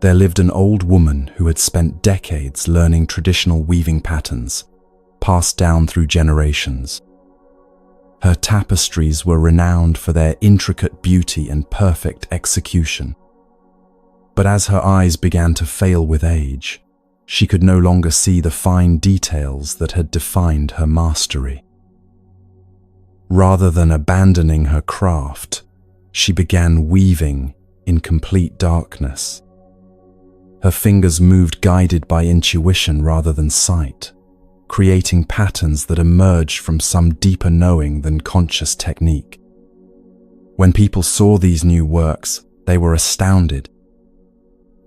there lived an old woman who had spent decades learning traditional weaving patterns, passed down through generations. Her tapestries were renowned for their intricate beauty and perfect execution. But as her eyes began to fail with age, she could no longer see the fine details that had defined her mastery. Rather than abandoning her craft, she began weaving in complete darkness. Her fingers moved guided by intuition rather than sight, creating patterns that emerged from some deeper knowing than conscious technique. When people saw these new works, they were astounded.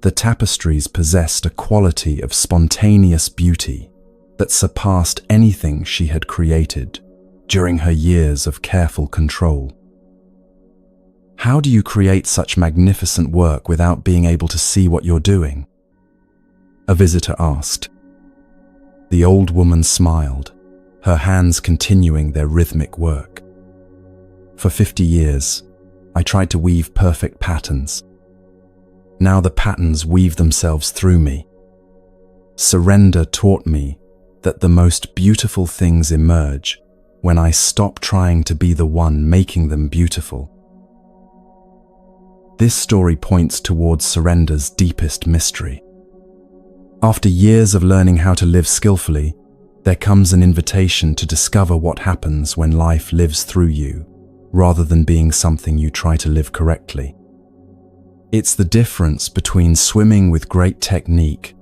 The tapestries possessed a quality of spontaneous beauty that surpassed anything she had created during her years of careful control. How do you create such magnificent work without being able to see what you're doing? A visitor asked. The old woman smiled, her hands continuing their rhythmic work. For 50 years, I tried to weave perfect patterns. Now the patterns weave themselves through me. Surrender taught me that the most beautiful things emerge when I stop trying to be the one making them beautiful. This story points towards surrender's deepest mystery. After years of learning how to live skillfully, there comes an invitation to discover what happens when life lives through you, rather than being something you try to live correctly. It's the difference between swimming with great technique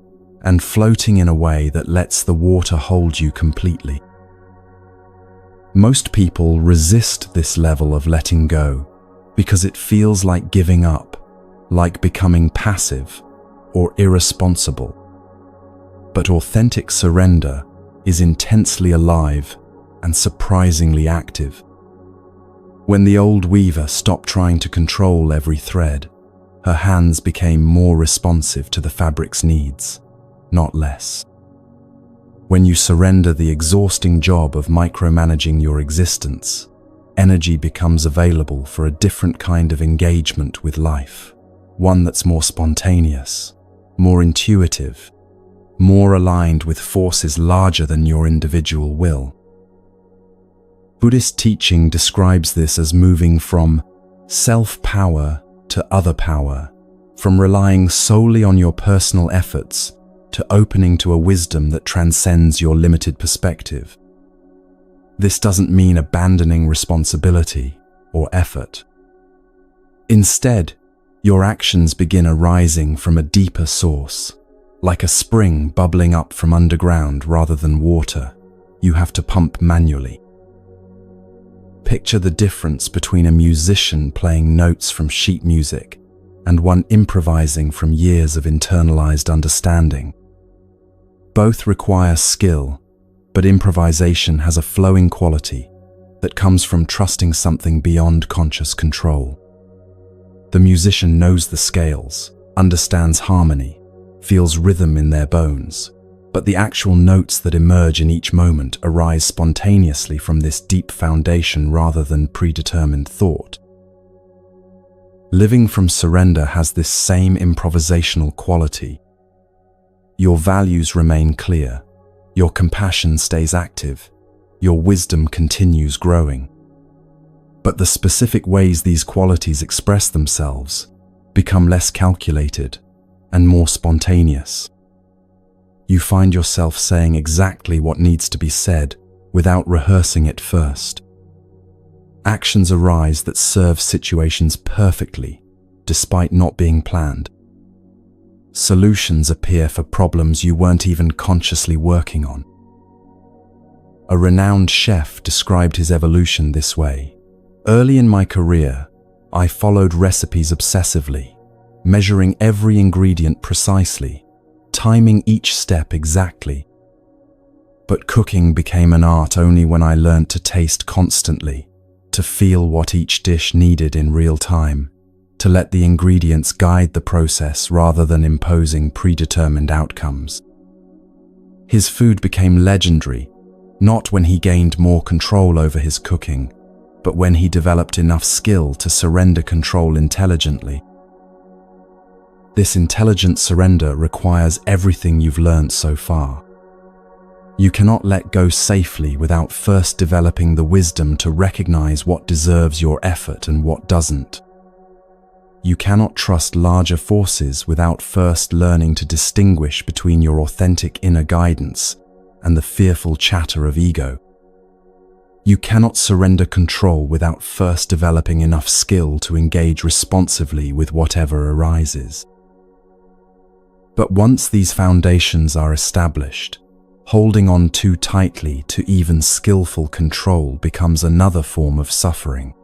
and floating in a way that lets the water hold you completely. Most people resist this level of letting go because it feels like giving up, like becoming passive or irresponsible. But authentic surrender is intensely alive and surprisingly active. When the old weaver stopped trying to control every thread, her hands became more responsive to the fabric's needs, not less. When you surrender the exhausting job of micromanaging your existence, energy becomes available for a different kind of engagement with life, one that's more spontaneous, more intuitive, more aligned with forces larger than your individual will. Buddhist teaching describes this as moving from self-power to other power, from relying solely on your personal efforts to opening to a wisdom that transcends your limited perspective. This doesn't mean abandoning responsibility or effort. Instead, Your actions begin arising from a deeper source, like a spring bubbling up from underground rather than water you have to pump manually. Picture the difference between a musician playing notes from sheet music and one improvising from years of internalized understanding. Both require skill, but improvisation has a flowing quality that comes from trusting something beyond conscious control. The musician knows the scales, understands harmony, feels rhythm in their bones, but the actual notes that emerge in each moment arise spontaneously from this deep foundation rather than predetermined thought. Living from surrender has this same improvisational quality. Your values remain clear, your compassion stays active, your wisdom continues growing. But the specific ways these qualities express themselves become less calculated and more spontaneous. You find yourself saying exactly what needs to be said without rehearsing it first. Actions arise that serve situations perfectly, despite not being planned. Solutions appear for problems you weren't even consciously working on. A renowned chef described his evolution this way. Early in my career, I followed recipes obsessively, measuring every ingredient precisely, timing each step exactly. But cooking became an art only when I learned to taste constantly, to feel what each dish needed in real time, to let the ingredients guide the process rather than imposing predetermined outcomes. His food became legendary, not when he gained more control over his cooking, but when he developed enough skill to surrender control intelligently. This intelligent surrender requires everything you've learned so far. You cannot let go safely without first developing the wisdom to recognize what deserves your effort and what doesn't. You cannot trust larger forces without first learning to distinguish between your authentic inner guidance and the fearful chatter of ego. You cannot surrender control without first developing enough skill to engage responsively with whatever arises. But once these foundations are established, holding on too tightly to even skillful control becomes another form of suffering.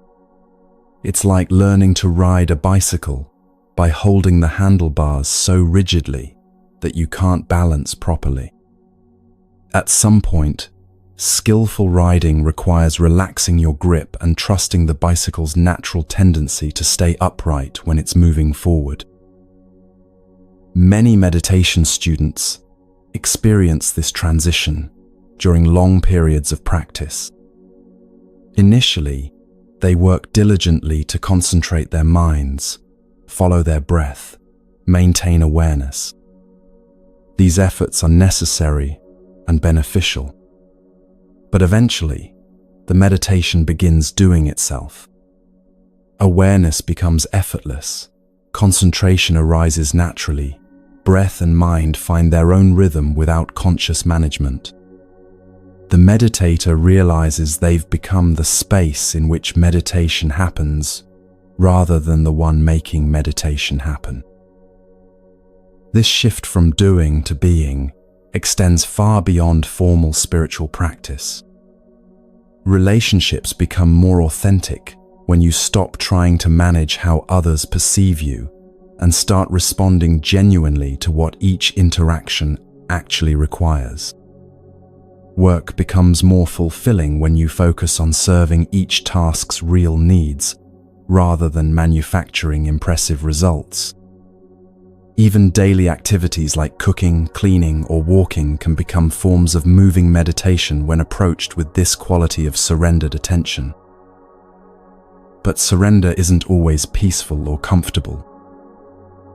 It's like learning to ride a bicycle by holding the handlebars so rigidly that you can't balance properly. At some point, skillful riding requires relaxing your grip and trusting the bicycle's natural tendency to stay upright when it's moving forward. Many meditation students experience this transition during long periods of practice. Initially, they work diligently to concentrate their minds, follow their breath, maintain awareness. These efforts are necessary and beneficial. But eventually, the meditation begins doing itself. Awareness becomes effortless, concentration arises naturally, breath and mind find their own rhythm without conscious management. The meditator realizes they've become the space in which meditation happens, rather than the one making meditation happen. This shift from doing to being extends far beyond formal spiritual practice. Relationships become more authentic when you stop trying to manage how others perceive you and start responding genuinely to what each interaction actually requires. Work becomes more fulfilling when you focus on serving each task's real needs, rather than manufacturing impressive results. Even daily activities like cooking, cleaning, or walking can become forms of moving meditation when approached with this quality of surrendered attention. But surrender isn't always peaceful or comfortable.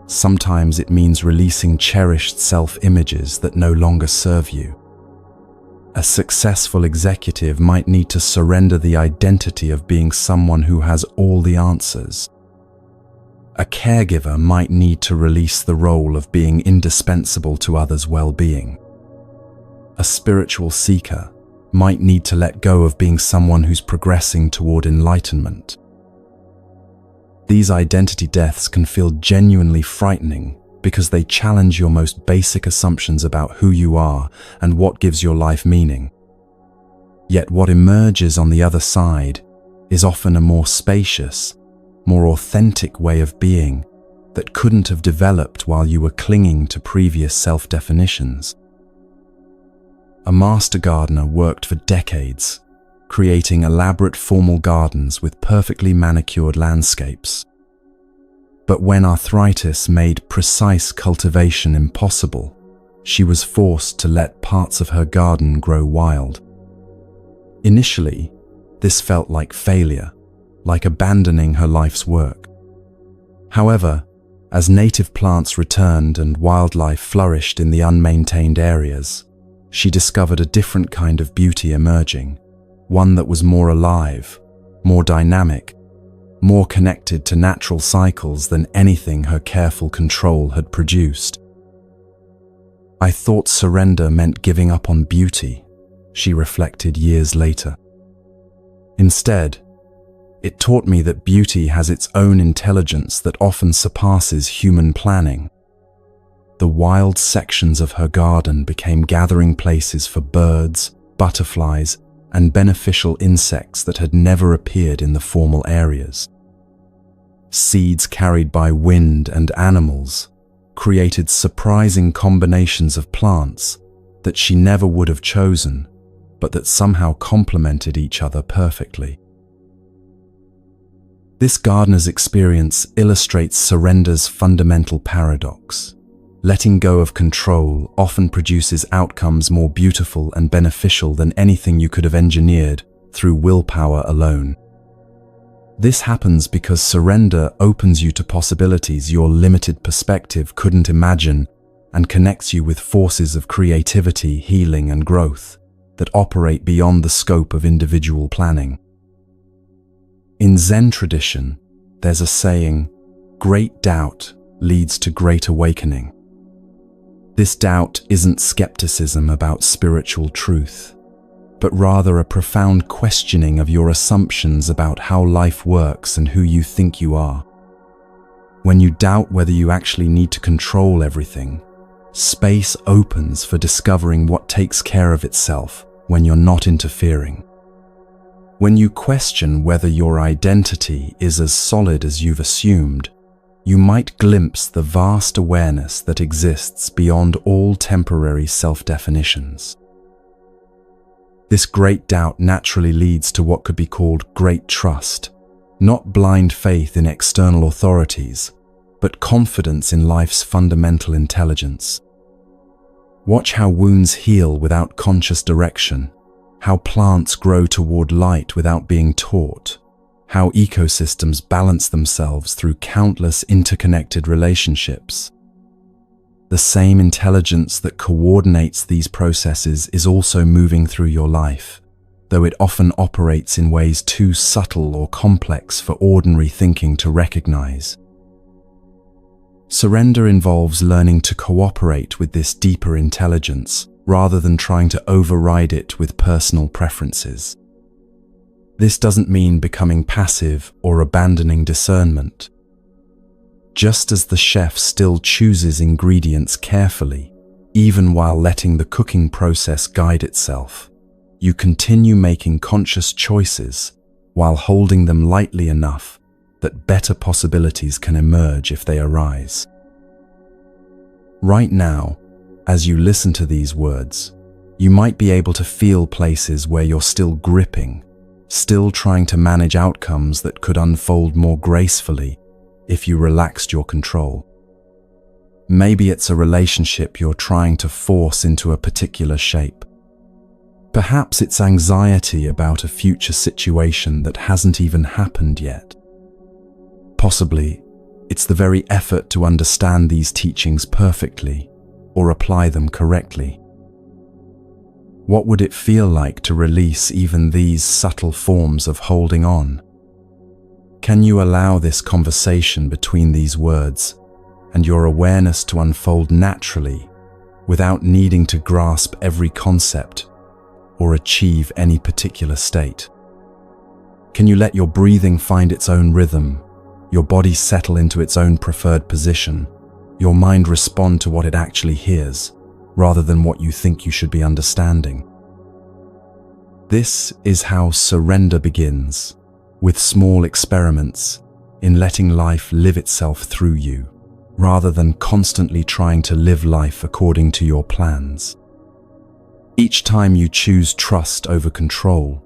Sometimes it means releasing cherished self-images that no longer serve you. A successful executive might need to surrender the identity of being someone who has all the answers. A caregiver might need to release the role of being indispensable to others' well-being. A spiritual seeker might need to let go of being someone who's progressing toward enlightenment. These identity deaths can feel genuinely frightening because they challenge your most basic assumptions about who you are and what gives your life meaning. Yet what emerges on the other side is often a more spacious, more authentic way of being that couldn't have developed while you were clinging to previous self-definitions. A master gardener worked for decades, creating elaborate formal gardens with perfectly manicured landscapes. But when arthritis made precise cultivation impossible, she was forced to let parts of her garden grow wild. Initially, this felt like failure, like abandoning her life's work. However, as native plants returned and wildlife flourished in the unmaintained areas, she discovered a different kind of beauty emerging, one that was more alive, more dynamic, more connected to natural cycles than anything her careful control had produced. "I thought surrender meant giving up on beauty," she reflected years later. "Instead, it taught me that beauty has its own intelligence that often surpasses human planning." The wild sections of her garden became gathering places for birds, butterflies, and beneficial insects that had never appeared in the formal areas. Seeds carried by wind and animals created surprising combinations of plants that she never would have chosen, but that somehow complemented each other perfectly. This gardener's experience illustrates surrender's fundamental paradox. Letting go of control often produces outcomes more beautiful and beneficial than anything you could have engineered through willpower alone. This happens because surrender opens you to possibilities your limited perspective couldn't imagine and connects you with forces of creativity, healing, and growth that operate beyond the scope of individual planning. In Zen tradition, there's a saying, "Great doubt leads to great awakening." This doubt isn't skepticism about spiritual truth, but rather a profound questioning of your assumptions about how life works and who you think you are. When you doubt whether you actually need to control everything, space opens for discovering what takes care of itself when you're not interfering. When you question whether your identity is as solid as you've assumed, you might glimpse the vast awareness that exists beyond all temporary self-definitions. This great doubt naturally leads to what could be called great trust, not blind faith in external authorities, but confidence in life's fundamental intelligence. Watch how wounds heal without conscious direction, how plants grow toward light without being taught, how ecosystems balance themselves through countless interconnected relationships. The same intelligence that coordinates these processes is also moving through your life, though it often operates in ways too subtle or complex for ordinary thinking to recognize. Surrender involves learning to cooperate with this deeper intelligence rather than trying to override it with personal preferences. This doesn't mean becoming passive or abandoning discernment. Just as the chef still chooses ingredients carefully, even while letting the cooking process guide itself, you continue making conscious choices while holding them lightly enough that better possibilities can emerge if they arise. Right now, as you listen to these words, you might be able to feel places where you're still gripping, still trying to manage outcomes that could unfold more gracefully if you relaxed your control. Maybe it's a relationship you're trying to force into a particular shape. Perhaps it's anxiety about a future situation that hasn't even happened yet. Possibly, it's the very effort to understand these teachings perfectly or apply them correctly. What would it feel like to release even these subtle forms of holding on? Can you allow this conversation between these words and your awareness to unfold naturally without needing to grasp every concept or achieve any particular state? Can you let your breathing find its own rhythm, Your body settle into its own preferred position. Your mind respond to what it actually hears, rather than what you think you should be understanding. This is how surrender begins, with small experiments in letting life live itself through you, rather than constantly trying to live life according to your plans. Each time you choose trust over control,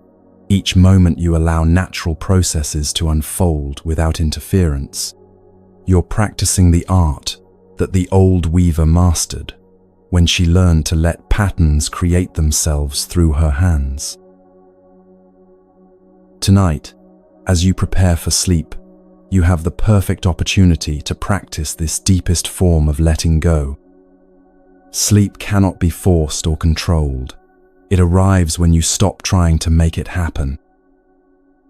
each moment you allow natural processes to unfold without interference, you're practicing the art that the old weaver mastered when she learned to let patterns create themselves through her hands. Tonight, as you prepare for sleep, you have the perfect opportunity to practice this deepest form of letting go. Sleep cannot be forced or controlled. It arrives when you stop trying to make it happen.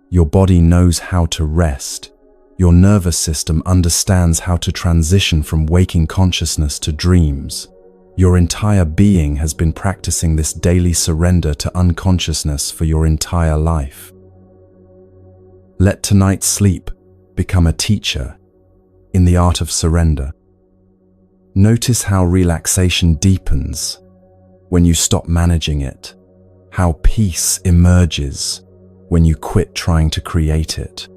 Your body knows how to rest. Your nervous system understands how to transition from waking consciousness to dreams. Your entire being has been practicing this daily surrender to unconsciousness for your entire life. Let tonight's sleep become a teacher in the art of surrender. Notice how relaxation deepens when you stop managing it, how peace emerges when you quit trying to create it,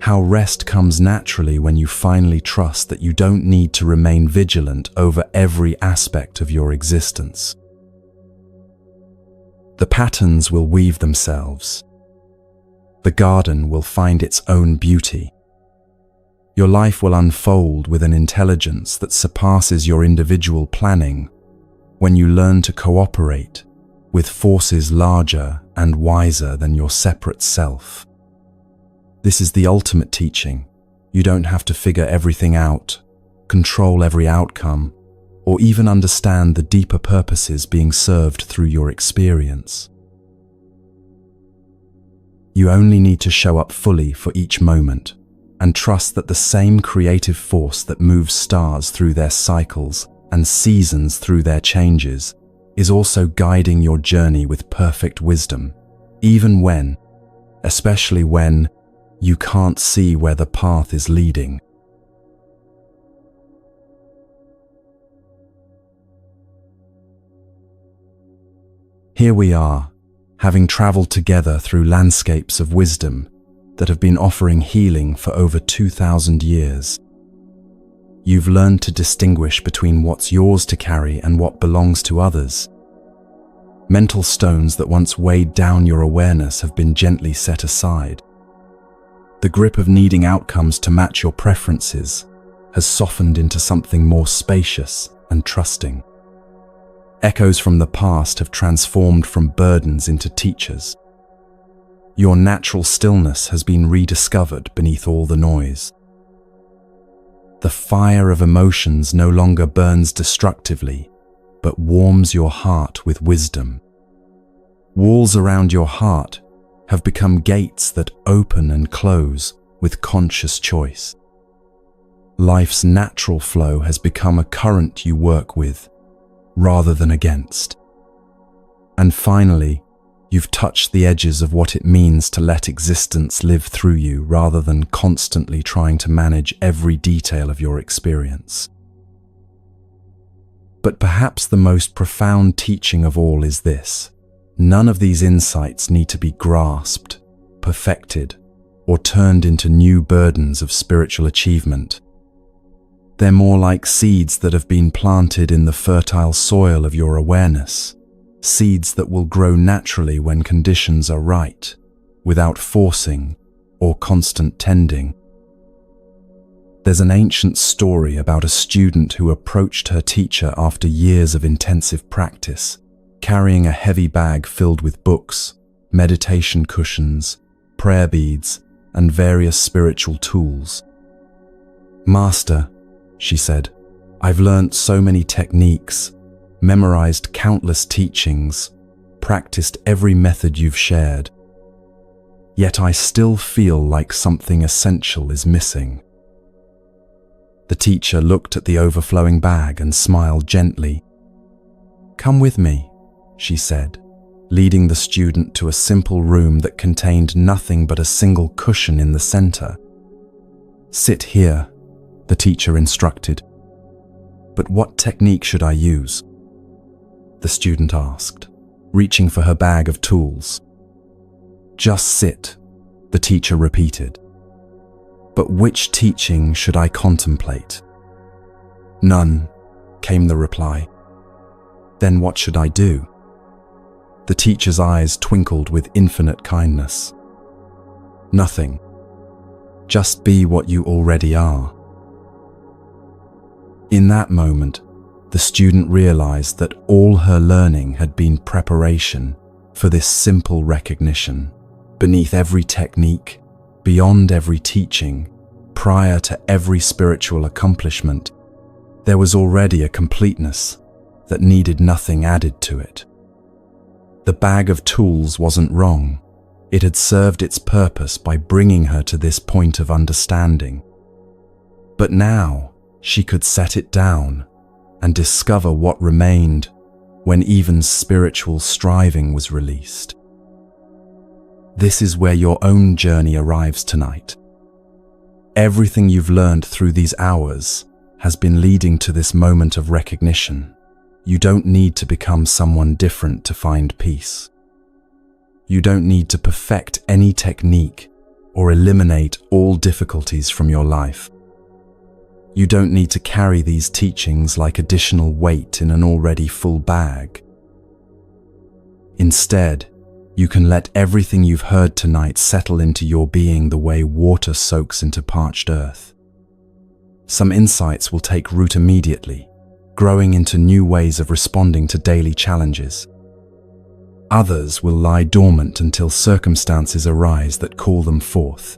how rest comes naturally when you finally trust that you don't need to remain vigilant over every aspect of your existence. The patterns will weave themselves. The garden will find its own beauty. Your life will unfold with an intelligence that surpasses your individual planning when you learn to cooperate with forces larger and wiser than your separate self. This is the ultimate teaching. You don't have to figure everything out, control every outcome, or even understand the deeper purposes being served through your experience. You only need to show up fully for each moment and trust that the same creative force that moves stars through their cycles and seasons through their changes is also guiding your journey with perfect wisdom, even when, especially when, you can't see where the path is leading. Here we are, having traveled together through landscapes of wisdom that have been offering healing for over 2,000 years. You've learned to distinguish between what's yours to carry and what belongs to others. Mental stones that once weighed down your awareness have been gently set aside. The grip of needing outcomes to match your preferences has softened into something more spacious and trusting. Echoes from the past have transformed from burdens into teachers. Your natural stillness has been rediscovered beneath all the noise. The fire of emotions no longer burns destructively, but warms your heart with wisdom. Walls around your heart have become gates that open and close with conscious choice. Life's natural flow has become a current you work with, rather than against. And finally, you've touched the edges of what it means to let existence live through you rather than constantly trying to manage every detail of your experience. But perhaps the most profound teaching of all is this: none of these insights need to be grasped, perfected, or turned into new burdens of spiritual achievement. They're more like seeds that have been planted in the fertile soil of your awareness, seeds that will grow naturally when conditions are right, without forcing or constant tending. There's an ancient story about a student who approached her teacher after years of intensive practice, carrying a heavy bag filled with books, meditation cushions, prayer beads, and various spiritual tools. "Master," she said, "I've learnt so many techniques, memorized countless teachings, practiced every method you've shared. Yet I still feel like something essential is missing." The teacher looked at the overflowing bag and smiled gently. "Come with me," she said, leading the student to a simple room that contained nothing but a single cushion in the center. "Sit here," the teacher instructed. "But what technique should I use?" the student asked, reaching for her bag of tools. "Just sit," the teacher repeated. "But which teaching should I contemplate?" "None," came the reply. "Then what should I do?" The teacher's eyes twinkled with infinite kindness. "Nothing. Just be what you already are." In that moment, the student realized that all her learning had been preparation for this simple recognition. Beneath every technique, beyond every teaching, prior to every spiritual accomplishment, there was already a completeness that needed nothing added to it. The bag of tools wasn't wrong. It had served its purpose by bringing her to this point of understanding. But now, she could set it down and discover what remained when even spiritual striving was released. This is where your own journey arrives tonight. Everything you've learned through these hours has been leading to this moment of recognition. You don't need to become someone different to find peace. You don't need to perfect any technique or eliminate all difficulties from your life. You don't need to carry these teachings like additional weight in an already full bag. Instead, you can let everything you've heard tonight settle into your being the way water soaks into parched earth. Some insights will take root immediately, growing into new ways of responding to daily challenges. Others will lie dormant until circumstances arise that call them forth.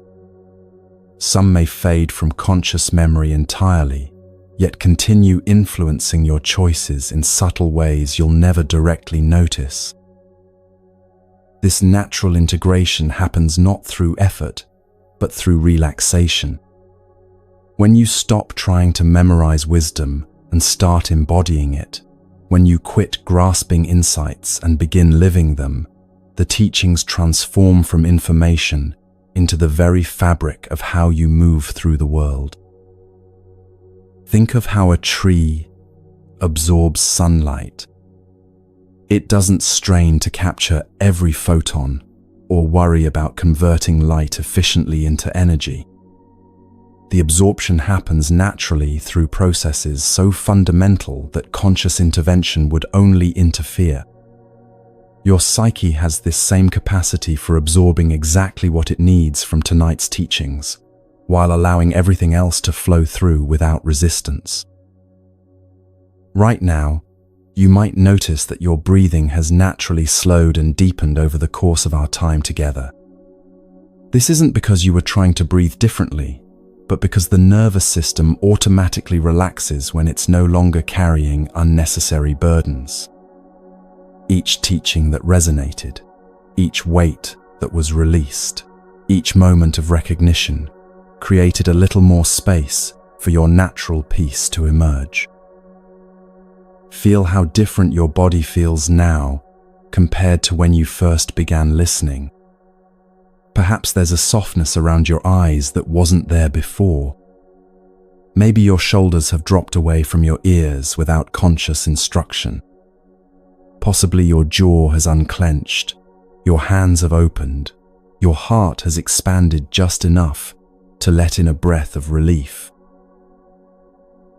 Some may fade from conscious memory entirely, yet continue influencing your choices in subtle ways you'll never directly notice. This natural integration happens not through effort, but through relaxation. When you stop trying to memorize wisdom and start embodying it, when you quit grasping insights and begin living them, the teachings transform from information into the very fabric of how you move through the world. Think of how a tree absorbs sunlight. It doesn't strain to capture every photon or worry about converting light efficiently into energy. The absorption happens naturally through processes so fundamental that conscious intervention would only interfere. Your psyche has this same capacity for absorbing exactly what it needs from tonight's teachings, while allowing everything else to flow through without resistance. Right now, you might notice that your breathing has naturally slowed and deepened over the course of our time together. This isn't because you were trying to breathe differently, but because the nervous system automatically relaxes when it's no longer carrying unnecessary burdens. Each teaching that resonated, each weight that was released, each moment of recognition created a little more space for your natural peace to emerge. Feel how different your body feels now compared to when you first began listening. Perhaps there's a softness around your eyes that wasn't there before. Maybe your shoulders have dropped away from your ears without conscious instruction. Possibly your jaw has unclenched, your hands have opened, your heart has expanded just enough to let in a breath of relief.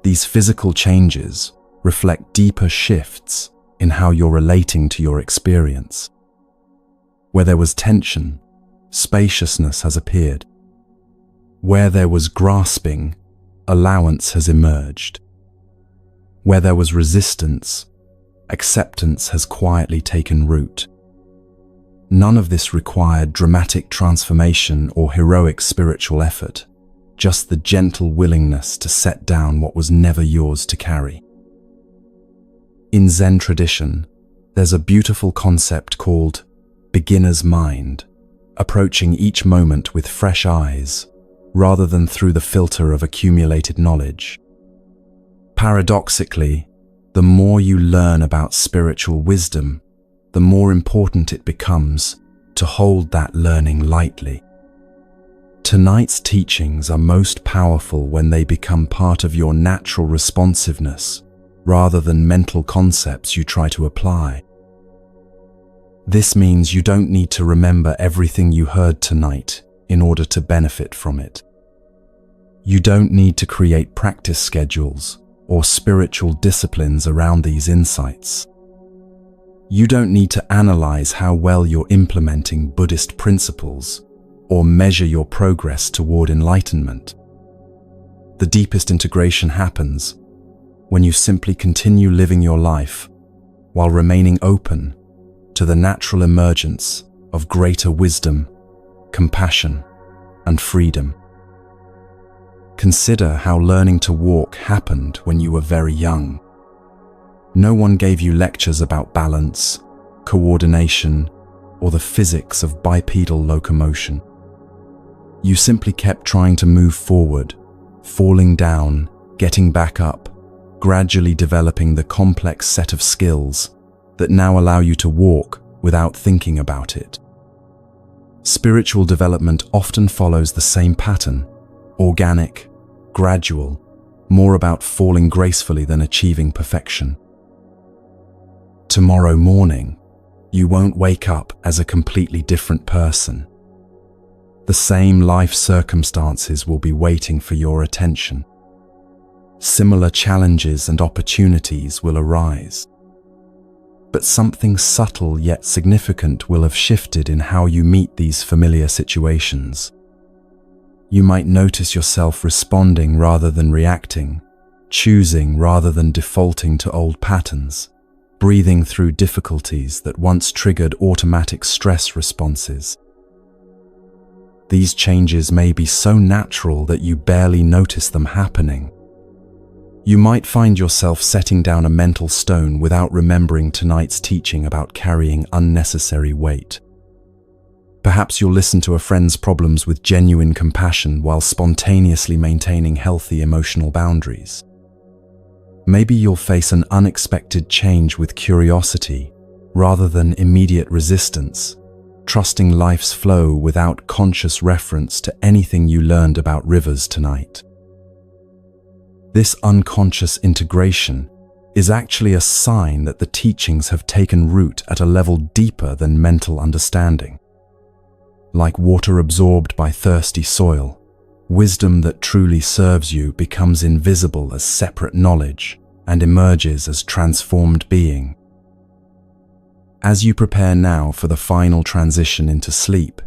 These physical changes reflect deeper shifts in how you're relating to your experience. Where there was tension, spaciousness has appeared. Where there was grasping, allowance has emerged. Where there was resistance, acceptance has quietly taken root. None of this required dramatic transformation or heroic spiritual effort, just the gentle willingness to set down what was never yours to carry. In Zen tradition, there's a beautiful concept called beginner's mind, approaching each moment with fresh eyes, rather than through the filter of accumulated knowledge. Paradoxically, the more you learn about spiritual wisdom, the more important it becomes to hold that learning lightly. Tonight's teachings are most powerful when they become part of your natural responsiveness rather than mental concepts you try to apply. This means you don't need to remember everything you heard tonight in order to benefit from it. You don't need to create practice schedules or spiritual disciplines around these insights. You don't need to analyze how well you're implementing Buddhist principles or measure your progress toward enlightenment. The deepest integration happens when you simply continue living your life while remaining open to the natural emergence of greater wisdom, compassion, and freedom. Consider how learning to walk happened when you were very young. No one gave you lectures about balance, coordination, or the physics of bipedal locomotion. You simply kept trying to move forward, falling down, getting back up, gradually developing the complex set of skills that now allow you to walk without thinking about it. Spiritual development often follows the same pattern: organic, gradual, more about falling gracefully than achieving perfection. Tomorrow morning, you won't wake up as a completely different person. The same life circumstances will be waiting for your attention. Similar challenges and opportunities will arise. But something subtle yet significant will have shifted in how you meet these familiar situations. You might notice yourself responding rather than reacting, choosing rather than defaulting to old patterns, breathing through difficulties that once triggered automatic stress responses. These changes may be so natural that you barely notice them happening. You might find yourself setting down a mental stone without remembering tonight's teaching about carrying unnecessary weight. Perhaps you'll listen to a friend's problems with genuine compassion while spontaneously maintaining healthy emotional boundaries. Maybe you'll face an unexpected change with curiosity rather than immediate resistance, trusting life's flow without conscious reference to anything you learned about rivers tonight. This unconscious integration is actually a sign that the teachings have taken root at a level deeper than mental understanding. Like water absorbed by thirsty soil, wisdom that truly serves you becomes invisible as separate knowledge and emerges as transformed being. As you prepare now for the final transition into sleep,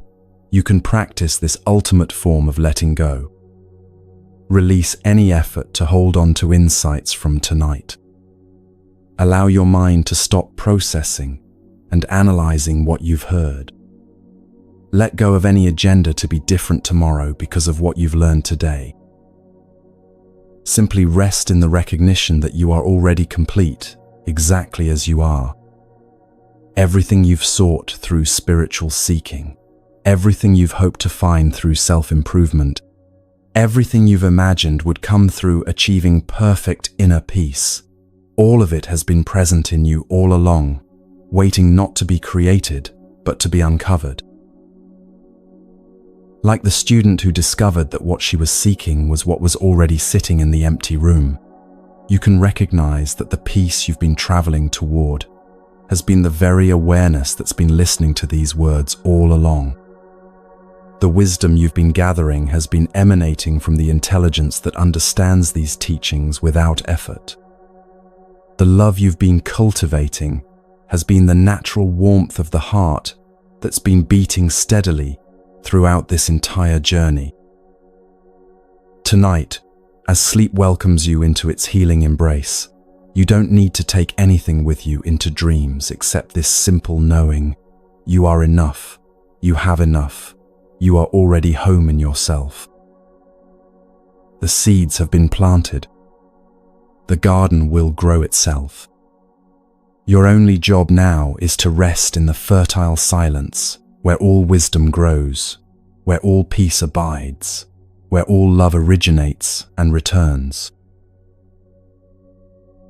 you can practice this ultimate form of letting go. Release any effort to hold on to insights from tonight. Allow your mind to stop processing and analyzing what you've heard. Let go of any agenda to be different tomorrow because of what you've learned today. Simply rest in the recognition that you are already complete, exactly as you are. Everything you've sought through spiritual seeking, everything you've hoped to find through self-improvement, everything you've imagined would come through achieving perfect inner peace, all of it has been present in you all along, waiting not to be created, but to be uncovered. Like the student who discovered that what she was seeking was what was already sitting in the empty room, you can recognize that the peace you've been traveling toward has been the very awareness that's been listening to these words all along. The wisdom you've been gathering has been emanating from the intelligence that understands these teachings without effort. The love you've been cultivating has been the natural warmth of the heart that's been beating steadily throughout this entire journey. Tonight, as sleep welcomes you into its healing embrace, you don't need to take anything with you into dreams except this simple knowing: you are enough, you have enough, you are already home in yourself. The seeds have been planted. The garden will grow itself. Your only job now is to rest in the fertile silence where all wisdom grows, where all peace abides, where all love originates and returns.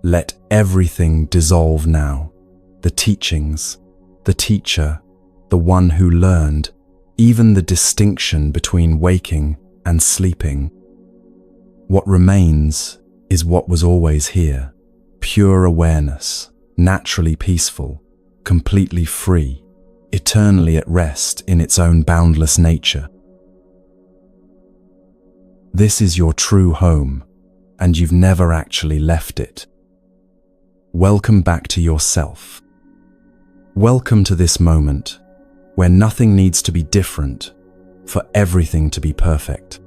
Let everything dissolve now: the teachings, the teacher, the one who learned, even the distinction between waking and sleeping. What remains is what was always here, pure awareness, naturally peaceful, completely free, eternally at rest in its own boundless nature. This is your true home, and you've never actually left it. Welcome back to yourself. Welcome to this moment where nothing needs to be different for everything to be perfect.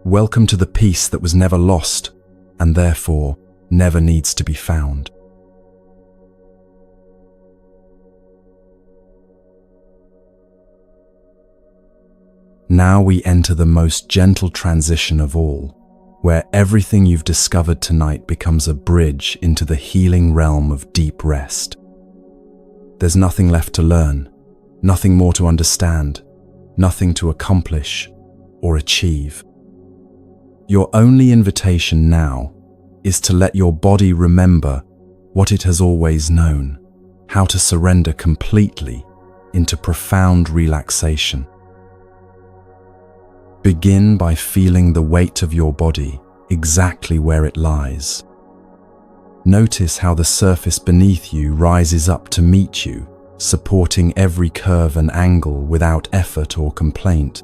Welcome to the peace that was never lost and therefore never needs to be found. Now we enter the most gentle transition of all, where everything you've discovered tonight becomes a bridge into the healing realm of deep rest. There's nothing left to learn, nothing more to understand, nothing to accomplish or achieve. Your only invitation now is to let your body remember what it has always known, how to surrender completely into profound relaxation. Begin by feeling the weight of your body exactly where it lies. Notice how the surface beneath you rises up to meet you, supporting every curve and angle without effort or complaint.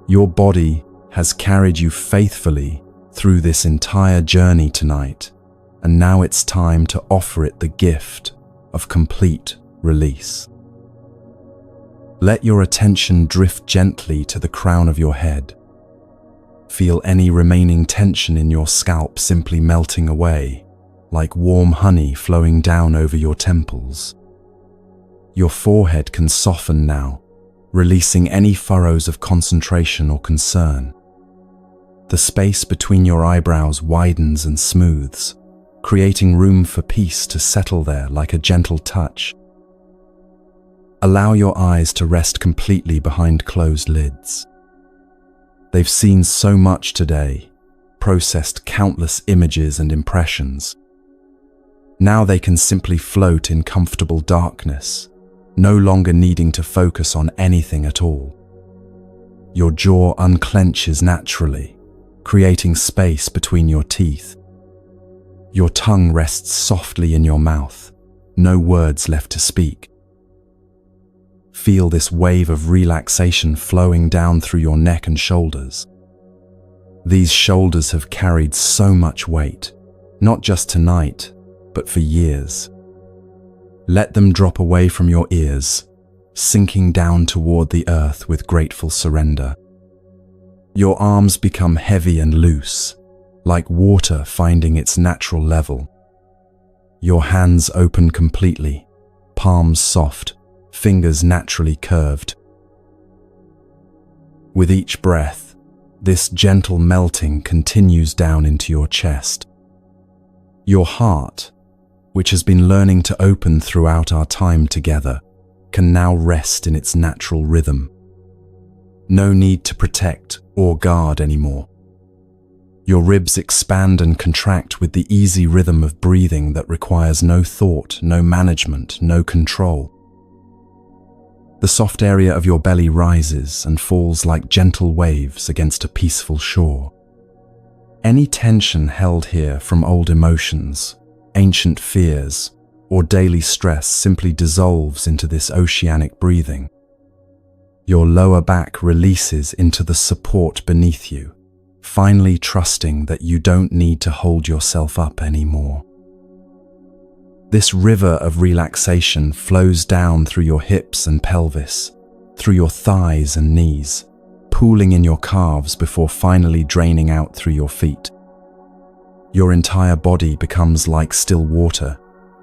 Your body has carried you faithfully through this entire journey tonight, and now it's time to offer it the gift of complete release. Let your attention drift gently to the crown of your head. Feel any remaining tension in your scalp simply melting away, like warm honey flowing down over your temples. Your forehead can soften now, releasing any furrows of concentration or concern. The space between your eyebrows widens and smooths, creating room for peace to settle there like a gentle touch. Allow your eyes to rest completely behind closed lids. They've seen so much today, processed countless images and impressions. Now they can simply float in comfortable darkness, no longer needing to focus on anything at all. Your jaw unclenches naturally, creating space between your teeth. Your tongue rests softly in your mouth, no words left to speak. Feel this wave of relaxation flowing down through your neck and shoulders. These shoulders have carried so much weight, not just tonight, but for years. Let them drop away from your ears, sinking down toward the earth with grateful surrender. Your arms become heavy and loose, like water finding its natural level. Your hands open completely, palms soft, fingers naturally curved. With each breath, this gentle melting continues down into your chest. Your heart, which has been learning to open throughout our time together, can now rest in its natural rhythm. No need to protect or guard anymore. Your ribs expand and contract with the easy rhythm of breathing that requires no thought, no management, no control. The soft area of your belly rises and falls like gentle waves against a peaceful shore. Any tension held here from old emotions, ancient fears, or daily stress simply dissolves into this oceanic breathing. Your lower back releases into the support beneath you, finally trusting that you don't need to hold yourself up anymore. This river of relaxation flows down through your hips and pelvis, through your thighs and knees, pooling in your calves before finally draining out through your feet. Your entire body becomes like still water,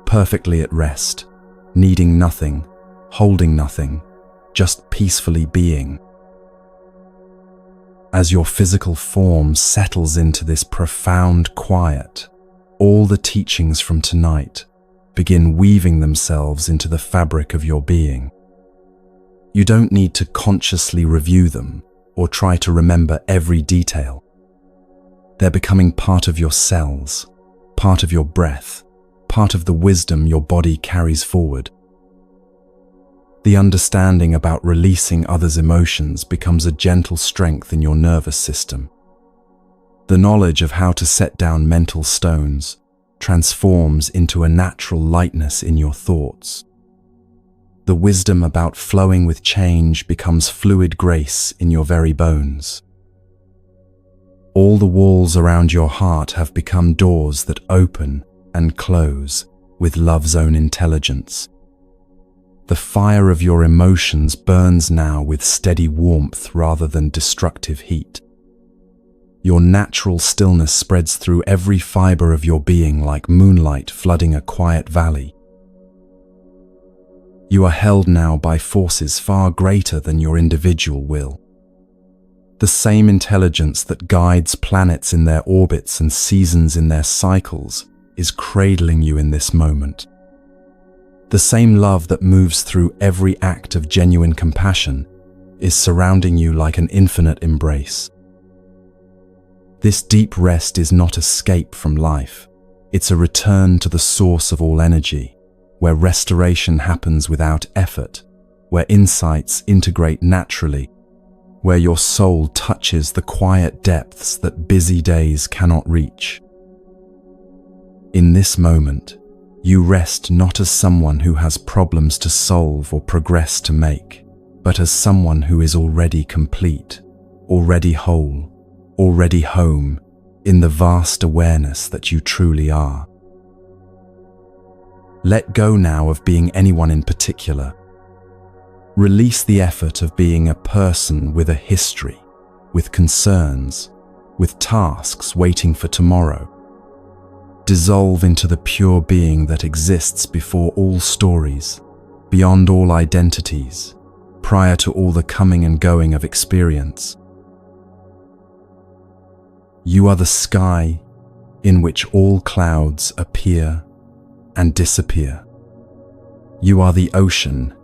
perfectly at rest, needing nothing, holding nothing, just peacefully being. As your physical form settles into this profound quiet, all the teachings from tonight begin weaving themselves into the fabric of your being. You don't need to consciously review them or try to remember every detail. They're becoming part of your cells, part of your breath, part of the wisdom your body carries forward. The understanding about releasing others' emotions becomes a gentle strength in your nervous system. The knowledge of how to set down mental stones transforms into a natural lightness in your thoughts. The wisdom about flowing with change becomes fluid grace in your very bones. All the walls around your heart have become doors that open and close with love's own intelligence. The fire of your emotions burns now with steady warmth rather than destructive heat. Your natural stillness spreads through every fiber of your being like moonlight flooding a quiet valley. You are held now by forces far greater than your individual will. The same intelligence that guides planets in their orbits and seasons in their cycles is cradling you in this moment. The same love that moves through every act of genuine compassion is surrounding you like an infinite embrace. This deep rest is not escape from life. It's a return to the source of all energy, where restoration happens without effort, where insights integrate naturally, where your soul touches the quiet depths that busy days cannot reach. In this moment, you rest not as someone who has problems to solve or progress to make, but as someone who is already complete, already whole, already home in the vast awareness that you truly are. Let go now of being anyone in particular. Release the effort of being a person with a history, with concerns, with tasks waiting for tomorrow. Dissolve into the pure being that exists before all stories, beyond all identities, prior to all the coming and going of experience. You are the sky in which all clouds appear and disappear. You are the ocean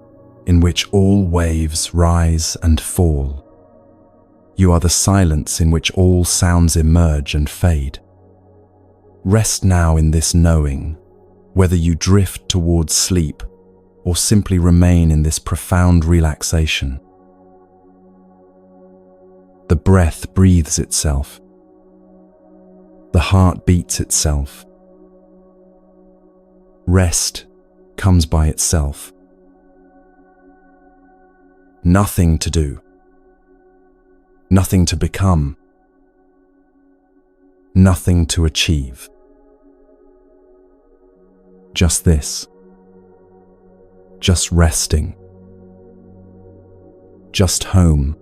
in which all waves rise and fall. You are the silence in which all sounds emerge and fade. Rest now in this knowing, whether you drift towards sleep or simply remain in this profound relaxation. The breath breathes itself. The heart beats itself. Rest comes by itself. Nothing to do. Nothing to become. Nothing to achieve. Just this. Just resting. Just home.